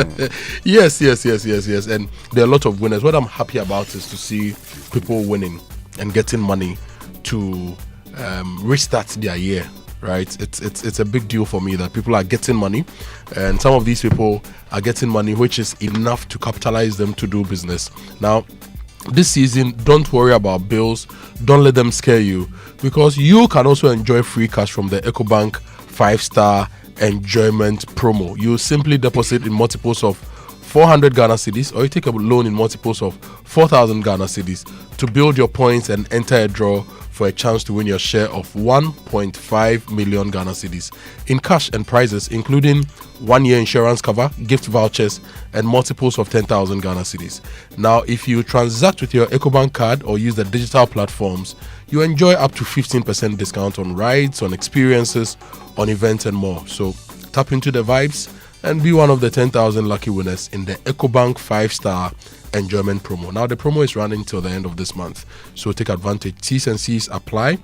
Yes. And there are a lot of winners. What I'm happy about is to see people winning and getting money to restart their year. Right, it's a big deal for me that people are getting money, and some of these people are getting money which is enough to capitalize them to do business. Now, this season, don't worry about bills. Don't let them scare you, because you can also enjoy free cash from the EcoBank 5-star enjoyment promo. You simply deposit in multiples of 400 Ghana cedis, or you take a loan in multiples of 4,000 Ghana cedis to build your points and enter a draw for a chance to win your share of 1.5 million Ghana cedis in cash and prizes, including 1-year insurance cover, gift vouchers, and multiples of 10,000 Ghana cedis. Now, if you transact with your EcoBank card or use the digital platforms, you enjoy up to 15% discount on rides, on experiences, on events, and more. So tap into the vibes and be one of the 10,000 lucky winners in the EcoBank 5-star enjoyment promo. Now, the promo is running till the end of this month, so take advantage. T's and C's apply,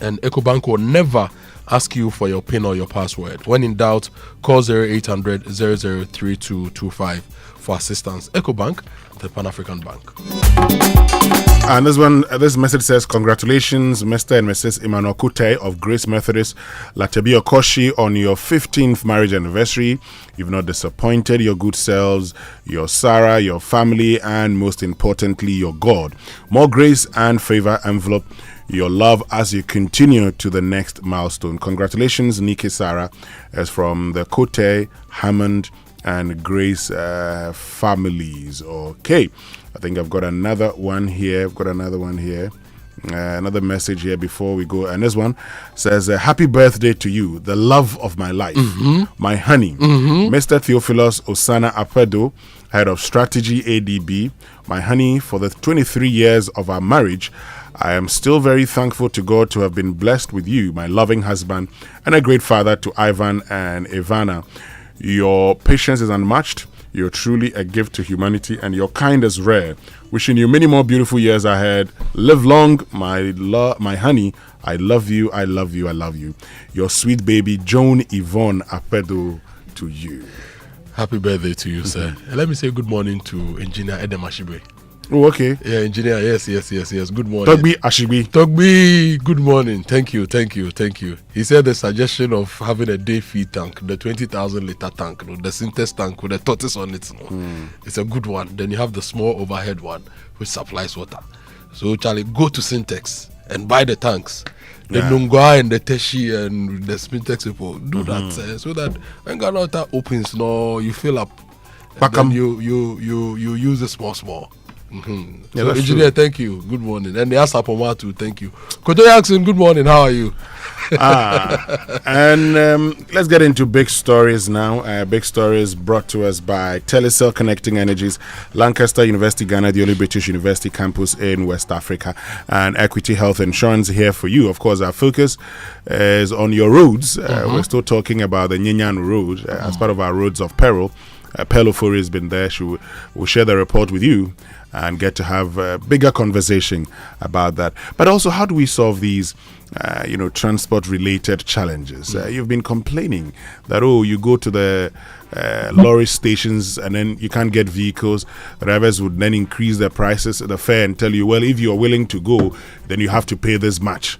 and EcoBank will never ask you for your PIN or your password. When in doubt, call 0800 003225 for assistance. EcoBank, the Pan-African Bank. And this message says, congratulations, Mr. and Mrs. Emmanuel Kute of Grace Methodist Latebi Okoshi, on your 15th marriage anniversary. You've not disappointed your good selves, your Sarah, your family, and most importantly, your God. More grace and favor envelop your love as you continue to the next milestone. Congratulations, Nikki Sarah, as from the Kote, Hammond, and Grace families. Okay, I think I've got another one here. Another message here before we go. And this one says, happy birthday to you, the love of my life, my honey, Mr. Theophilus Osana Apedo, head of strategy ADB. My honey, for the 23 years of our marriage, I am still very thankful to God to have been blessed with you, my loving husband, and a great father to Ivan and Ivana. Your patience is unmatched. You're truly a gift to humanity, and your kind is rare. Wishing you many more beautiful years ahead. Live long, my honey. I love you, I love you, I love you. Your sweet baby, Joan Yvonne Apedo, to you. Happy birthday to you, sir. And let me say good morning to Engineer Edem Ashibe. Oh, okay. Yeah, engineer. Yes. Good morning. Togbi. Good morning. Thank you. He said the suggestion of having a day feed tank, the 20,000 liter tank, the Syntex tank with a tortoise on it, it's a good one. Then you have the small overhead one which supplies water. So Charlie, go to Syntex and buy the tanks. The Nungwa and the Teshi and the Syntex people do that so that when Ghana opens, you fill up. And you use the small. Mm-hmm. So engineer, thank you. Good morning. And they asked Amoah too. Thank you. Kojo Jackson, good morning. How are you? And let's get into big stories now. Big stories brought to us by Telecel Connecting Energies, Lancaster University, Ghana, the only British university campus in West Africa, and Equity Health Insurance here for you. Of course, our focus is on your roads. We're still talking about the Nyenyan Road as part of our Roads of Peril. Perlo Fori has been there. She will share the report with you and get to have a bigger conversation about that. But also, how do we solve these, transport-related challenges? You've been complaining that, you go to the lorry stations and then you can't get vehicles. Drivers would then increase the prices, the fare, and tell you, well, if you're willing to go, then you have to pay this much.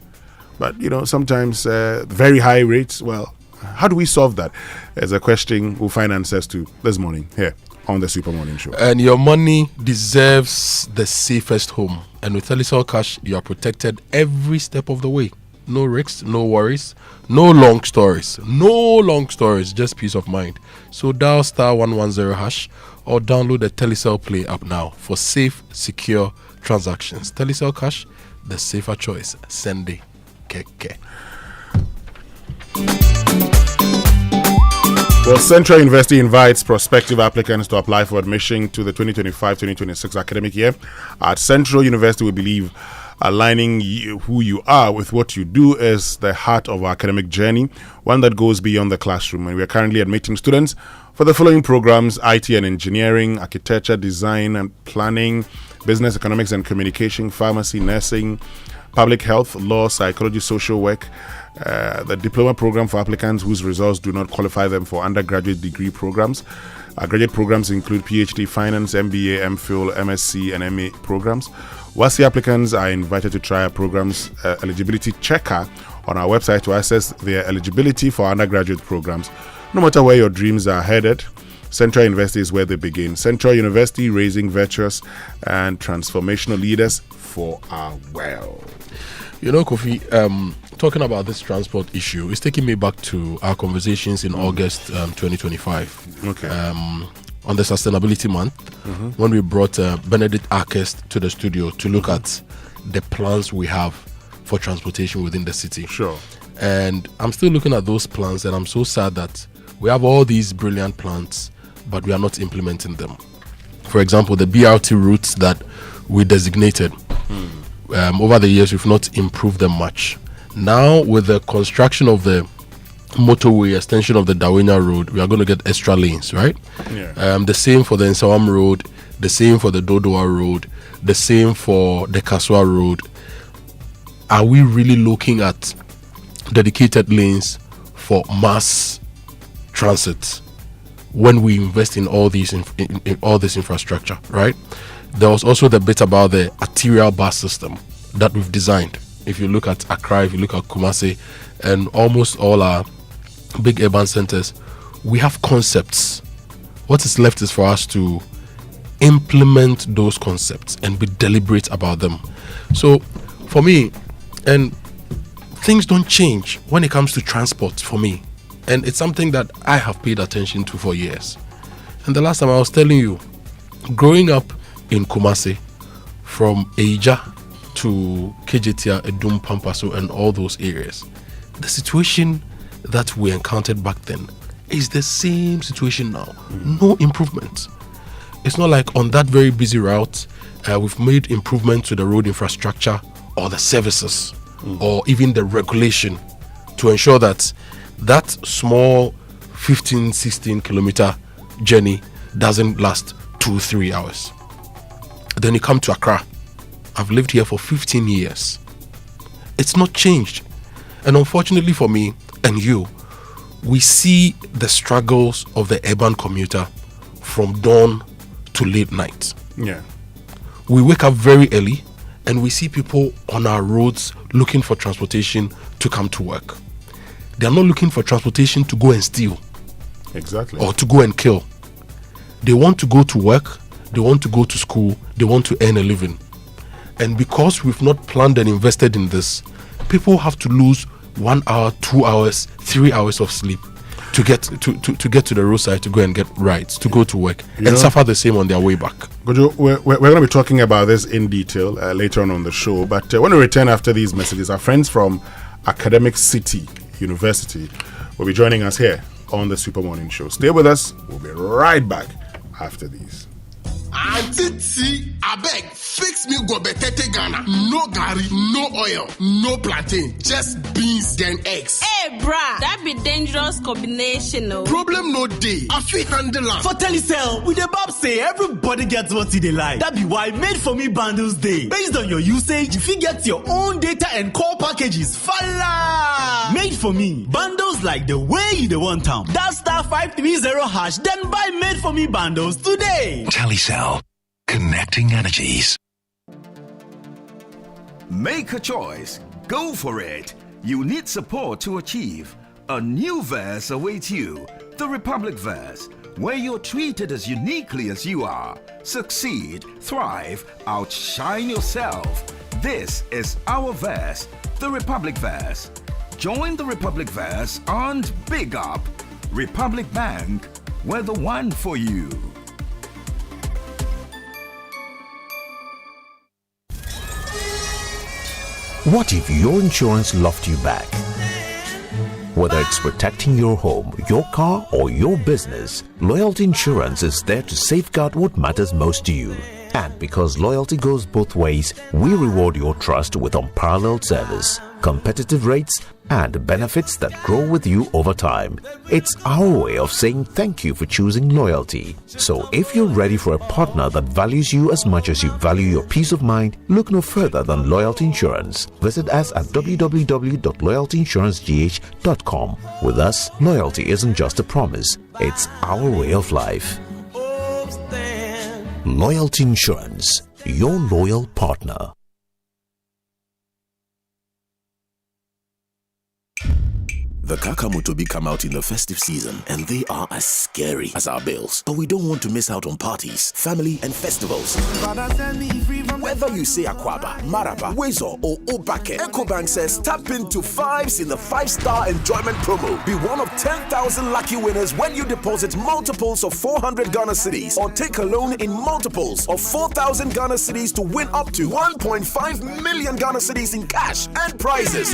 But, sometimes very high rates, well, how do we solve that? As a question we'll find answers to this morning here on the Super Morning Show. And your money deserves the safest home. And with Telecel Cash, you are protected every step of the way. No risks, no worries, no long stories. Just peace of mind. So dial *110# or download the Telecel Play app now for safe, secure transactions. Telecel Cash, the safer choice. Sende keke. Well, Central University invites prospective applicants to apply for admission to the 2025-2026 academic year. At Central University, we believe aligning who you are with what you do is the heart of our academic journey, one that goes beyond the classroom. And we are currently admitting students for the following programs: IT and engineering, architecture, design and planning, business, economics and communication, pharmacy, nursing, public health, law, psychology, social work. The diploma program for applicants whose results do not qualify them for undergraduate degree programs. Graduate programs include PhD, Finance, MBA, MPhil, MSc, and MA programs. Whilst the applicants are invited to try our program's eligibility checker on our website to assess their eligibility for undergraduate programs. No matter where your dreams are headed, Central University is where they begin. Central University, raising virtuous and transformational leaders for our world. Kofi, talking about this transport issue is taking me back to our conversations in August 2025. Okay. On the Sustainability Month, when we brought Benedict Arkest to the studio to look at the plans we have for transportation within the city. Sure. And I'm still looking at those plans, and I'm so sad that we have all these brilliant plans, but we are not implementing them. For example, the BRT routes that we designated. Over the years, we've not improved them much. Now, with the construction of the motorway extension of the Dawenya Road, we are going to get extra lanes, right? Yeah. The same for the Nsawam Road, the same for the Dodoa Road, the same for the Kaswa Road. Are we really looking at dedicated lanes for mass transit when we invest in all these in all this infrastructure, right? There was also the bit about the arterial bus system that we've designed. If you look at Accra, if you look at Kumasi, and almost all our big urban centers, we have concepts. What is left is for us to implement those concepts and be deliberate about them. So, for me, and things don't change when it comes to transport for me. And it's something that I have paid attention to for years. And the last time I was telling you, growing up in Kumasi, from Eija to Kejetia, Edum, Pampaso, and all those areas, the situation that we encountered back then is the same situation now. No improvement. It's not like on that very busy route, we've made improvements to the road infrastructure or the services or even the regulation to ensure that that small 15-16 kilometer journey doesn't last 2-3 hours. Then you come to Accra. I've lived here for 15 years. It's not changed. And unfortunately for me and you, we see the struggles of the urban commuter from dawn to late night. Yeah. we wake up very early and we see people on our roads looking for transportation to come to work. They are not looking for transportation to go and steal. Exactly. Or to go and kill. They want to go to work, they want to go to school, they want to earn a living. And because we've not planned and invested in this, people have to lose 1 hour, 2 hours, 3 hours of sleep to get to the roadside to go and get rides, to go to work, and suffer the same on their way back. Kojo, we're going to be talking about this in detail later on the show, but when we return after these messages, our friends from Academic City University will be joining us here on the Super Morning Show. Stay with us. We'll be right back after these. Auntie T, abeg, fix me gobetete Ghana. No gari, no oil, no plantain, just beans then eggs. Hey, brah, that be dangerous combination, no? Problem no day. I feel handle am. For Telecel, we the Bob say everybody gets what they like. That be why Made For Me bundles day. Based on your usage, you fit get your own data and call packages. Fala! Made For Me bundles like the way you the want them. That *530#, then buy Made For Me bundles today. Telecel. Connecting energies. Make a choice. Go for it. You need support to achieve. A new verse awaits you. The Republic Verse, where you're treated as uniquely as you are. Succeed, thrive, outshine yourself. This is our verse, the Republic Verse. Join the Republic Verse and big up. Republic Bank, we're the one for you. What if your insurance loved you back? Whether it's protecting your home, your car, or your business, Loyalty Insurance is there to safeguard what matters most to you. And because loyalty goes both ways, we reward your trust with unparalleled service, competitive rates, and benefits that grow with you over time. It's our way of saying thank you for choosing loyalty. So if you're ready for a partner that values you as much as you value your peace of mind, look no further than Loyalty Insurance. Visit us at www.loyaltyinsuranceGH.com. With us, loyalty isn't just a promise, it's our way of life. Loyalty Insurance, your loyal partner. The Kakamutobi come out in the festive season, and they are as scary as our bills. But we don't want to miss out on parties, family, and festivals. Whether you say Akwaba, Maraba, Wezo, or Obake, EcoBank says tap into 5s in the 5-star enjoyment promo. Be one of 10,000 lucky winners when you deposit multiples of 400 Ghana cedis or take a loan in multiples of 4,000 Ghana cedis to win up to 1.5 million Ghana cedis in cash and prizes.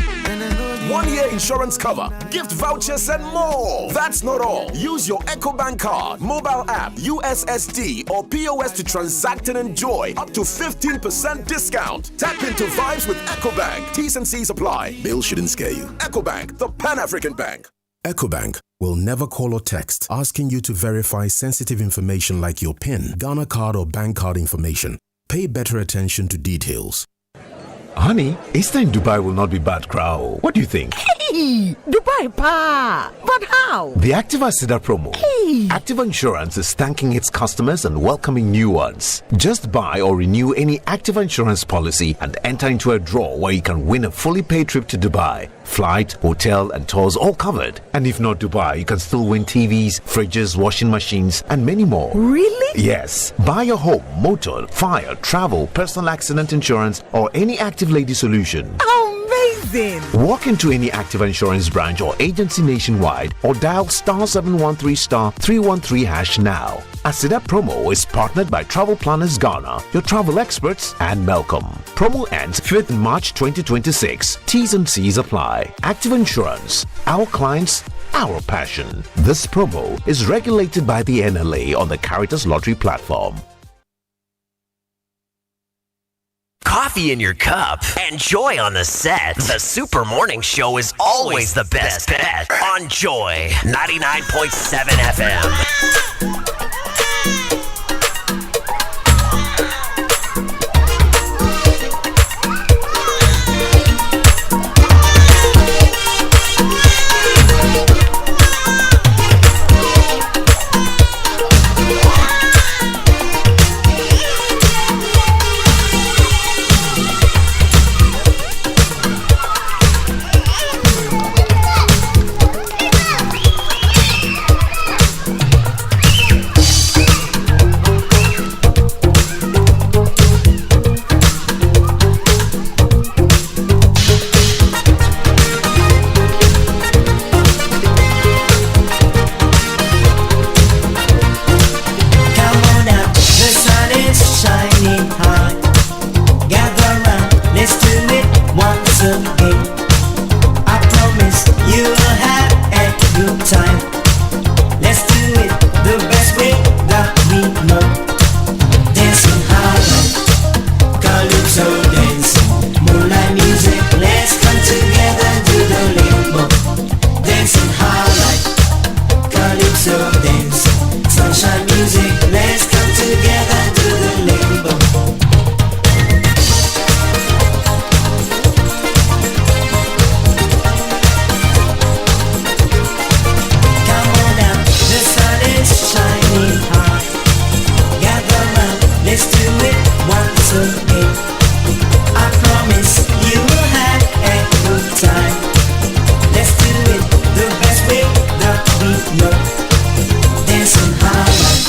1 year insurance cover, gift vouchers, and more. That's not all. Use your EcoBank card, mobile app, USSD, or POS to transact and enjoy up to 15% discount. Tap into vibes with EcoBank. T's and C's apply. Bills shouldn't scare you. EcoBank, the Pan-African Bank. EcoBank will never call or text asking you to verify sensitive information like your PIN, Ghana card, or bank card information. Pay better attention to details. Honey, Easter in Dubai will not be bad, crowd. What do you think? Hey, Dubai pa! But how? The Activa Sida promo. Hey. Activa Insurance is thanking its customers and welcoming new ones. Just buy or renew any Activa Insurance policy and enter into a draw where you can win a fully paid trip to Dubai. Flight, hotel, and tours all covered. And if not Dubai, you can still win TVs, fridges, washing machines, and many more. Really? Yes. Buy your home, motor, fire, travel, personal accident insurance, or any Active Lady solution. Amazing! Walk into any Active Insurance branch or agency nationwide or dial *713 *313# now. Asida promo is partnered by Travel Planners Ghana, your travel experts, and Malcolm. Promo ends 5th March 2026. T's and C's apply. Active Insurance. Our clients, our passion. This promo is regulated by the NLA on the Caritas Lottery platform. Coffee in your cup and joy on the set. The Super Morning Show is always the best bet on Joy 99.7 FM. Sunshine music, let's come together to the limbo. Come on now, the sun is shining high. Gather round, let's do it once again. I promise you will have a good time. Let's do it the best way that we know. Dancing highlight,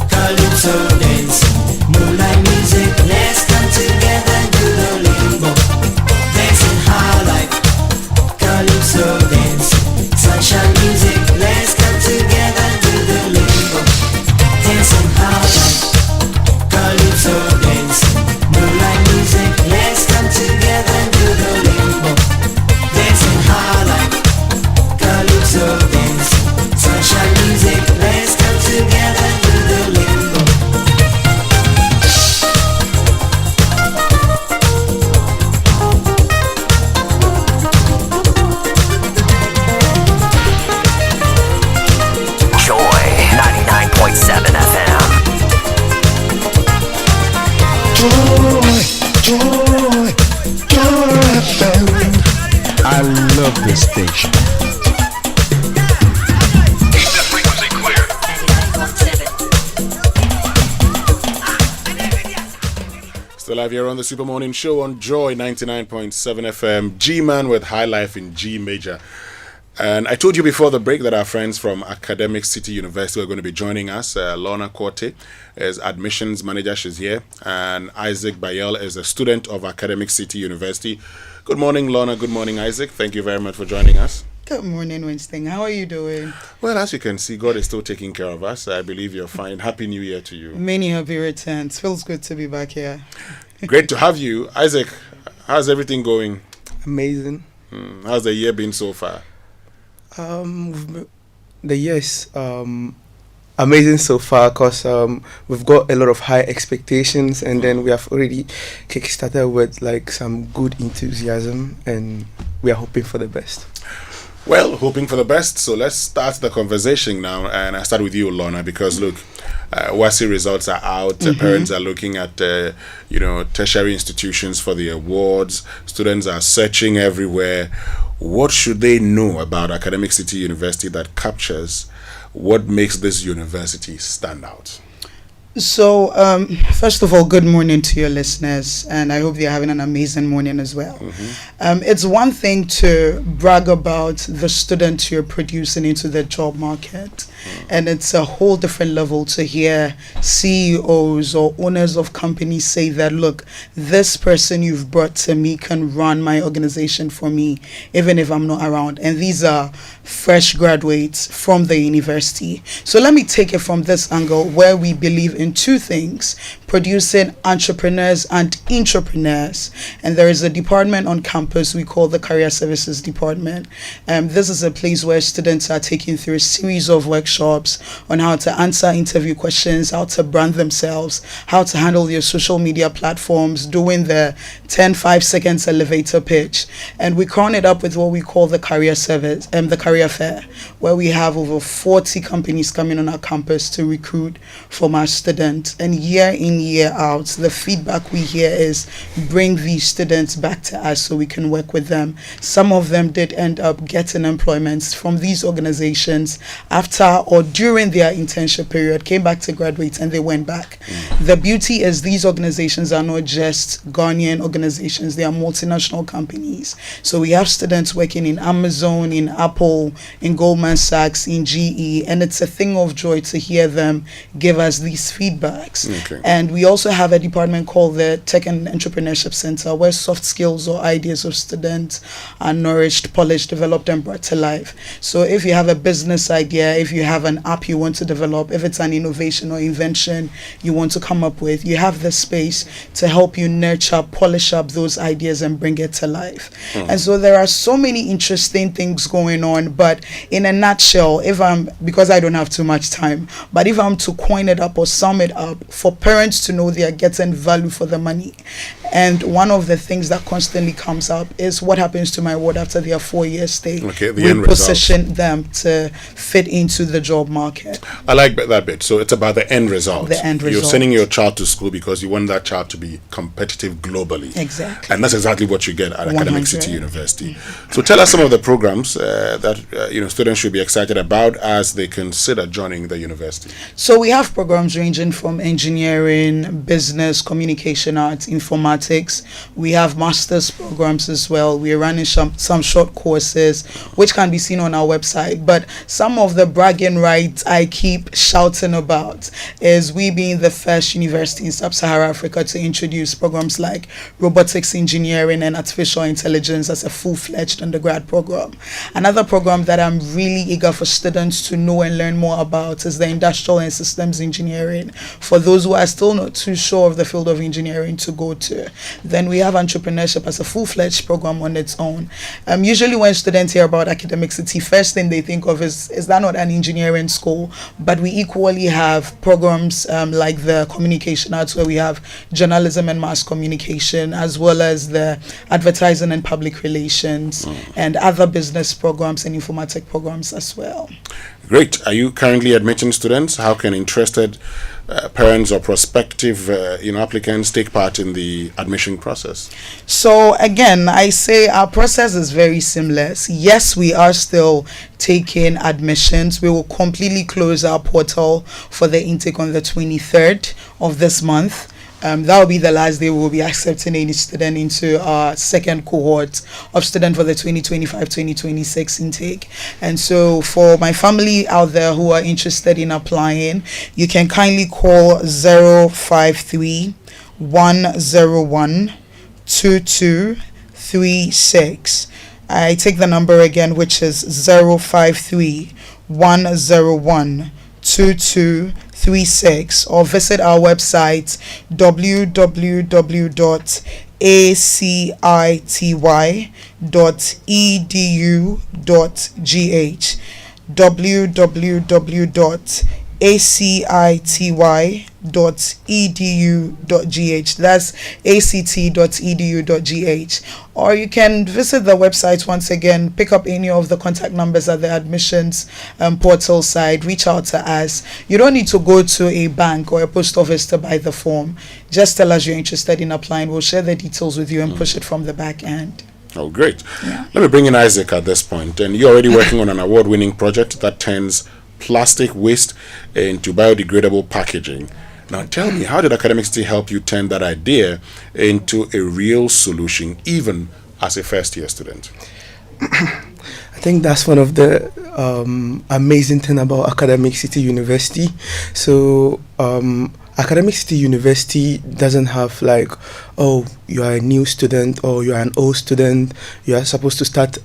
calypso dancing, moonlight music. Let's come together and do the limbo. Dancing highlight, calypso dancing, sunshine music. Let's come together and do the limbo. Dancing highlight, calypso dancing, moonlight music. Let's come together and do the limbo. Dancing highlight, calypso dancing, sunshine music. Let's come together and do the limbo. Joy 99.7 FM. Joy FM. I love this station. Still live here on the Super Morning Show on Joy 99.7 FM. G-Man with High Life in G Major. And I told you before the break that our friends from Academic City University are going to be joining us. Lorna Korte is admissions manager, she's here. And Isaac Bayel is a student of Academic City University. Good morning, Lorna. Good morning, Isaac. Thank you very much for joining us. Good morning, Winston. How are you doing? Well, as you can see, God is still taking care of us. I believe you're fine. Happy New Year to you. Many happy returns. Feels good to be back here. Great to have you. Isaac, how's everything going? Amazing. How's the year been so far? The year's amazing so far because we've got a lot of high expectations, and then we have already kickstarted with like some good enthusiasm, and we are hoping for the best. Well, hoping for the best. So let's start the conversation now, and I start with you, Lorna, because look, WASI results are out. Parents are looking at tertiary institutions for the awards. Students are searching everywhere. What should they know about Academic City University that captures what makes this university stand out? So, first of all, good morning to your listeners, and I hope they're having an amazing morning as well. It's one thing to brag about the students you're producing into the job market, and it's a whole different level to hear CEOs or owners of companies say that, look, this person you've brought to me can run my organization for me, even if I'm not around. And these are fresh graduates from the university. So let me take it from this angle where we believe in two things: producing entrepreneurs and intrapreneurs. And there is a department on campus we call the Career Services Department. This is a place where students are taken through a series of workshops on how to answer interview questions, how to brand themselves, how to handle their social media platforms, doing the 5 seconds elevator pitch. And we crown it up with what we call the career service, the career fair, where we have over 40 companies coming on our campus to recruit from our students. And year in, year out, the feedback we hear is bring these students back to us so we can work with them. Some of them did end up getting employments from these organizations after or during their internship period, came back to graduate, and they went back. The beauty is these organizations are not just Ghanaian organizations, they are multinational companies. So we have students working in Amazon, in Apple, in Goldman Sachs, in GE, and it's a thing of joy to hear them give us these feedbacks. And we also have a department called the Tech and Entrepreneurship Center, where soft skills or ideas of students are nourished, polished, developed, and brought to life. So if you have a business idea, if you have an app you want to develop, if it's an innovation or invention you want to come up with, you have the space to help you nurture, polish up those ideas and bring it to life. And so there are so many interesting things going on, but in a nutshell, because I don't have too much time, but if I'm to coin it up or sum it up, for parents students to know they are getting value for the money. And one of the things that constantly comes up is what happens to my award after their 4-year stay. Okay, the we end position them to fit into the job market. I like that bit. So it's about the end result. The end You're result. sending your child to school because you want that child to be competitive globally. Exactly. And that's exactly what you get at Academic 100. City University. So tell us some of the programs that students should be excited about as they consider joining the university. So we have programs ranging from engineering, business, communication arts, informatics. We have master's programs as well. We're running some short courses, which can be seen on our website. But some of the bragging rights I keep shouting about is we being the first university in Sub-Saharan Africa to introduce programs like robotics engineering and artificial intelligence as a full-fledged undergrad program. Another program that I'm really eager for students to know and learn more about is the industrial and systems engineering, for those who are still not too sure of the field of engineering to go to. Then we have entrepreneurship as a full-fledged program on its own. Usually when students hear about Academic City, first thing they think of is that not an engineering school? But we equally have programs like the communication arts, where we have journalism and mass communication, as well as the advertising and public relations, and other business programs and informatic programs as well. Great. Are you currently admitting students? How can interested parents or prospective applicants take part in the admission process? So again, I say our process is very seamless. Yes, we are still taking admissions. We will completely close our portal for the intake on the 23rd of this month. That will be the last day we will be accepting any student into our second cohort of students for the 2025-2026 intake. And so for my family out there who are interested in applying, you can kindly call 053 101 2236. I take the number again, which is 053 101 2236, or visit our website www.acity.edu.gh www.acity.edu.gh. That's act.edu.gh. Or you can visit the website once again, pick up any of the contact numbers at the admissions portal side, reach out to us. You don't need to go to a bank or a post office to buy the form. Just tell us you're interested in applying. We'll share the details with you and push it from the back end. Oh, great. Yeah. Let me bring in Isaac at this point. And you're already working on an award-winning project that turns plastic waste into biodegradable packaging. Now tell me, how did Academic City help you turn that idea into a real solution, even as a first-year student? I think that's one of the amazing thing about Academic City University. So Academic City University doesn't have like, oh, you are a new student or you are an old student, you are supposed to start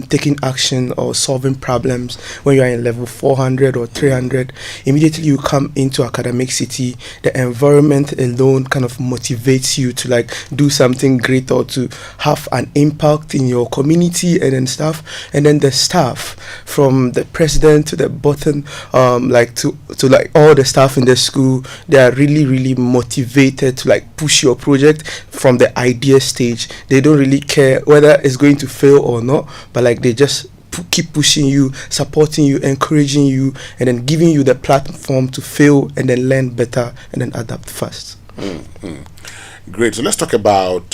taking action or solving problems when you are in level 400 or 300. Immediately you come into Academic City, the environment alone kind of motivates you to like do something great or to have an impact in your community and stuff. And then the staff, from the president to the bottom, like to like all the staff in the school, they are really motivated to like push your project from the idea stage. They don't really care whether it's going to fail or not, but like they just keep pushing you, supporting you, encouraging you, and then giving you the platform to fail and then learn better and then adapt fast. Great. So let's talk about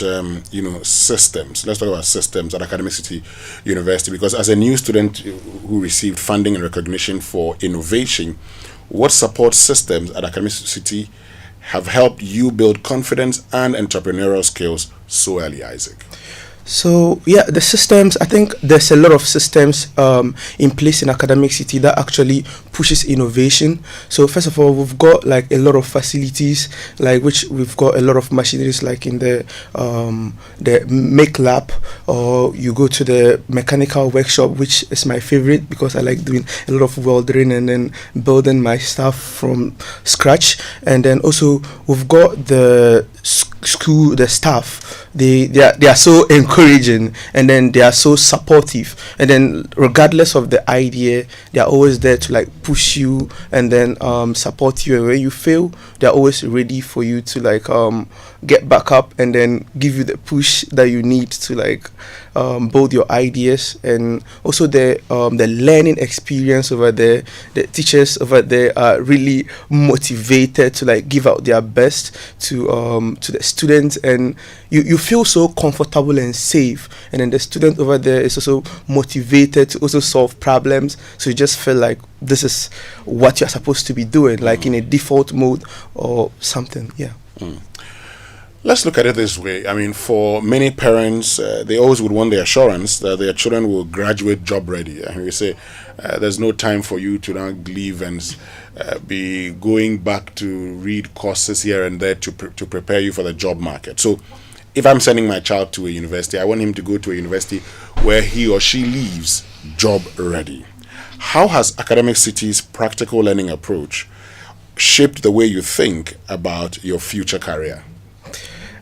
systems. Let's talk about systems at Academic City University, because as a new student who received funding and recognition for innovation, what support systems at Academic City have helped you build confidence and entrepreneurial skills so early, Isaac? So yeah, the systems, I think there's a lot of systems in place in Academic City that actually pushes innovation. So first of all, we've got like a lot of facilities, like which we've got a lot of machineries, like in the make lab, or you go to the mechanical workshop, which is my favorite because I like doing a lot of welding and then building my stuff from scratch. And then also we've got the school, the staff, they are so encouraging, and then they are so supportive, and then regardless of the idea, they are always there to like push you and then support you, and when you fail, they are always ready for you to like get back up and then give you the push that you need to like build your ideas. And also the learning experience over there, the teachers over there are really motivated to like give out their best to the students, and you feel so comfortable and safe, and then the student over there is also motivated to also solve problems, so you just feel like this is what you're supposed to be doing, like in a default mode or something. Let's look at it this way. I mean, for many parents, they always would want the assurance that their children will graduate job ready. And we say there's no time for you to now leave and be going back to read courses here and there to prepare you for the job market. So if I'm sending my child to a university, I want him to go to a university where he or she leaves job ready. How has Academic City's practical learning approach shaped the way you think about your future career?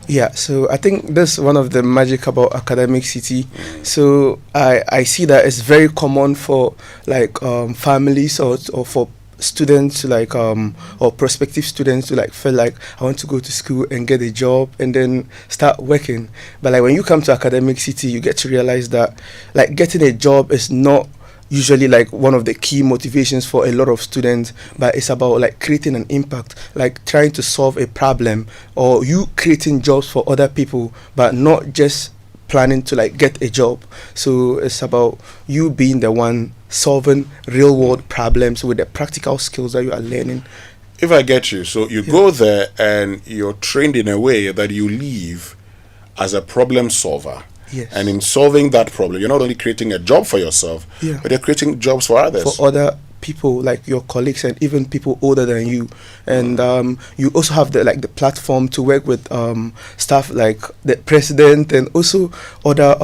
Yeah, so I think that's one of the magic about Academic City. So I see that it's very common for like families or for students to like or prospective students to like feel like I want to go to school and get a job and then start working. But like when you come to Academic City, you get to realize that like getting a job is not usually like one of the key motivations for a lot of students, but it's about like creating an impact, like trying to solve a problem, or you creating jobs for other people, but not just planning to like get a job. So it's about you being the one solving real world problems with the practical skills that you are learning. If I get you, so you go there and you're trained in a way that you leave as a problem solver. Yes. And in solving that problem, you're not only creating a job for yourself, but you're creating jobs for others. For other people, like your colleagues and even people older than you. And you also have the platform to work with staff like the president and also other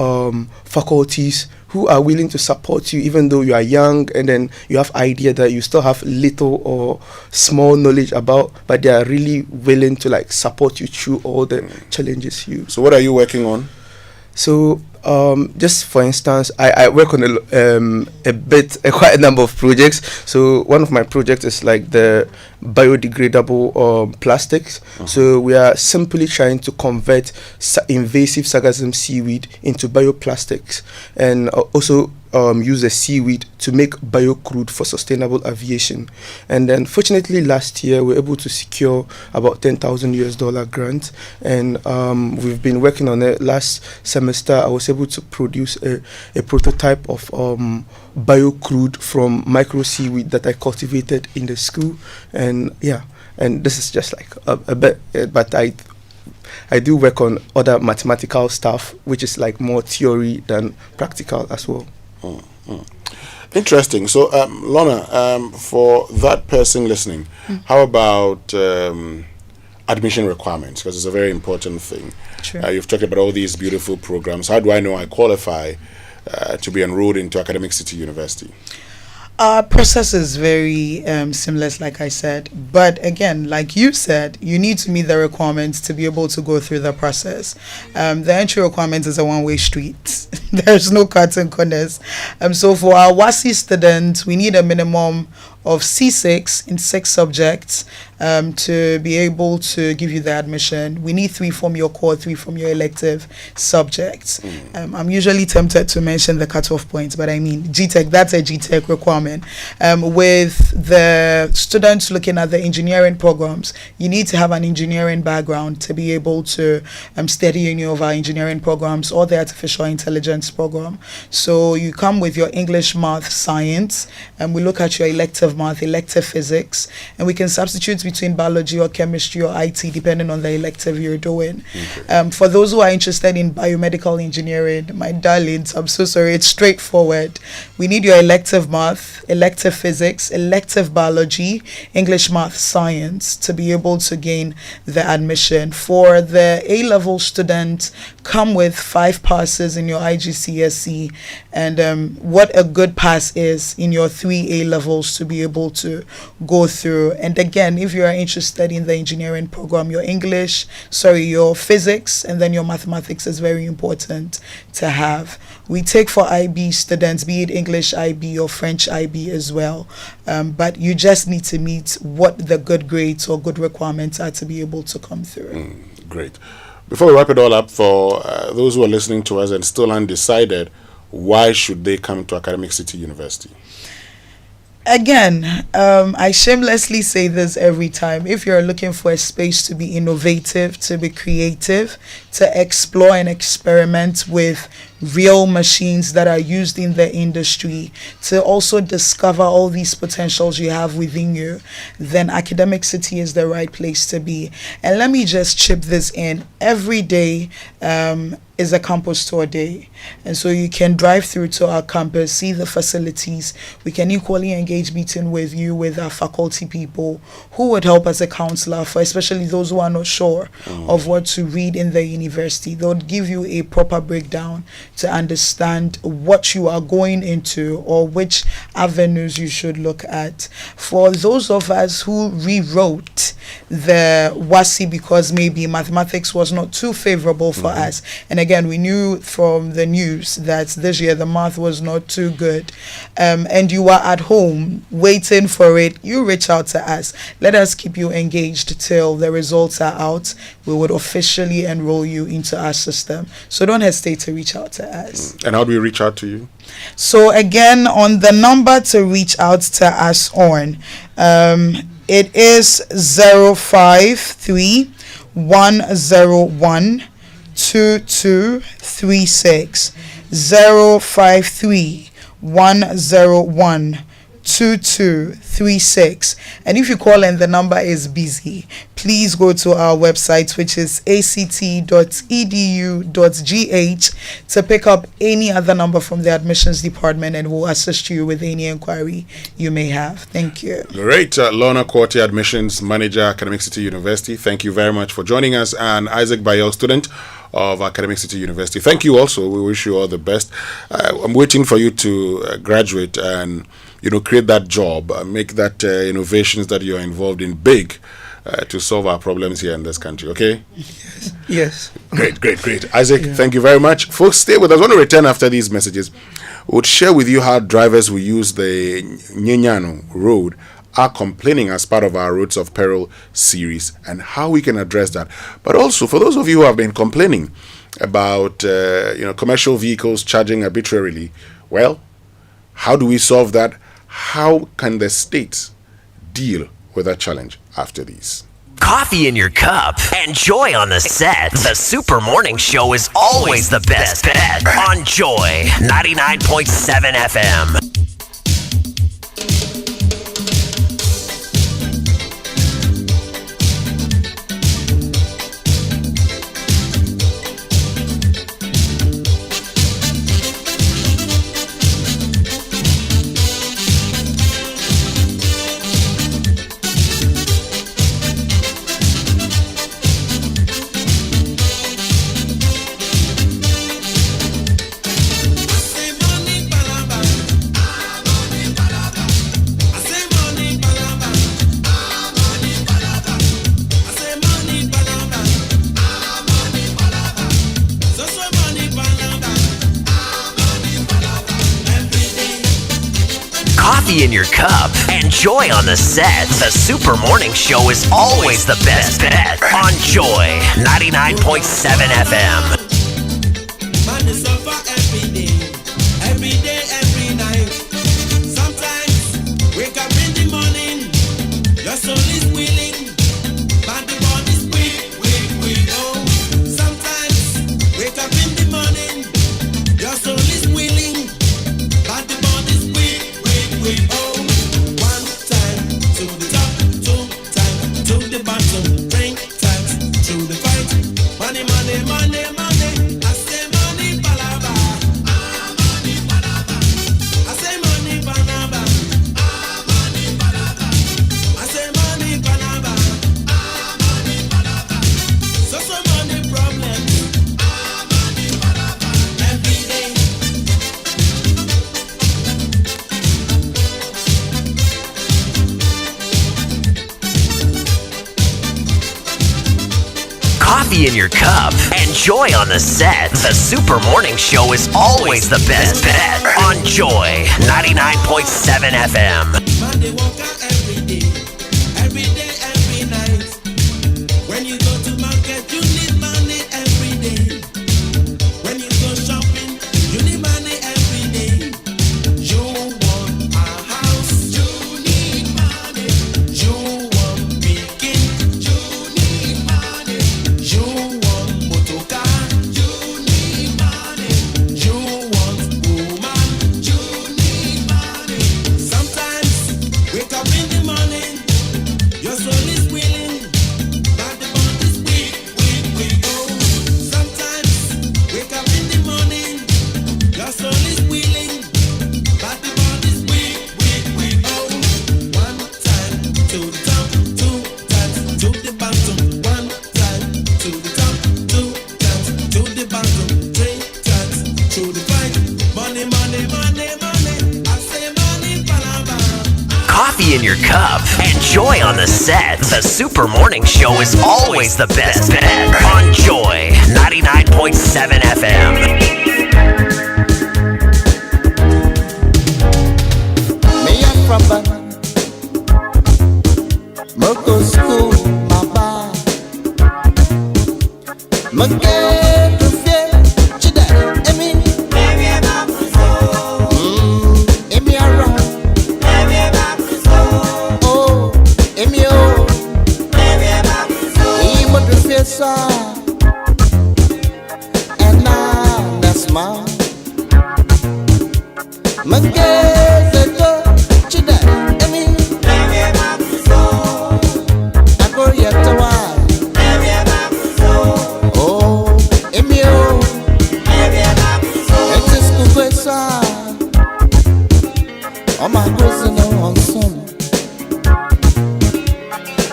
faculties who are willing to support you even though you are young, and then you have idea that you still have little or small knowledge about, but they are really willing to like support you through all the challenges you. So what are you working on? So just for instance, I work on quite a number of projects. So one of my projects is like the biodegradable plastics. So we are simply trying to convert invasive sargassum seaweed into bioplastics, and also use the seaweed to make biocrude for sustainable aviation. And then fortunately last year we were able to secure about $10,000 grant, and we've been working on it. Last semester I was able to produce a prototype of biocrude from micro seaweed that I cultivated in the school. And and this is just like a bit, but I do work on other mathematical stuff, which is like more theory than practical as well. Interesting. So, Lorna, for that person listening, how about admission requirements? Because it's a very important thing. Sure. You've talked about all these beautiful programs. How do I know I qualify to be enrolled into Academic City University? Our process is very seamless, like I said. But again, like you said, you need to meet the requirements to be able to go through the process. The entry requirement is a one-way street. There's no cuts and corners. So for our WASI students, we need a minimum of C6 in 6 subjects to be able to give you the admission. We need 3 from your core, 3 from your elective subjects. I'm usually tempted to mention the cutoff points, but I mean GTech, that's a GTech requirement. With the students looking at the engineering programs, you need to have an engineering background to be able to study any of our engineering programs or the artificial intelligence program. So you come with your English, math, science, and we look at your elective math, elective physics, and we can substitute between biology or chemistry or IT depending on the elective you're doing. For those who are interested in biomedical engineering, my darlings, I'm so sorry, it's straightforward. We need your elective math, elective physics, elective biology, English, math, science to be able to gain the admission. For the A-level student come with 5 passes in your IGCSE, and what a good pass is in your 3 A levels to be able to go through. And again, if you are interested in the engineering program, your your physics and then your mathematics is very important to have. We take for IB students, be it English IB or French IB as well, but you just need to meet what the good grades or good requirements are to be able to come through. Great. Before we wrap it all up, for those who are listening to us and still undecided, why should they come to Academic City University? Again, I shamelessly say this every time. If you're looking for a space to be innovative, to be creative, to explore and experiment with real machines that are used in the industry, to also discover all these potentials you have within you, then Academic City is the right place to be. And let me just chip this in. Every day is a campus tour day, and so you can drive through to our campus, see the facilities. We can equally engage meeting with you, with our faculty people who would help as a counselor for especially those who are not sure of what to read in the university. They'll give you a proper breakdown to understand what you are going into or which avenues you should look at. For those of us who rewrote the WASI because maybe mathematics was not too favorable for us, and again, we knew from the news that this year the math was not too good, and you are at home waiting for it, you reach out to us. Let us keep you engaged till the results are out. We would officially enroll you into our system. So don't hesitate to reach out to us. And how do we reach out to you? So again, on the number to reach out to us on, it is 053 101 2236 053 101 2236. And if you call and the number is busy, please go to our website, which is act.edu.gh, to pick up any other number from the admissions department, and we'll assist you with any inquiry you may have. Thank you. Great. Lorna Quarty, Admissions Manager, Academic City University. Thank you very much for joining us. And Isaac Bayel, student of Academic City University. Thank you also. We wish you all the best. I'm waiting for you to graduate and create that job, make that innovations that you're involved in big to solve our problems here in this country. Okay? Yes. Great. Isaac, thank you very much. Folks, stay with us. I want to return after these messages. We'll share with you how drivers who use the Nyenyano road are complaining as part of our Roads of Peril series and how we can address that. But also, for those of you who have been complaining about commercial vehicles charging arbitrarily, well, how do we solve that? How can the state deal with that challenge after these? Coffee in your cup and joy on the set. The Super Morning Show is always the best bet on Joy 99.7 FM. In your cup and joy on the set. The Super Morning Show is always the best bet on Joy 99.7 FM. Man, they suffer every day, every night. Sometimes wake up in the morning, your soul is willing, but the body's weak. Oh, sometimes wake up in the morning, your soul is willing, but the body's weak. Oh, one time to the top, 2 times to the bottom, 3 times to the fight. Money, money, money, money. I say money, palava. Coffee in your cup and joy on the set. The Super Morning Show is always the best bet on Joy 99.7 FM. Monday walk out every day, every night. When you go to market, you need money every day. When you go shopping, you need money every day. You want a house, you need money. You want picking, you need money. You want motor car, you need money. You want woman, you need money. Sometimes wake up in the morning, your soul is willing, but the body is weak. Oh, sometimes wake up in the morning, your soul is willing, but the body is weak. Oh, one time to the top, two times to the bottom. One time to the top, two times to the bottom. Three times to the fight. Money, money, money, money. I say money, palava. Coffee in your cup and joy on the set. The Super Morning Show is always the best bet on Joy 99.7 FM. Me a from Moko school, my bar. Mage to fear, chida, emi. Emi around. Oh, emi oh. Imo to fear sa. And now that's mine. Mage to chida, emi. Oh, Emio, it is Kukwesa. Oh, my cousin, on son.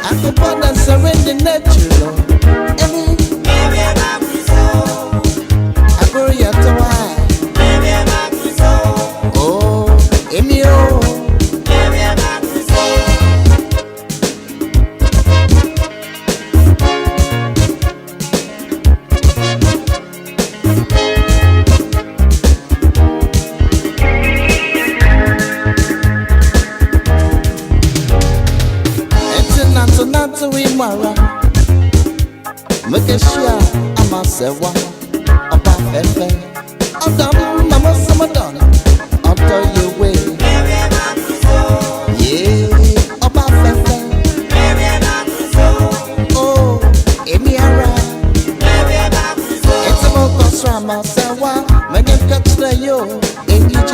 I could put and surrender nature. Emi, I go yet to why. Oh, Emio. Not we mara. Make sure I'm a sewa. About Fefe. Adam, Mama Samadon. I'll tell you way. Yeah, about Fefe. Oh, Emiara. It's a more Srama Sewa. Make him catch the yo. AJ,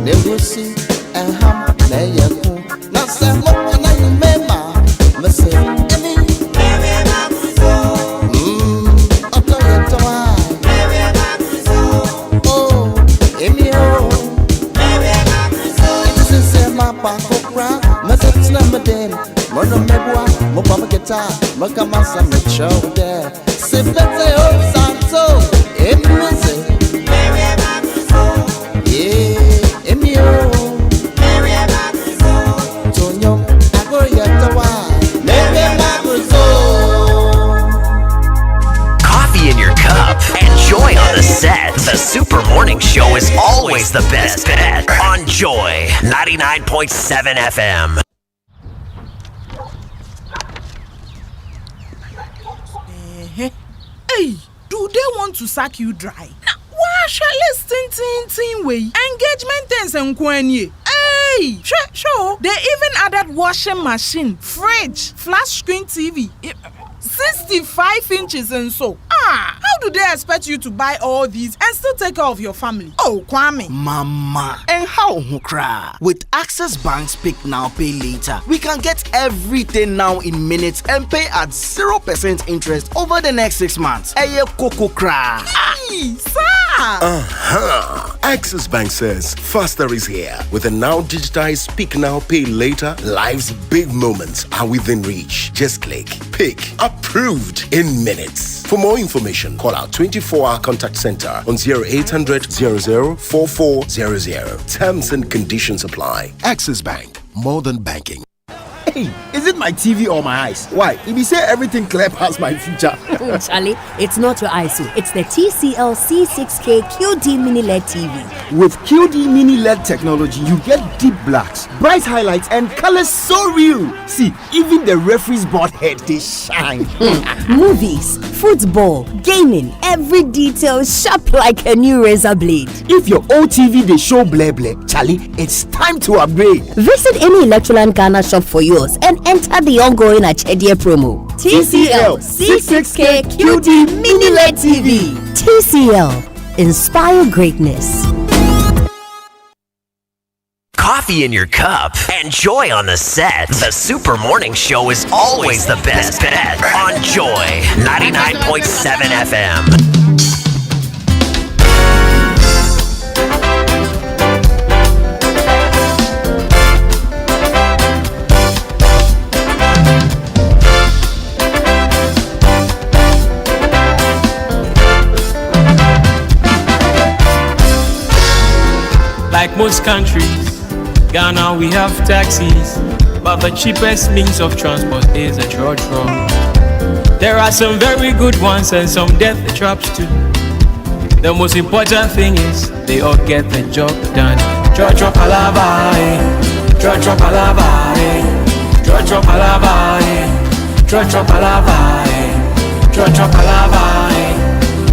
never see. And ham, there you go. Now, Sam, and I remember. Listen, Emi. Oh, Emi, oh. It is in my pakokra. Message number them. Murder mebwa, mobile guitar. Makamasa, make show there. Simpete, oh, Santo. Emi, yeah, Emi, oh. Tonyo, Agoyatawa. Coffee in your cup and joy on the set. The Super Morning Show is always the best bet on Joy 99.7 FM. Hey, do they want to sack you dry? Now, why shall tin way? Engagement things and kwenye. Hey, sure. They even added washing machine, fridge, flat screen TV, 65 inches and so. How do they expect you to buy all these and still take care of your family? Oh, Kwame. Mama. And how hukra? With Access Bank's Pick Now Pay Later, we can get everything now in minutes and pay at 0% interest over the next 6 months. Eye koko kra. Hey, sir. Access Bank says faster is here. With a now digitized Pick Now Pay Later, life's big moments are within reach. Just click, pick, approved in minutes. For more information, call our 24-hour contact center on 0800 00 4400. Terms and conditions apply. Access Bank, more than banking. Hey, is it my TV or my eyes? Why? If you say everything clear past my future. Charlie, it's not your eyes, it's the TCL C6K QD Mini LED TV. With QD Mini LED technology, you get deep blacks, bright highlights, and colors so real. See, even the referee's board head, they shine. Movies, football, gaming, every detail sharp like a new razor blade. If your old TV they show bleh bleh, Charlie, it's time to upgrade. Visit any Electroland Ghana shop for yours and enter the ongoing Achedia promo. TCL C6K QD Mini LED TV. TCL, inspire greatness. Coffee in your cup and joy on the set. The Super Morning Show is always the best bet on Joy 99.7 FM. Like most countries, Ghana we have taxis, but the cheapest means of transport is a trotro. There are some very good ones and some death traps too. The most important thing is they all get the job done. Trotro palava, trotro palava, trotro palava, trotro palava, trotro palava,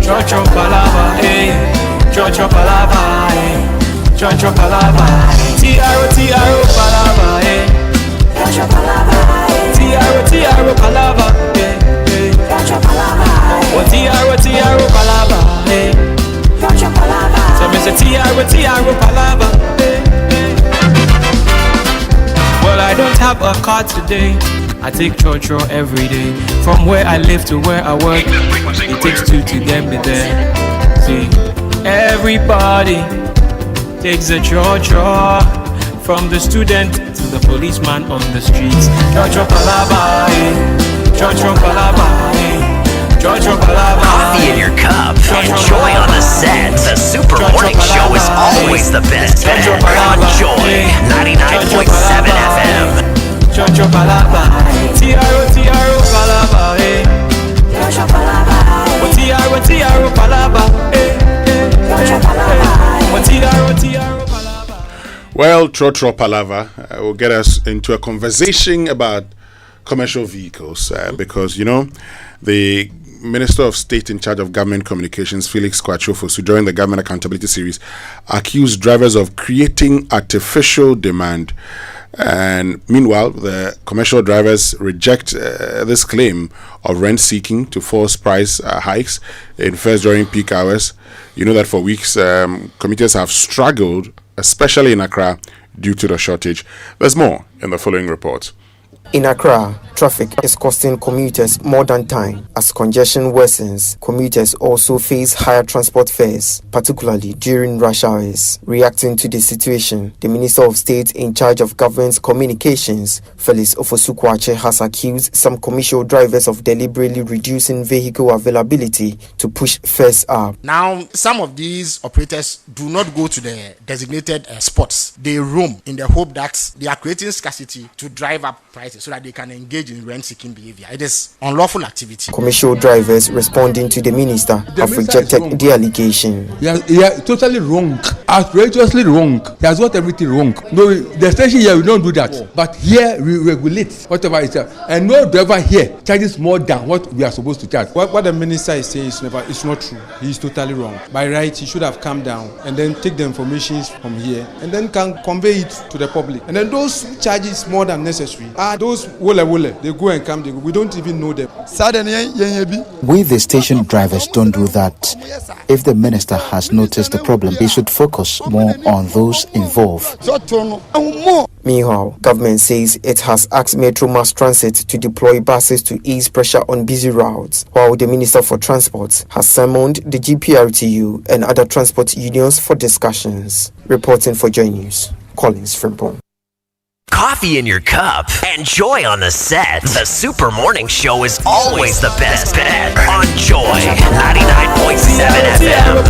trotro palava, trotro palava. Trotro palava, T-R-O palava, Trotro palava, T-R-O palava, Trotro palava, T-R-O palava, Trotro palava. So me say T-R-O palava. Well, I don't have a car today. I take Trotro every day. From where I live to where I work, it takes two to get me there. See, everybody takes a trotro, from the student to the policeman on the streets. Trotro palava, trotro palava, trotro palava. Coffee in your cup and joy on the set. The Super Morning Show is always the best bet on Joy 99.7 FM. Trotro palava, T-R-O palava, trotro palava, T-R-O palava, trotro palava. Well, Trotro Palava will get us into a conversation about commercial vehicles because, you know, the Minister of State in charge of Government Communications, Felix Kwachofosu, during the Government Accountability Series, accused drivers of creating artificial demand. And meanwhile, the commercial drivers reject this claim of rent seeking to force price hikes in fares during peak hours. You know that for weeks, commuters have struggled, especially in Accra, due to the shortage. There's more in the following report. In Accra, traffic is costing commuters more than time. As congestion worsens, commuters also face higher transport fares, particularly during rush hours. Reacting to the situation, the Minister of State in charge of Government Communications, Felix Ofosu-Kwakye, has accused some commercial drivers of deliberately reducing vehicle availability to push fares up. Now, some of these operators do not go to the designated spots. They roam in the hope that they are creating scarcity to drive up prices, so that they can engage in rent-seeking behavior. It is unlawful activity. Commercial drivers responding to the minister have rejected the allegation. Yeah, totally wrong, outrageously wrong. He has got everything wrong. No, the station here we don't do that, but here we regulate whatever is there, and no driver here charges more than what we are supposed to charge. What the minister is saying is it's not true. He is totally wrong. By right, he should have come down and then take the information from here and then can convey it to the public. And then those charges more than necessary are those wole, they go and come, we don't even know them. We, the station drivers, don't do that. If the minister has noticed the problem, he should focus more on those involved. Meanwhile, government says it has asked Metro Mass Transit to deploy buses to ease pressure on busy routes, while the Minister for Transport has summoned the GPRTU and other transport unions for discussions. Reporting for Joy News, Collins Frimpong. Coffee in your cup and joy on the set. The Super Morning Show is always the best bet on Joy 99.7 FM.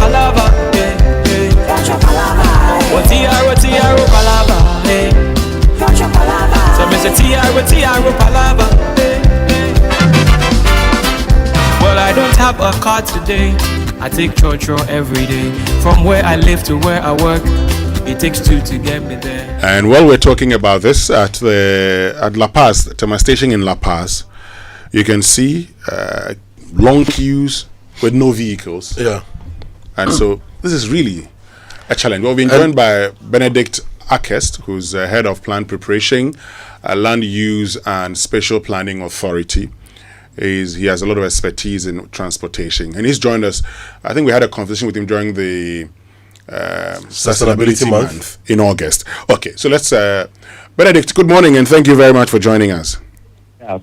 It's a TRO palava. Well, I don't have a car today. I take church every day. From where I live to where I work, it takes two to get me there. And while we're talking about this at La Paz, the Tema station in La Paz, you can see long queues with no vehicles. Yeah. And so this is really a challenge. We've been joined by Benedict Akest, who's head of plant preparation, land use and spatial planning authority. He has a lot of expertise in transportation, and he's joined us. I think we had a conversation with him during the Sustainability Month in August. Okay, so let's Benedict, good morning, and thank you very much for joining us.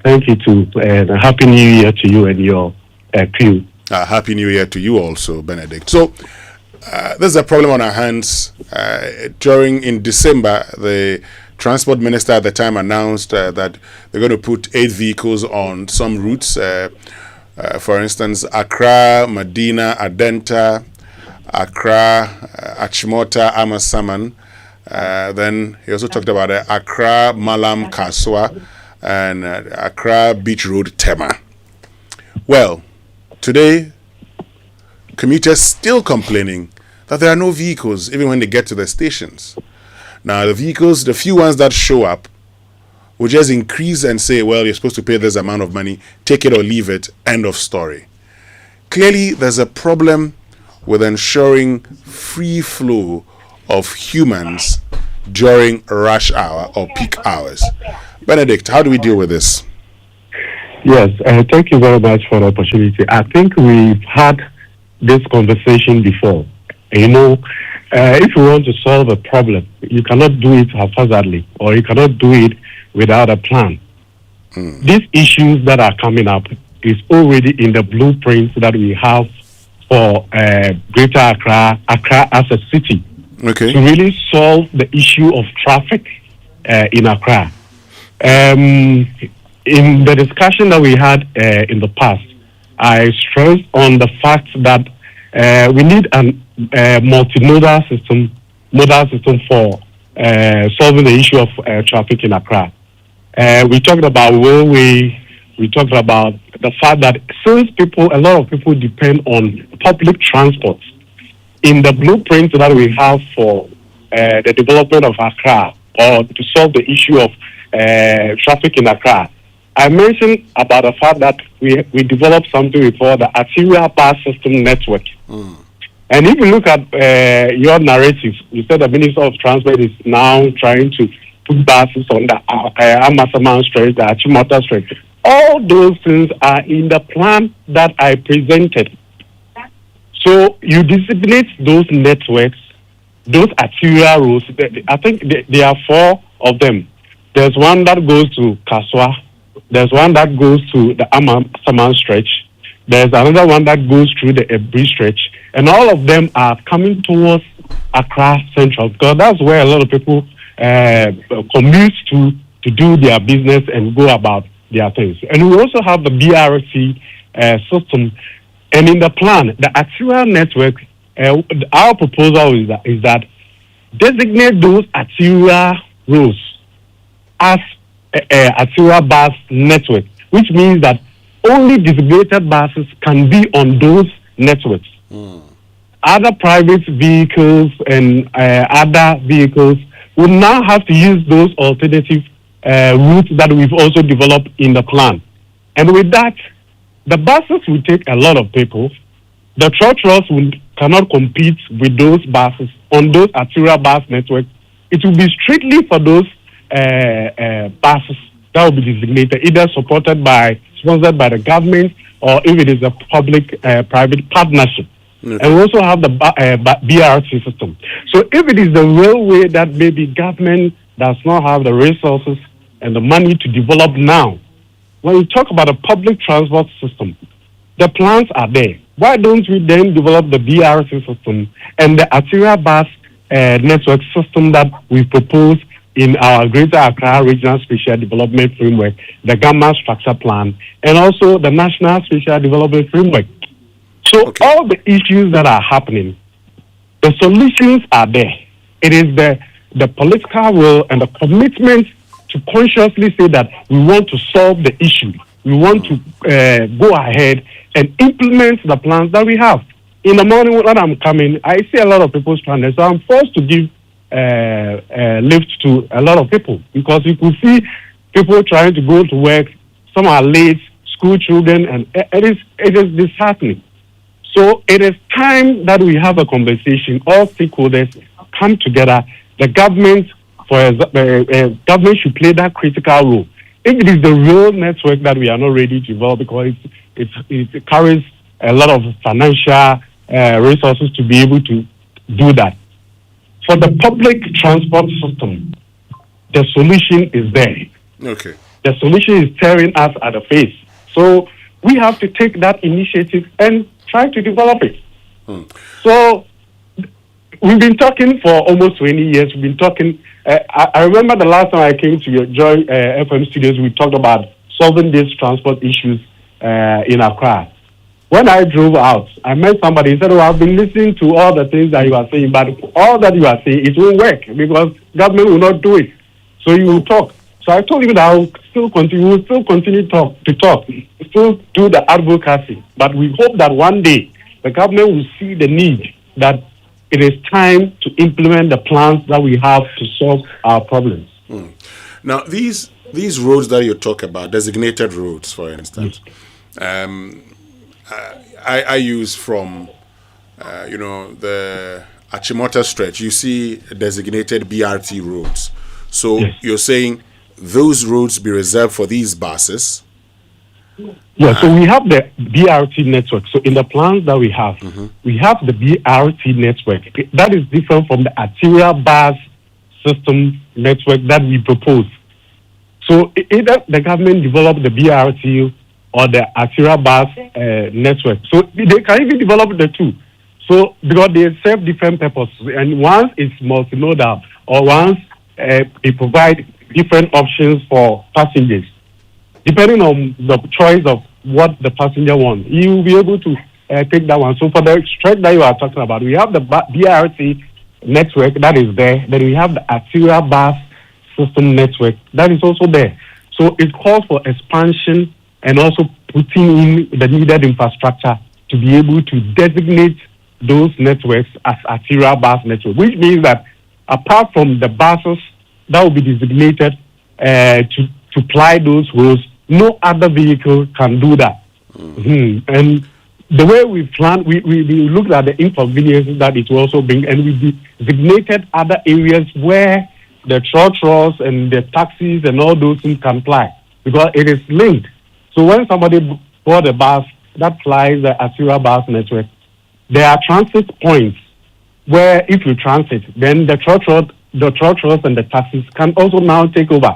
Thank you too, and Happy New Year to you and your crew. Happy New Year to you also, Benedict. So there's a problem on our hands. In December, the Transport Minister at the time announced that they're going to put 8 vehicles on some routes. For instance, Accra, Medina, Adenta, Accra, Achimota, Amasaman. Then he also talked about Accra, Malam, Kaswa, and Accra Beach Road, Tema. Well, today, commuters still complaining that there are no vehicles even when they get to the stations. Now, the vehicles, the few ones that show up, will just increase and say, well, you're supposed to pay this amount of money, take it or leave it, end of story. Clearly, there's a problem with ensuring free flow of humans during rush hour or peak hours. Benedict, how do we deal with this? Yes, thank you very much for the opportunity. I think we've had this conversation before. You know, if you want to solve a problem, you cannot do it haphazardly, or you cannot do it without a plan. These issues that are coming up is already in the blueprint that we have for Greater Accra as a city. Okay. To really solve the issue of traffic in Accra. In the discussion that we had in the past, I stressed on the fact that we need a multimodal system for solving the issue of traffic in Accra. We talked about railway. We talked about the fact that since a lot of people depend on public transport, in the blueprint that we have for the development of Accra, or to solve the issue of traffic in Accra, I mentioned about the fact that we developed something we call the arterial bus system network. And if you look at your narrative, you said the Minister of Transport is now trying to put buses on the Amasaman Stretch, the Achimota Stretch. All those things are in the plan that I presented. So you designate those networks, those arterial roads. I think there are 4 of them. There's one that goes to Kaswa. There's one that goes to the Amasaman Stretch. There's another one that goes through the Ebri Stretch. And all of them are coming towards Accra Central, because that's where a lot of people commute to do their business and go about their things. And we also have the BRT system. And in the plan, the arterial network, our proposal is that designate those arterial roads as arterial bus network, which means that only designated buses can be on those networks. Other private vehicles and other vehicles will now have to use those alternative routes that we've also developed in the plan. And with that, the buses will take a lot of people. The trotros cannot compete with those buses on those arterial bus networks. It will be strictly for those buses that will be designated, either sponsored by the government, or if it is a public-private partnership. And we also have the BRT system. So if it is the railway that maybe government does not have the resources and the money to develop now, when we talk about a public transport system, the plans are there. Why don't we then develop the BRT system and the arterial bus network system that we propose in our Greater Accra Regional Special Development Framework, the Gamma Structure Plan, and also the National Special Development Framework. So all the issues that are happening, the solutions are there. It is the political will and the commitment to consciously say that we want to solve the issue. We want to go ahead and implement the plans that we have. In the morning when I'm coming, I see a lot of people stranded, so I'm forced to give lift to a lot of people because you could see people trying to go to work. Some are late, school children, and it is disheartening. So it is time that we have a conversation. All stakeholders come together. The government, government should play that critical role. If it is the real network that we are not ready to develop because it carries a lot of financial resources to be able to do that. For the public transport system, the solution is there. Okay. The solution is staring us at the face. So we have to take that initiative and try to develop it. So we've been talking for almost 20 years. We've been talking. I remember the last time I came to your Joy FM studios, we talked about solving these transport issues in Accra. When I drove out, I met somebody. He said, "Oh, I've been listening to all the things that you are saying, but all that you are saying, it won't work because government will not do it. So you will talk." So I told him that I will still continue to talk, still do the advocacy. But we hope that one day the government will see the need that it is time to implement the plans that we have to solve our problems. Now, these roads that you talk about, designated roads, for instance, I use from, the Achimota stretch. You see designated BRT roads. So you're saying those roads be reserved for these buses? Yeah, so we have the BRT network. So in the plans that we have the BRT network. That is different from the arterial bus system network that we propose. So either the government develop the BRT or the arterial bus network. So they can even develop the two. So because they serve different purposes. And once it's multimodal or once they provide different options for passengers. Depending on the choice of what the passenger wants, you will be able to take that one. So for the stretch that you are talking about, we have the BRT network that is there. Then we have the arterial bus system network that is also there. So it calls for expansion and also putting in the needed infrastructure to be able to designate those networks as arterial bus network, which means that apart from the buses that will be designated to ply those roads, no other vehicle can do that. And the way we plan, we looked at the inconveniences that it will also bring, and we designated other areas where the trotros and the taxis and all those things can fly because it is linked. So when somebody board a bus that flies the arterial bus network, there are transit points where if you transit, then the trotros and the taxis can also now take over.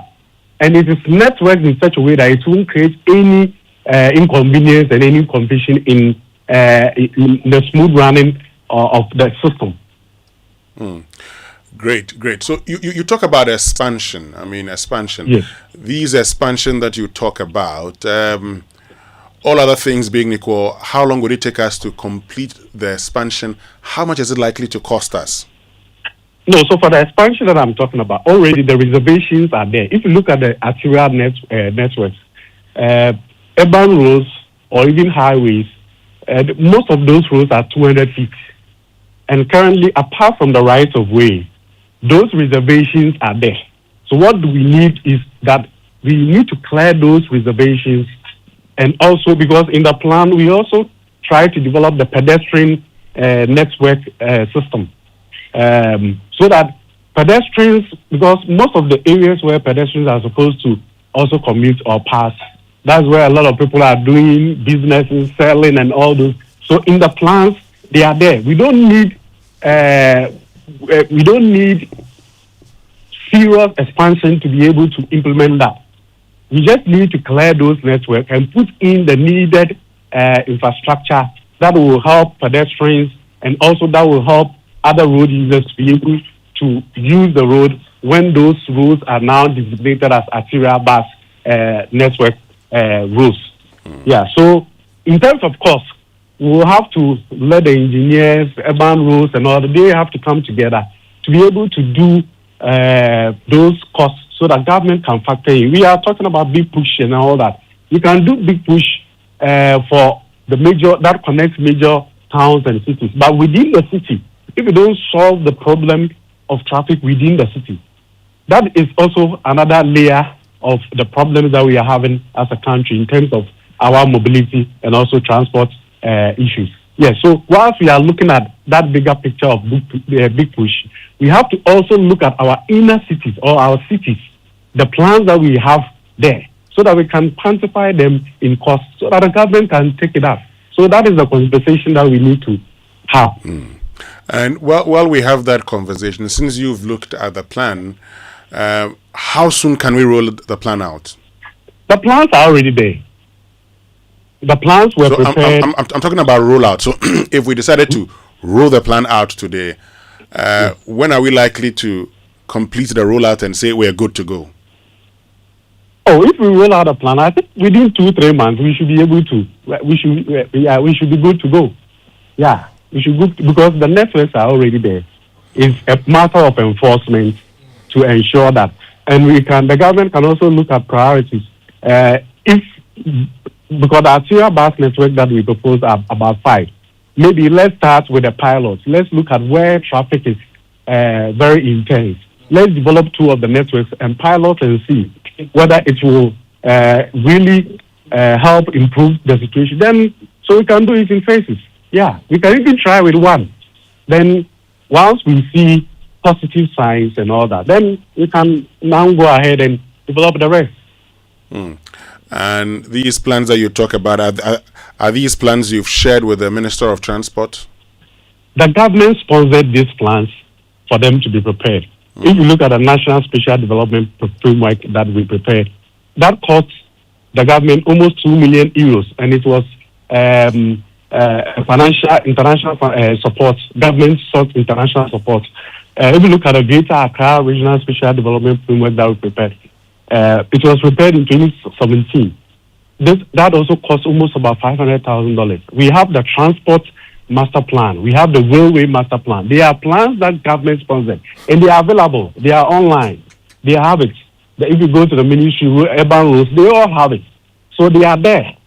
And it is networked in such a way that it won't create any inconvenience and any confusion in the smooth running of the system. Great. So you talk about expansion. Yes. These expansion that you talk about, all other things being equal, how long would it take us to complete the expansion? How much is it likely to cost us? No, so for the expansion that I'm talking about, already the reservations are there. If you look at the arterial networks, urban roads or even highways, most of those roads are 200 feet. And currently, apart from the rights of way, those reservations are there. So what do we need is that we need to clear those reservations. And also because in the plan, we also try to develop the pedestrian network system. So that pedestrians, because most of the areas where pedestrians are supposed to also commute or pass, that's where a lot of people are doing businesses, selling and all those. So in the plans, they are there. We don't need serious expansion to be able to implement that. We just need to clear those networks and put in the needed infrastructure that will help pedestrians and also that will help other road users to be able to use the road when those roads are now designated as arterial bus network roads. Yeah, so in terms of cost, we'll have to let the engineers, urban roads and all, they have to come together to be able to do those cost so that government can factor in. We are talking about big push and all that. You can do big push for the major, that connects major towns and cities. But within the city, if you don't solve the problem of traffic within the city, that is also another layer of the problems that we are having as a country in terms of our mobility and also transport issues. Yes, so whilst we are looking at that bigger picture of big push, we have to also look at our inner cities or our cities, the plans that we have there, so that we can quantify them in cost, so that the government can take it up. So that is the conversation that we need to have. And while we have that conversation, since you've looked at the plan, how soon can we roll the plan out? The plans are already there. The plans were prepared. I'm talking about rollout. So if we decided to roll the plan out today, when are we likely to complete the rollout and say we're good to go? Oh, if we roll out a plan, I think within 2-3 months we should be able to. We should be good to go. Yeah, we should go because the networks are already there. It's a matter of enforcement to ensure that, and the government can also look at priorities. Because our arterial bus network that we propose are about 5. Maybe let's start with the pilots. Let's look at where traffic is very intense. Let's develop 2 of the networks and pilot and see whether it will really help improve the situation. Then, so we can do it in phases. Yeah, we can even try with 1. Then, once we see positive signs and all that, then we can now go ahead and develop the rest. And these plans that you talk about, are these plans you've shared with the Minister of Transport? The government sponsored these plans for them to be prepared. If you look at the National Special Development Framework that we prepared, that cost the government almost 2 million euros, and it was financial international support, government sought international support. If you look at the Greater Accra Regional Special Development Framework that we prepared, it was prepared in 2017. That also cost almost about $500,000. We have the transport master plan. We have the railway master plan. They are plans that government sponsored, and they are available. They are online. They have it. If you go to the ministry, urban roads, they all have it. So they are there.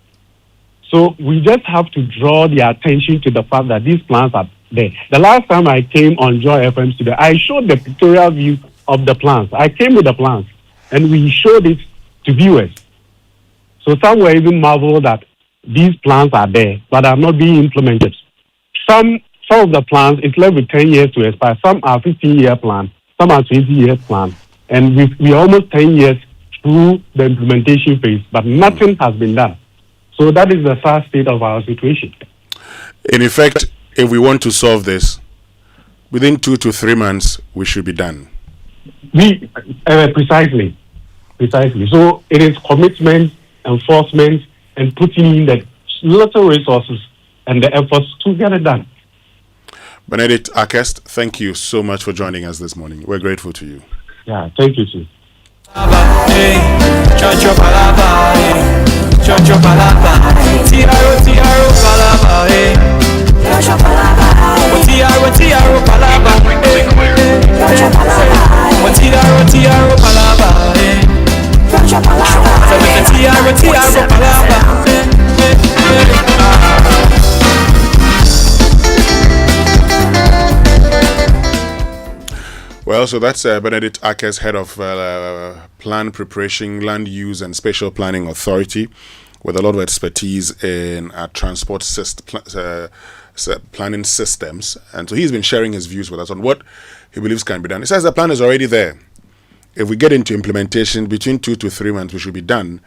So we just have to draw the attention to the fact that these plans are there. The last time I came on Joy FM today, I showed the pictorial view of the plans. I came with the plans, and we showed it to viewers. So some were even marveled that these plans are there, but are not being implemented. Some of the plans, it's left with 10 years to expire. Some are 15-year plans, some are 20-year plans. And we are almost 10 years through the implementation phase, but nothing has been done. So that is the sad state of our situation. In effect, if we want to solve this, within 2 to 3 months, we should be done. Precisely. So it is commitment, enforcement, and putting in the little resources and the efforts to get it done. Benedict Akest, thank you so much for joining us this morning. We're grateful to you. Yeah, thank you too. Well, so that's Benedict Akes, head of plan preparation, land use and spatial planning authority, with a lot of expertise in transport planning systems. And so he's been sharing his views with us on what he believes can be done. He says the plan is already there. If we get into implementation, between 2 to 3 months, we should be done.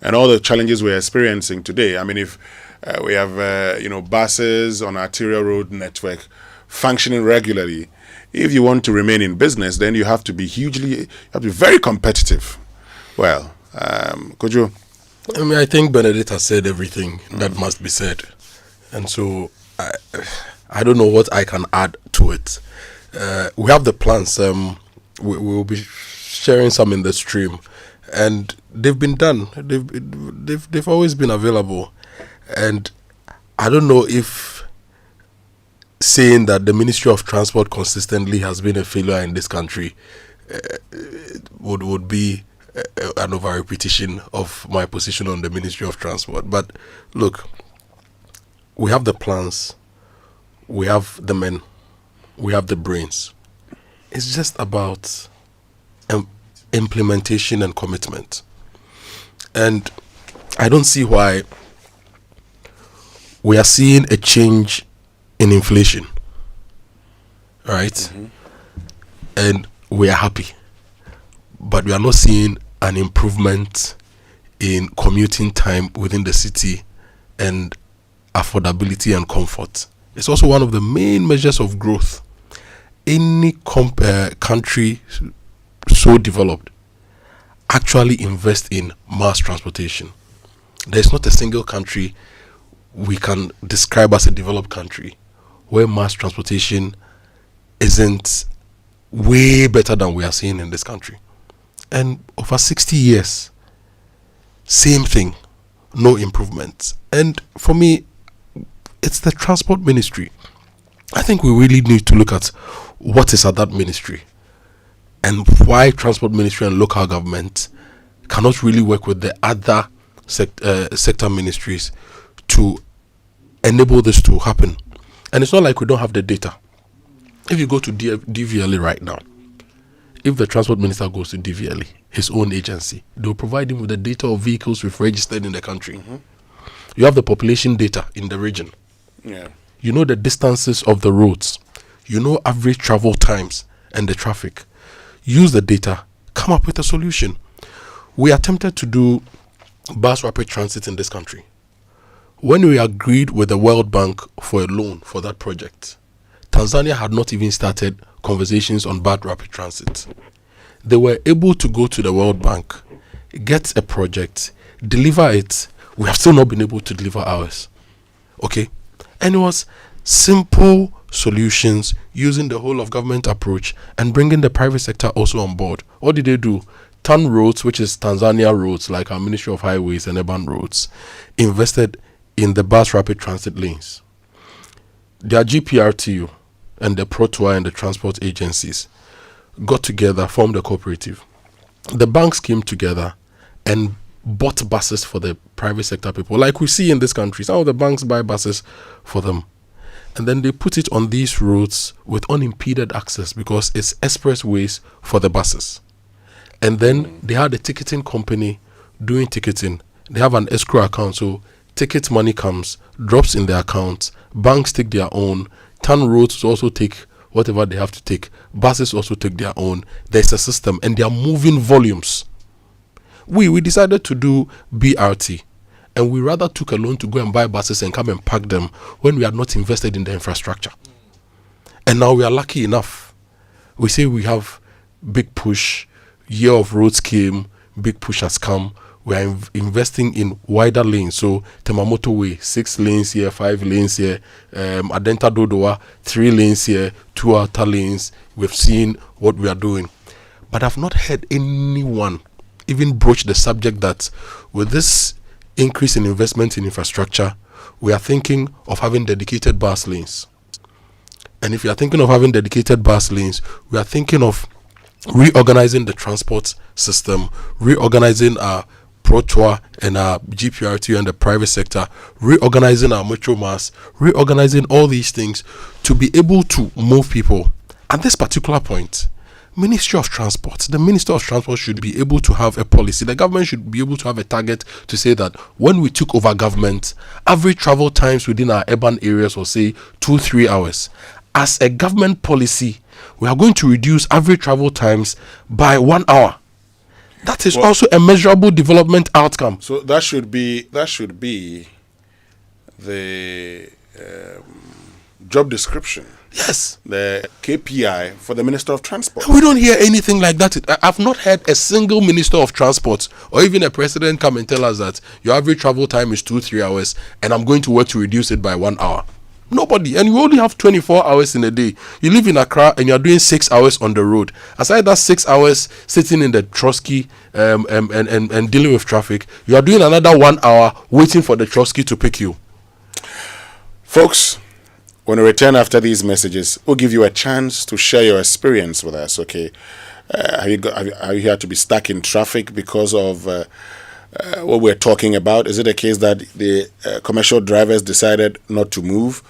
And all the challenges we're experiencing today, I mean, if we have buses on arterial road network functioning regularly, if you want to remain in business, then you have to be very competitive. Well, Kojo? I mean, I think Benedict has said everything that must be said. And so I don't know what I can add to it. We have the plans. We will be sharing some in the stream. And they've been done. They've always been available. And I don't know if saying that the Ministry of Transport consistently has been a failure in this country would be an over repetition of my position on the Ministry of Transport. But look, we have the plans, we have the men, we have the brains. It's just about implementation and commitment. And I don't see why we are seeing a change in inflation, right? And we are happy, but we are not seeing an improvement in commuting time within the city and affordability and comfort. It's also one of the main measures of growth. Any country so developed actually invest in mass transportation. There's not a single country we can describe as a developed country where mass transportation isn't way better than we are seeing in this country. And over 60 years, same thing, no improvements. And for me, it's the transport ministry. I think we really need to look at what is at that ministry and why transport ministry and local government cannot really work with the other sector ministries to enable this to happen. And it's not like we don't have the data. If you go to DVLA right now, if the transport minister goes to DVLA, his own agency, they'll provide him with the data of vehicles we've registered in the country. You have the population data in the region. Yeah. You know the distances of the roads. You know average travel times and the traffic. Use the data, come up with a solution. We attempted to do bus rapid transit in this country. When we agreed with the World Bank for a loan for that project, Tanzania had not even started conversations on bus rapid transit. They were able to go to the World Bank, get a project, deliver it. We have still not been able to deliver ours. Okay? And it was simple solutions using the whole of government approach and bringing the private sector also on board. What did they do? TAN Roads, which is Tanzania Roads, like our Ministry of Highways and Urban Roads, invested in the bus rapid transit lanes. Their GPRTU and the Protour and the transport agencies got together, formed a cooperative. The banks came together and bought buses for the private sector people. Like we see in this country, some of the banks buy buses for them. And then they put it on these roads with unimpeded access because it's expressways for the buses. And then they had a ticketing company doing ticketing. They have an escrow account, so ticket money comes, drops in their accounts, banks take their own, TAN Roads also take whatever they have to take, buses also take their own. There's a system and they are moving volumes. We decided to do BRT, and we rather took a loan to go and buy buses and come and park them when we had not invested in the infrastructure. And now we are lucky enough. We say we have big push, year of roads came, big push has come. We are investing in wider lanes. So Temamoto Way, 6 lanes here, 5 lanes here. Adenta Dodoa, 3 lanes here, 2 outer lanes. We've seen what we are doing. But I've not heard anyone even broach the subject that with this increase in investment in infrastructure, we are thinking of having dedicated bus lanes. And if you are thinking of having dedicated bus lanes, we are thinking of reorganizing the transport system, reorganizing our Protour and our GPRT and the private sector, reorganizing our metro mass, reorganizing all these things to be able to move people. At this particular point, Ministry of Transport, the Minister of Transport should be able to have a policy. The government should be able to have a target to say that when we took over government, average travel times within our urban areas was say 2-3 hours. As a government policy, we are going to reduce average travel times by 1 hour. That is also a measurable development outcome. So that should be the job description. Yes. The KPI for the Minister of Transport. We don't hear anything like that. I've not heard a single Minister of Transport or even a president come and tell us that your average travel time is 2-3 hours and I'm going to work to reduce it by 1 hour. Nobody. And you only have 24 hours in a day. You live in Accra and you're doing 6 hours on the road. Aside that 6 hours sitting in the Trotsky and dealing with traffic, you are doing another 1 hour waiting for the Trotsky to pick you. Folks, when we return after these messages, we'll give you a chance to share your experience with us, okay? Are you here to be stuck in traffic because of what we're talking about? Is it a case that the commercial drivers decided not to move,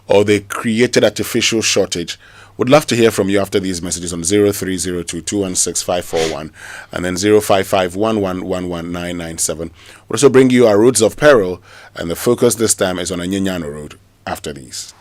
or they created artificial shortage? Would love to hear from you after these messages on 0302216541 and then 0551111997. We'll also bring you our roads of peril, and the focus this time is on Anyenyano Road after these.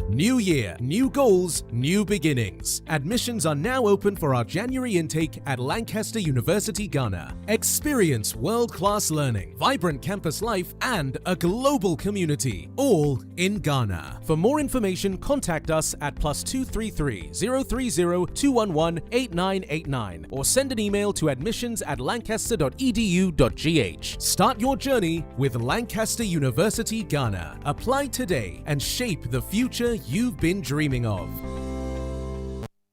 New year, new goals, new beginnings. Admissions are now open for our January intake at Lancaster University, Ghana. Experience world-class learning, vibrant campus life, and a global community, all in Ghana. For more information, contact us at +233 030 211 8989 or send an email to admissions@lancaster.edu.gh. Start your journey with Lancaster University, Ghana. Apply today and shape the future you've been dreaming of.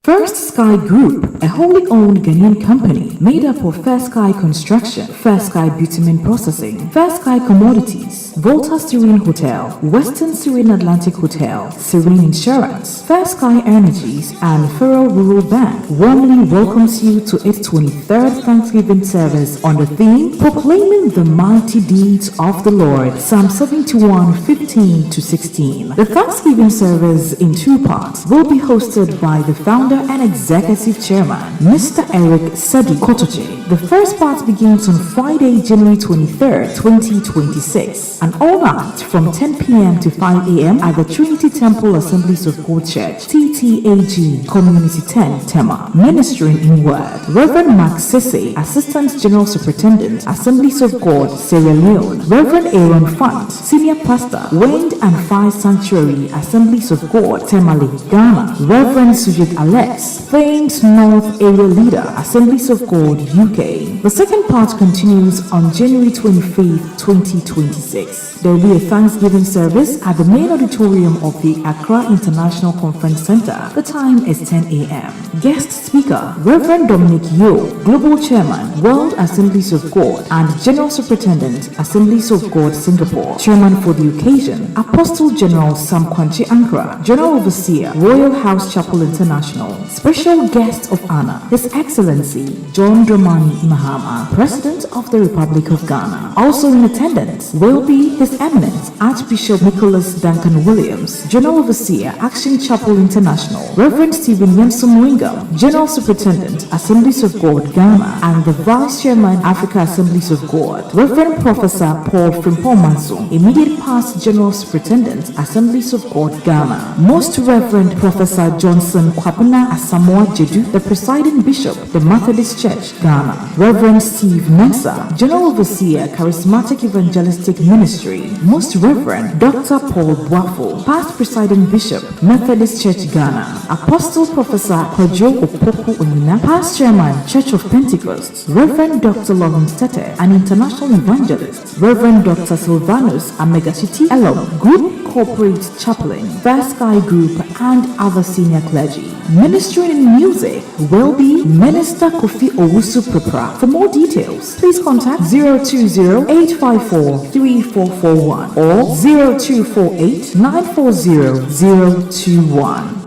First Sky Group, a wholly owned Ghanaian company made up of First Sky Construction, First Sky Bitumen Processing, First Sky Commodities, Volta Serene Hotel, Western Serene Atlantic Hotel, Serene Insurance, First Sky Energies, and Federal Rural Bank warmly welcomes you to its 23rd Thanksgiving service on the theme Proclaiming the Mighty Deeds of the Lord, Psalm 71:15-16. The Thanksgiving service in two parts will be hosted by the founder and executive chairman, Mr. Eric Sadi Kotoche. The first part begins on Friday, January 23rd, 2026, and all night from 10 p.m. to 5 a.m. at the Trinity Temple Assemblies of God Church, TTAG, Community 10, Tema. Ministering in word, Reverend Mark Sese, Assistant General Superintendent, Assemblies of God, Sierra Leone. Reverend Aaron Fant, Senior Pastor, Wind and Fire Sanctuary, Assemblies of God, Temale, Ghana. Reverend Sujit Alex, famed North Area Leader, Assemblies of God, UK. The second part continues on January 25th, 2026. There will be a Thanksgiving service at the main auditorium of the Accra International Conference Center. The time is 10 a.m. Guest speaker, Reverend Dominic Yo, Global Chairman, World Assemblies of God and General Superintendent, Assemblies of God, Singapore. Chairman for the occasion, Apostle General Sam Kwanche Ankara, General Overseer, Royal House Chapel International. Special guest of honor, His Excellency John Dramani Mahama, President of the Republic of Ghana. Also in attendance will be His Eminence Archbishop Nicholas Duncan Williams, General Overseer, Action Chapel International, Reverend Stephen Yemsum Wingam, General Superintendent, Assemblies of God, Ghana, and the Vice Chairman, Africa Assemblies of God, Reverend Professor Paul Frimpong Mansung, Immediate Past General Superintendent, Assemblies of God, Ghana, Most Reverend Professor Johnson Kwapena Asamoah Jedu, the Presiding Bishop, the Methodist Church, Ghana, Reverend Steve Mensah, General Overseer, Charismatic Evangelistic Ministry, Most Reverend Dr. Paul Boafo, Past Presiding Bishop, Methodist Church, Ghana, Apostle Professor Kojo Opoku Onina, Past Chairman, Church of Pentecost, Reverend Dr. Lawrence Tete, an international evangelist, Reverend Dr. Silvanus Amegashiti Elom, Group Corporate Chaplain, First Sky Group, and other senior clergy. Ministering in music will be Minister Kofi Owusu Prepra. For more details, please contact 020-854-3441 or 0248-940-021.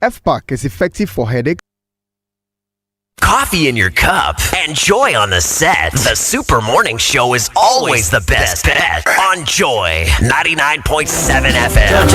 FPAC is effective for headache. Coffee in your cup and joy on the set. The Super Morning Show is always the best bet on Joy 99.7 FM.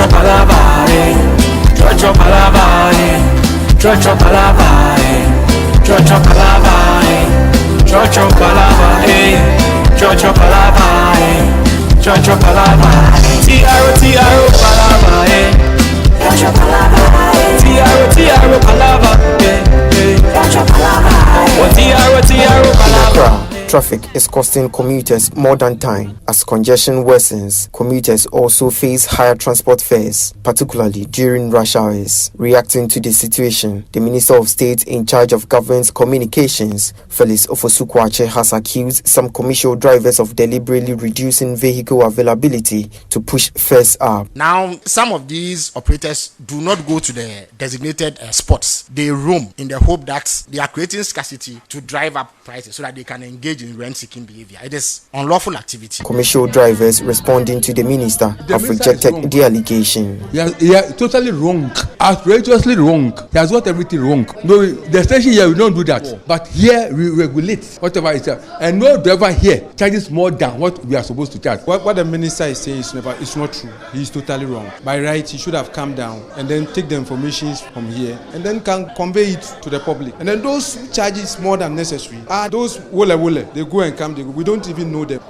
Traffic is costing commuters more than time. As congestion worsens, commuters also face higher transport fares, particularly during rush hours. Reacting to the situation, the Minister of State in charge of Government Communications, Felix Ofosukwache, has accused some commercial drivers of deliberately reducing vehicle availability to push fares up. Now, some of these operators do not go to the designated spots. They roam in the hope that they are creating scarcity to drive up prices so that they can engage in rent-seeking behavior. It is unlawful activity. Commercial drivers responding to the minister have rejected the allegation. Yeah, totally wrong, outrageously wrong. He has got everything wrong. No, the station here we don't do that, but here we regulate whatever is there, and no driver here charges more than what we are supposed to charge. What the minister is saying is not true. He is totally wrong. By right, he should have come down and then take the information from here and then can convey it to the public. And then those who charges more than necessary are those wole. They go and come. We don't even know them.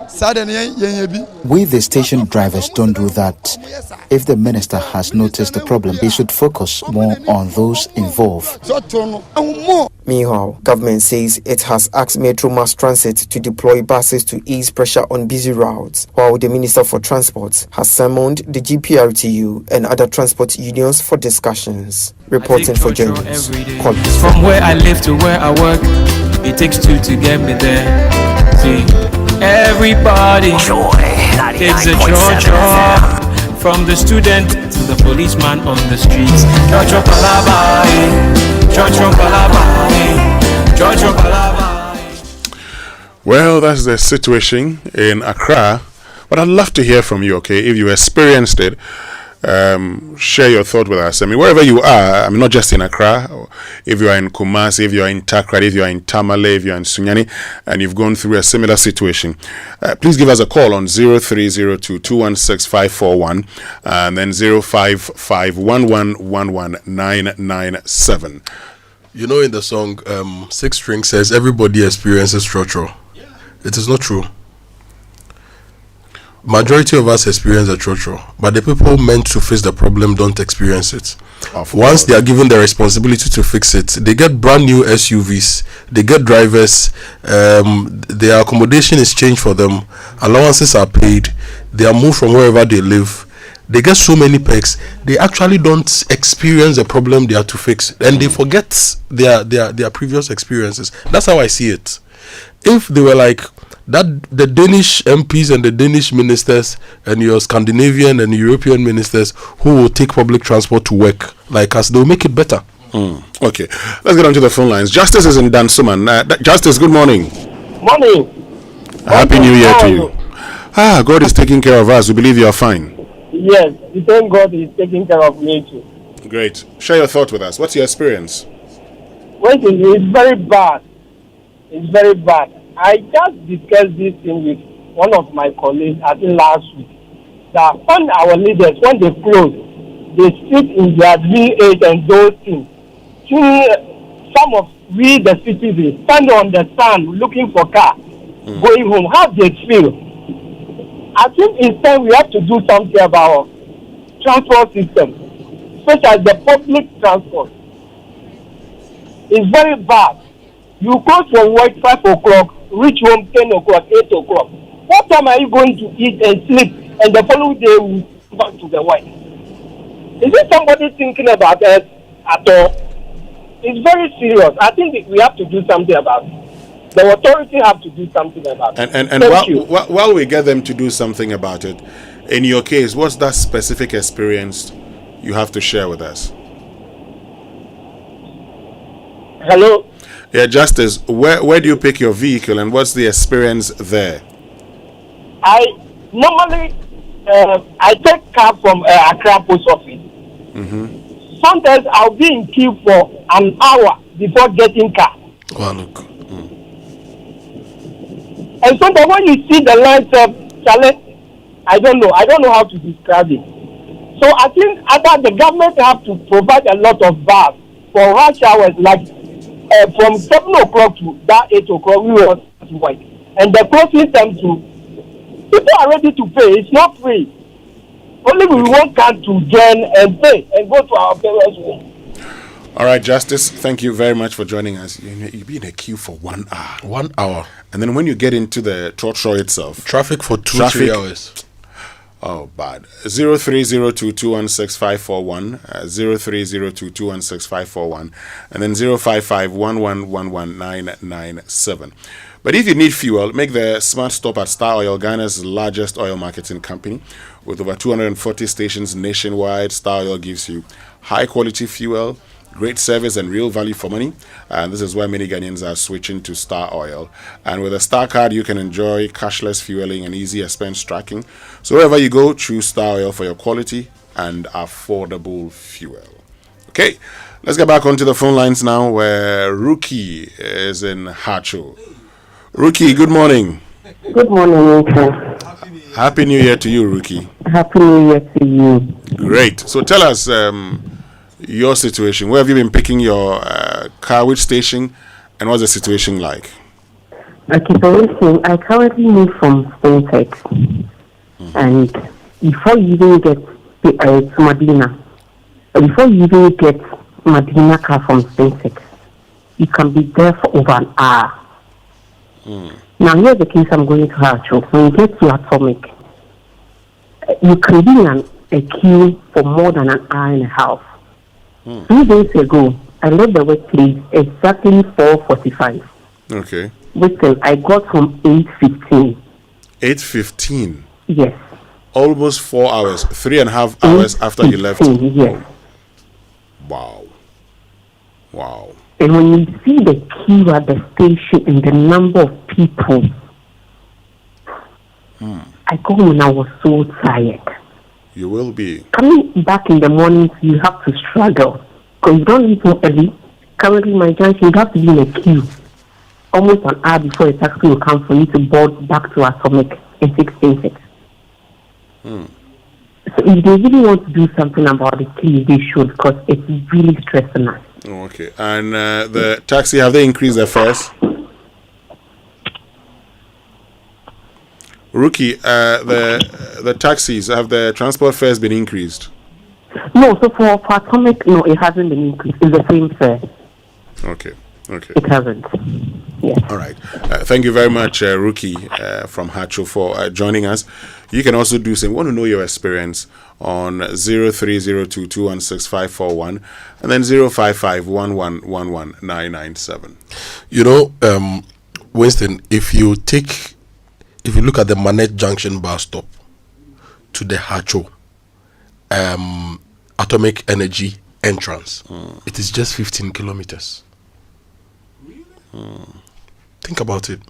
We, the station drivers, don't do that. If the minister has noticed the problem, he should focus more on those involved. Meanwhile, government says it has asked Metro Mass Transit to deploy buses to ease pressure on busy routes, while the Minister for Transport has summoned the GPRTU and other transport unions for discussions. Reporting for Joy News, from where I live to where I work, it takes two to get me there. See, everybody takes a joy. From the student to the policeman on the streets. Well, that's the situation in Accra. But I'd love to hear from you, okay? If you experienced it, share your thought with us. I mean, wherever you are, I mean, not just in Accra, if you are in Kumasi, if you are in Takrady, if you are in Tamale, if you are in Sunyani, and you've gone through a similar situation, please give us a call on 0302-216-541 and then 055-1111-997. You know, in the song, Six String says, everybody experiences trotro. It is not true. Majority of us experience the trotro, but the people meant to face the problem don't experience it. Once they are given the responsibility to fix it, they get brand new SUVs, they get drivers, their accommodation is changed for them, allowances are paid, they are moved from wherever they live, they get so many perks, they actually don't experience the problem they are to fix, and they forget their previous experiences. That's how I see it. If they were like that, the Danish MPs and the Danish ministers and your Scandinavian and European ministers who will take public transport to work like us, they'll make it better. Okay, let's get on to the phone lines. Justice is in Dansuman. Justice, good morning. Morning. Happy New Year to you. God is taking care of us. We believe you are fine. Yes, we thank God is taking care of me too. Great. Share your thought with us. What's your experience? It's very bad. It's very bad. I just discussed this thing with one of my colleagues, I think last week, that when our leaders, when they close, they sit in their V8 and those things. Some of we, the citizens, stand on the sun looking for car, going home. How they feel? I think instead we have to do something about transport system, especially the public transport. It's very bad. You go from work 5 o'clock, reach home 10 o'clock, 8 o'clock. What time are you going to eat and sleep? And the following day we go back to the work. Is there somebody thinking about us at all? It's very serious. I think we have to do something about it. The authority have to do something about it. And while we get them to do something about it, in your case, what's that specific experience you have to share with us? Hello? Yeah, Justice, where do you pick your vehicle and what's the experience there? I normally I take car from Accra Post Office. Sometimes I'll be in queue for an hour before getting car. Look. And sometimes when you see the lines of challenge, I don't know how to describe it. So I think either the government have to provide a lot of bars for rush hours, like from 7 o'clock to that 8 o'clock, we will to work. And the closing time to people are ready to pay. It's not free. Only we want car to join and pay and go to our parents' home. All right, Justice, thank you very much for joining us. You'll be in a queue for 1 hour. 1 hour. And then when you get into the trotro itself, traffic for 2-3 hours. Oh, bad. 0302216541, 0302216541, and then 055-1111-997. But if you need fuel, make the smart stop at Star Oil, Ghana's largest oil marketing company. With over 240 stations nationwide, Star Oil gives you high quality fuel, great service and real value for money. And this is why many Ghanaians are switching to Star Oil. And with a Star card, you can enjoy cashless fueling and easy expense tracking. So wherever you go, choose Star Oil for your quality and affordable fuel. Okay, let's get back onto the phone lines now, where Rookie is in Hacho. Rookie, good morning. Good morning, Winston. Happy New Year to you, Rookie. Happy New Year to you. Great. So tell us your situation. Where have you been picking your car? Which station? And what's the situation like? Okay, so Winston, I currently moved from Spain and before you even get to Medina, before you even get Medina car from Spain you can be there for over an hour. Now here's the case I'm going to have. When you get to Atomic, you can be in a queue for more than an hour and a half. 2 days ago, I left the workplace exactly 4:45. Okay. Winston, I got home 8:15. 8:15? Yes. Almost 4 hours, 3.5 hours after you left. Yes. Wow. Wow. And when you see the queue at the station and the number of people, I go home and I was so tired. You will be. Coming back in the morning, you have to struggle because you don't leave home early. Currently, my junction, you have to be in a queue almost an hour before a taxi will come for you to board back to Atomic in 6:06. So if they really want to do something about the queue, they should, because it's really stressing us. Oh, okay. And the taxi, have they increased their fares? Rookie, the taxis, have the transport fares been increased? No, so for Atomic, no, it hasn't been increased. It's the same fare. Okay. Okay. It hasn't. Yes. All right. Thank you very much, Rookie from Hacho, for joining us. You can also do some. We want to know your experience on 0302216541 and then 05511119997. You know, Winston, if you look at the Manet Junction bus stop to the Hacho Atomic Energy entrance, it is just 15 kilometers. Think about it.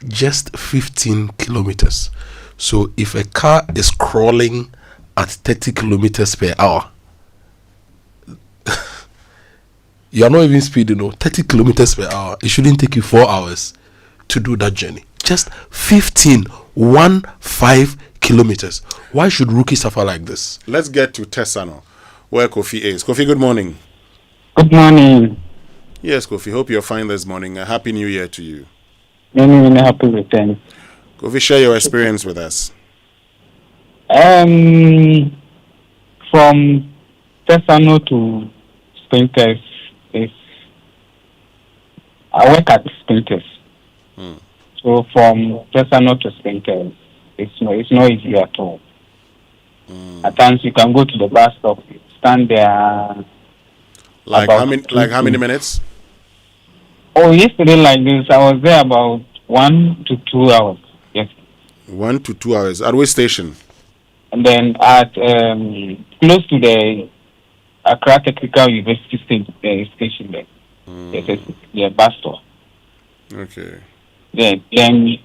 Just 15 kilometers. So if a car is crawling at 30 kilometers per hour, you are not even speeding, 30 kilometers per hour. It shouldn't take you 4 hours to do that journey. Just 15 kilometers. Why should Rookie suffer like this? Let's get to Tesano, where Kofi is. Kofi, good morning. Good morning. Yes, Kofi. Hope you're fine this morning. A happy New Year to you. Many happy returns. Kofi, share your experience with us. From Tesano to Sprinters, I work at Sprinters. So from Tesano to Sprinters, it's not easy at all. At times you can go to the bus stop, stand there. Like how many minutes? Oh, yesterday like this, I was there about 1 to 2 hours. Yes. 1 to 2 hours. At which station? And then at close to the Accra Technical University station there. Yes, bus stop. Okay. Then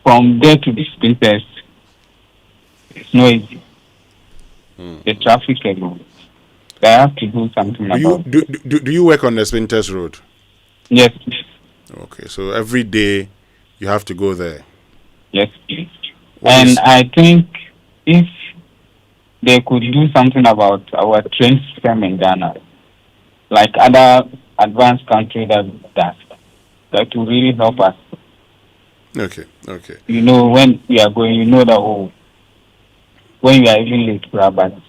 from there to the Sprinters, it's not easy. The traffic alone. I have to do something about it. Do you work on the Sprinters Road? Yes. Okay, so every day you have to go there. Yes. And I think if they could do something about our train system in Ghana, like other advanced countries that will really help us. Okay. You know, when we are going, you know that when you are even late, but you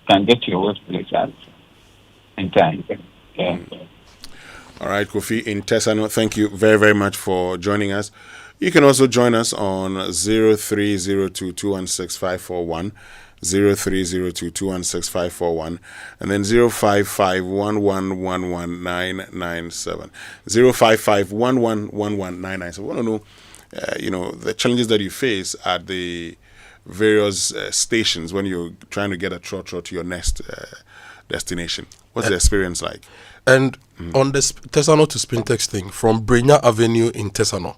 can get to your workplace in time. Yeah. All right, Kofi in Tesano, thank you very, very much for joining us. You can also join us on 0302216541, 0302216541, and then 05511119997, 05511119997. We want to know, the challenges that you face at the various stations when you're trying to get a trotro to your next destination. What's the experience like? And on the Tesano to Spintex thing, from Brenya Avenue in Tesano,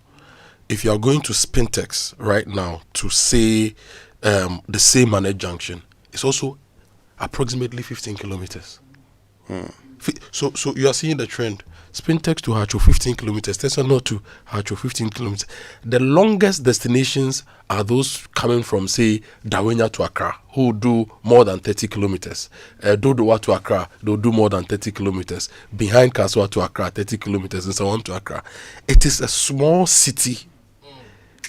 if you are going to Spintex right now to say the same Manet Junction, it's also approximately 15 kilometers. So you are seeing the trend. Spintex to Hacho 15 kilometers, Tesano to Hacho 15 kilometers. The longest destinations are those coming from, say, Dawenya to Accra, who do more than 30 kilometers. Dodowa to Accra, they'll do more than 30 kilometers. Behind Kaswa to Accra, 30 kilometers, and so on to Accra. It is a small city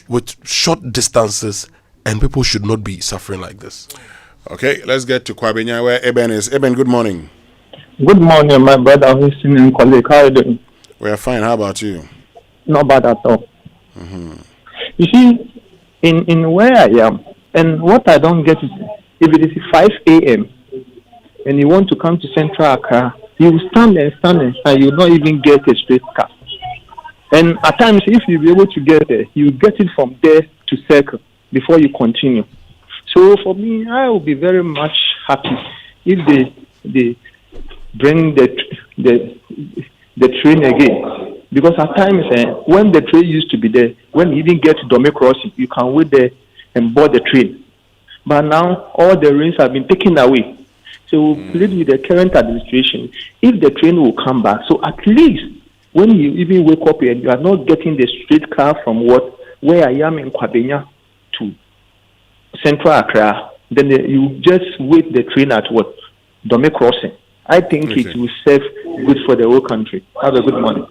with short distances, and people should not be suffering like this. Okay, let's get to Kwabenya, where Eben is. Eben, good morning. Good morning, my brother Winston and colleague. How are you doing? We are fine. How about you? Not bad at all. You see, in where I am, and what I don't get is, if it is 5 a.m. and you want to come to Central Accra, you stand and you will not even get a straight car. And at times, if you be able to get there, you get it from there to Circle before you continue. So for me, I will be very much happy if they bring the train again, because at times when the train used to be there, when you even get to Dome Crossing, you can wait there and board the train. But now all the rains have been taken away. So we plead with the current administration, if the train will come back, so at least when you even wake up and you are not getting the straight car from where I am in Kwabenya to Central Accra, then you just wait the train at Dome Crossing. I think it will serve good for the whole country. Have a good morning.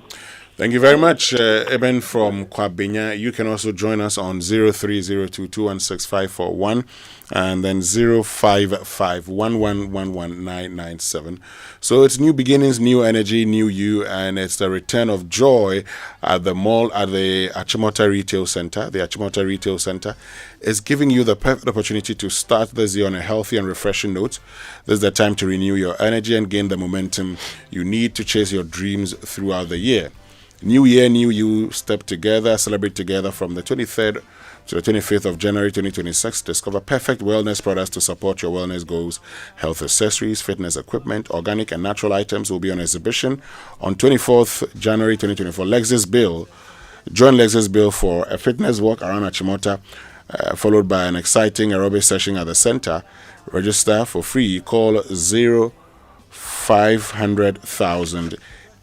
Thank you very much, Eben from Kwabenya. You can also join us on 0302216541 and then 0551111997. So it's new beginnings, new energy, new you, and it's the return of joy at the mall at the Achimota Retail Center. The Achimota Retail Center is giving you the perfect opportunity to start this year on a healthy and refreshing note. This is the time to renew your energy and gain the momentum you need to chase your dreams throughout the year. New year, new you, step together, celebrate together from the 23rd to the 25th of January 2026. Discover perfect wellness products to support your wellness goals. Health accessories, fitness equipment, organic and natural items will be on exhibition on 24th January 2024. Lexus Bill. Join Lexus Bill for a fitness walk around Achimota, followed by an exciting aerobic session at the center. Register for free. Call 0500,000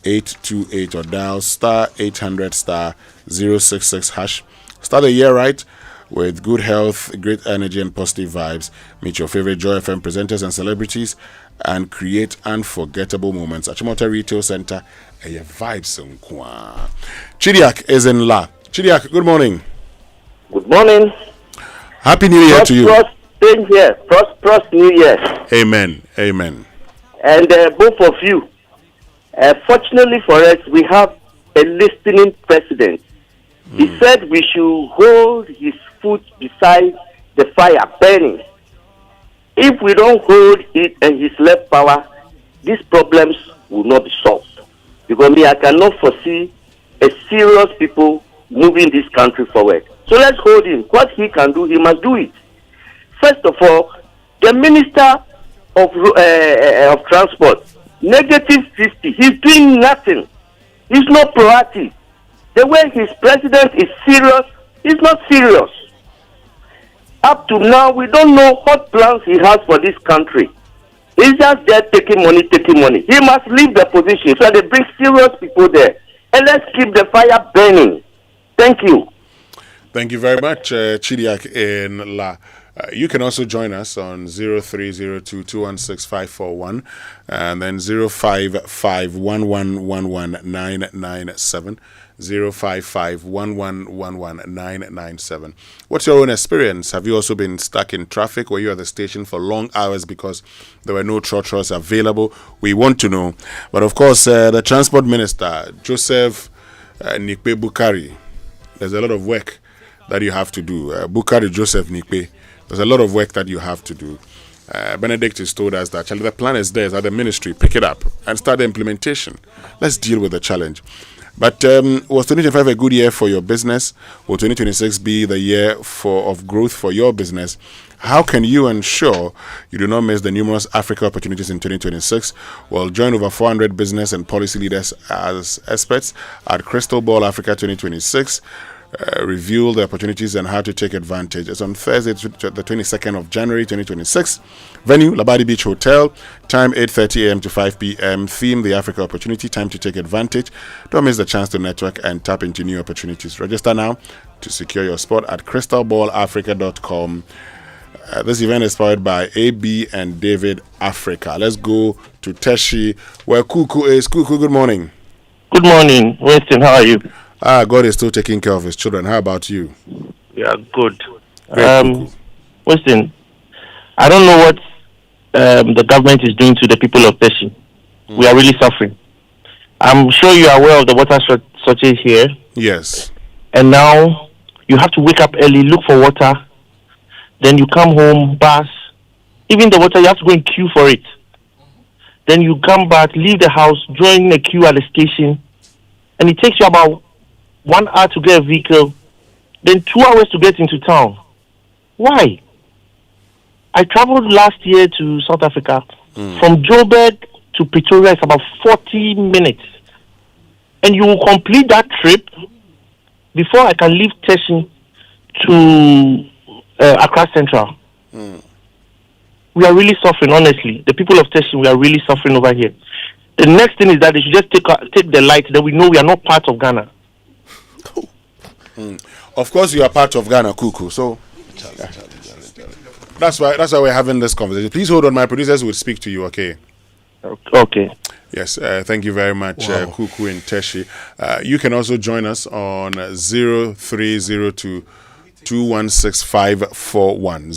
828 or dial star 800 star 066 hash. Start the year right with good health, great energy, and positive vibes. Meet your favorite Joy FM presenters and celebrities and create unforgettable moments. Achimota Retail Center, a vibes. Chidiak is in La. Chidiak, good morning. Good morning. Happy New Year to you. Same here. Prosperous New Year. Amen. Amen. And both of you. Fortunately for us, we have a listening president. He said we should hold his foot beside the fire burning. If we don't hold it and his left power, these problems will not be solved. Because I cannot foresee a serious people moving this country forward. So let's hold him. What he can do, he must do it. First of all, the Minister of Transport, -50. He's doing nothing. He's not proactive. The way his president is serious, he's not serious. Up to now, we don't know what plans he has for this country. He's just there taking money. He must leave the position so they bring serious people there. And let's keep the fire burning. Thank you. Thank you very much, Chidiak in La. You can also join us on 0302216541 and then 0551111997. 0551111997. What's your own experience? Have you also been stuck in traffic? Were you at the station for long hours because there were no trotros available? We want to know. But of course, the Transport Minister, Joseph Nikpe Bukari, there's a lot of work that you have to do. Bukari Joseph Nikpe, there's a lot of work that you have to do. Benedict has told us that the plan is there, is that the ministry pick it up and start the implementation. Let's deal with the challenge. But was 2025 a good year for your business? Will 2026 be the year of growth for your business? How can you ensure you do not miss the numerous Africa opportunities in 2026? Well, join over 400 business and policy leaders as experts at Crystal Ball Africa 2026. Reveal the opportunities and how to take advantage. It's on Thursday, the 22nd of January 2026. Venue, Labadi Beach Hotel. Time 8:30 a.m. to 5 p.m. Theme, the Africa opportunity. Time to take advantage. Don't miss the chance to network and tap into new opportunities. Register now to secure your spot at crystalballafrica.com. This event is powered by AB and David Africa. Let's go to Teshi, where Kuku is. Kuku, good morning. Good morning, Winston. How are you? God is still taking care of his children. How about you? Yeah, good. Winston, I don't know what the government is doing to the people of Teshi. We are really suffering. I'm sure you are aware of the water shortage here. Yes. And now you have to wake up early, look for water. Then you come home, bath. Even the water, you have to go and queue for it. Then you come back, leave the house, join a queue at the station. And it takes you about 1 hour to get a vehicle, then 2 hours to get into town. Why? I traveled last year to South Africa. From Joburg to Pretoria, it's about 40 minutes. And you will complete that trip before I can leave Teshi to Accra Central. We are really suffering, honestly. The people of Teshi, we are really suffering over here. The next thing is that they should just take the light, that we know we are not part of Ghana. Of course, you are part of Ghana, Kuku. So that's why we're having this conversation. Please hold on. My producers will speak to you. Okay. Okay. Yes. Thank you very much, Kuku and Teshi. You can also join us on 0302 216-541